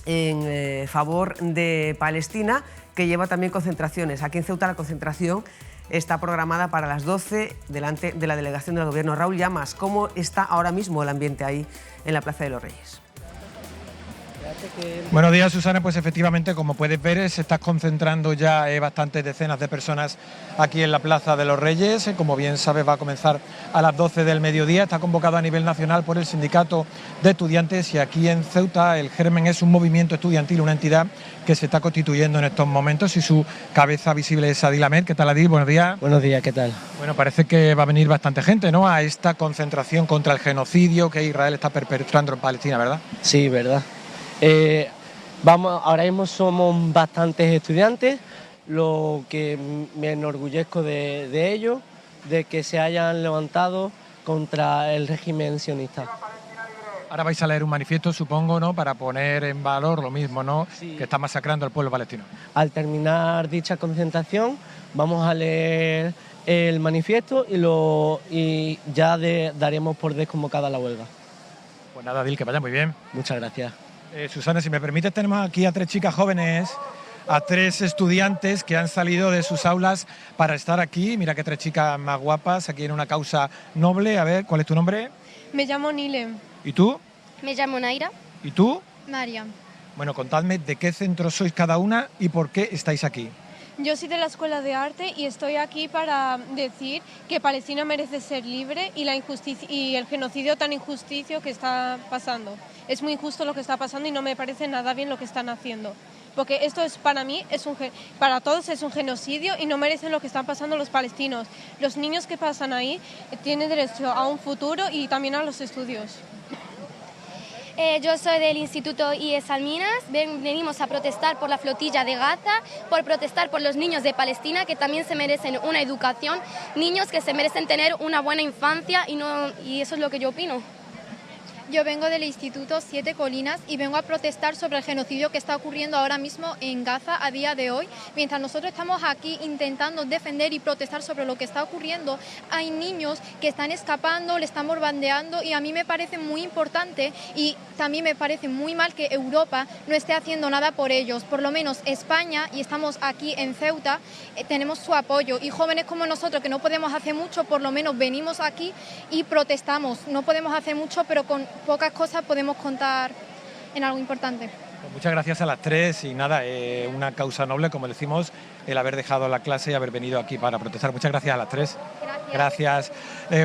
en favor de Palestina, que lleva también concentraciones. Aquí en Ceuta la concentración está programada para las 12 delante de la delegación del Gobierno. Raúl Llamas, ¿cómo está ahora mismo el ambiente ahí en la Plaza de los Reyes? Buenos días, Susana. Pues efectivamente, como puedes ver, se está concentrando ya bastantes decenas de personas aquí en la Plaza de los Reyes. Como bien sabes, va a comenzar a las 12 del mediodía. Está convocado a nivel nacional por el Sindicato de Estudiantes, y aquí en Ceuta el Germen es un movimiento estudiantil, una entidad que se está constituyendo en estos momentos, y su cabeza visible es Adil Ahmed. ¿Qué tal, Adil? Buenos días. Buenos días, ¿qué tal? Bueno, parece que va a venir bastante gente, ¿no?, a esta concentración contra el genocidio que Israel está perpetrando en Palestina, ¿verdad? Sí, verdad. Ahora mismo somos bastantes estudiantes, lo que me enorgullezco de ello, de que se hayan levantado contra el régimen sionista. Ahora vais a leer un manifiesto, supongo, ¿no?, para poner en valor lo mismo, ¿no?, sí, que está masacrando al pueblo palestino. Al terminar dicha concentración vamos a leer el manifiesto y ya daremos por desconvocada la huelga. Pues nada, Adil, que vaya muy bien. Muchas gracias. Susana, si me permites, tenemos aquí a 3 chicas jóvenes, a 3 estudiantes que han salido de sus aulas para estar aquí. Mira qué 3 chicas más guapas, aquí en una causa noble. A ver, ¿cuál es tu nombre? Me llamo Nile. ¿Y tú? Me llamo Naira. ¿Y tú? Mariam. Bueno, contadme de qué centro sois cada una y por qué estáis aquí. Yo soy de la Escuela de Arte y estoy aquí para decir que Palestina merece ser libre y la injusticia y el genocidio tan injusticio que está pasando. Es muy injusto lo que está pasando y no me parece nada bien lo que están haciendo. Porque esto es, para mí, para todos es un genocidio y no merecen lo que están pasando los palestinos. Los niños que pasan ahí tienen derecho a un futuro y también a los estudios. Yo soy del Instituto IES Salminas, venimos a protestar por la flotilla de Gaza, por protestar por los niños de Palestina que también se merecen una educación, niños que se merecen tener una buena infancia y eso es lo que yo opino. Yo vengo del Instituto Siete Colinas y vengo a protestar sobre el genocidio que está ocurriendo ahora mismo en Gaza a día de hoy. Mientras nosotros estamos aquí intentando defender y protestar sobre lo que está ocurriendo, hay niños que están escapando, le están bombardeando y a mí me parece muy importante y también me parece muy mal que Europa no esté haciendo nada por ellos. Por lo menos España, y estamos aquí en Ceuta, tenemos su apoyo y jóvenes como nosotros que no podemos hacer mucho, por lo menos venimos aquí y protestamos. No podemos hacer mucho, pero con pocas cosas podemos contar en algo importante. Pues muchas gracias a las 3 y nada, una causa noble, como decimos, el haber dejado la clase y haber venido aquí para protestar. Muchas gracias a las 3. Gracias.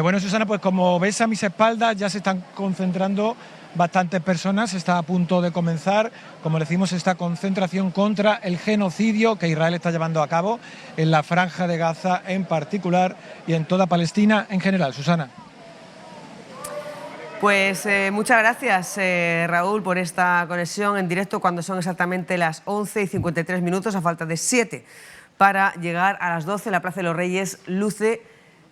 Bueno, Susana, pues como ves a mis espaldas ya se están concentrando bastantes personas, está a punto de comenzar, como decimos, esta concentración contra el genocidio que Israel está llevando a cabo en la Franja de Gaza en particular y en toda Palestina en general. Susana. Pues muchas gracias, Raúl, por esta conexión en directo cuando son exactamente las 11:53, a falta de 7 para llegar a las 12. La Plaza de los Reyes luce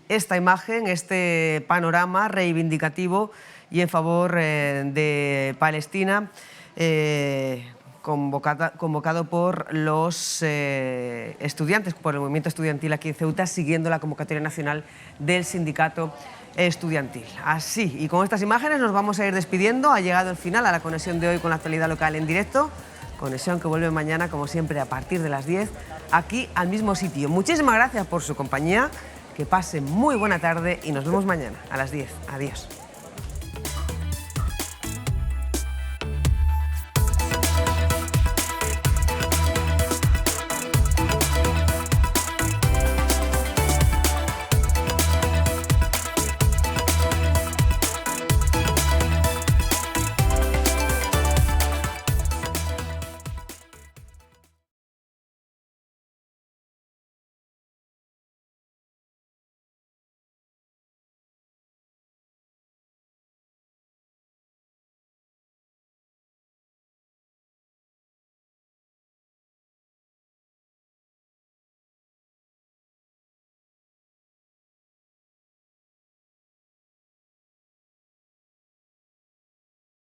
esta imagen, este panorama reivindicativo y en favor de Palestina, convocado por los estudiantes, por el movimiento estudiantil aquí en Ceuta, siguiendo la convocatoria nacional del sindicato estudiantil. Así, y con estas imágenes nos vamos a ir despidiendo. Ha llegado el final a la conexión de hoy con la actualidad local en directo. Conexión que vuelve mañana, como siempre, a partir de las 10, aquí al mismo sitio. Muchísimas gracias por su compañía, que pasen muy buena tarde y nos vemos mañana a las 10. Adiós.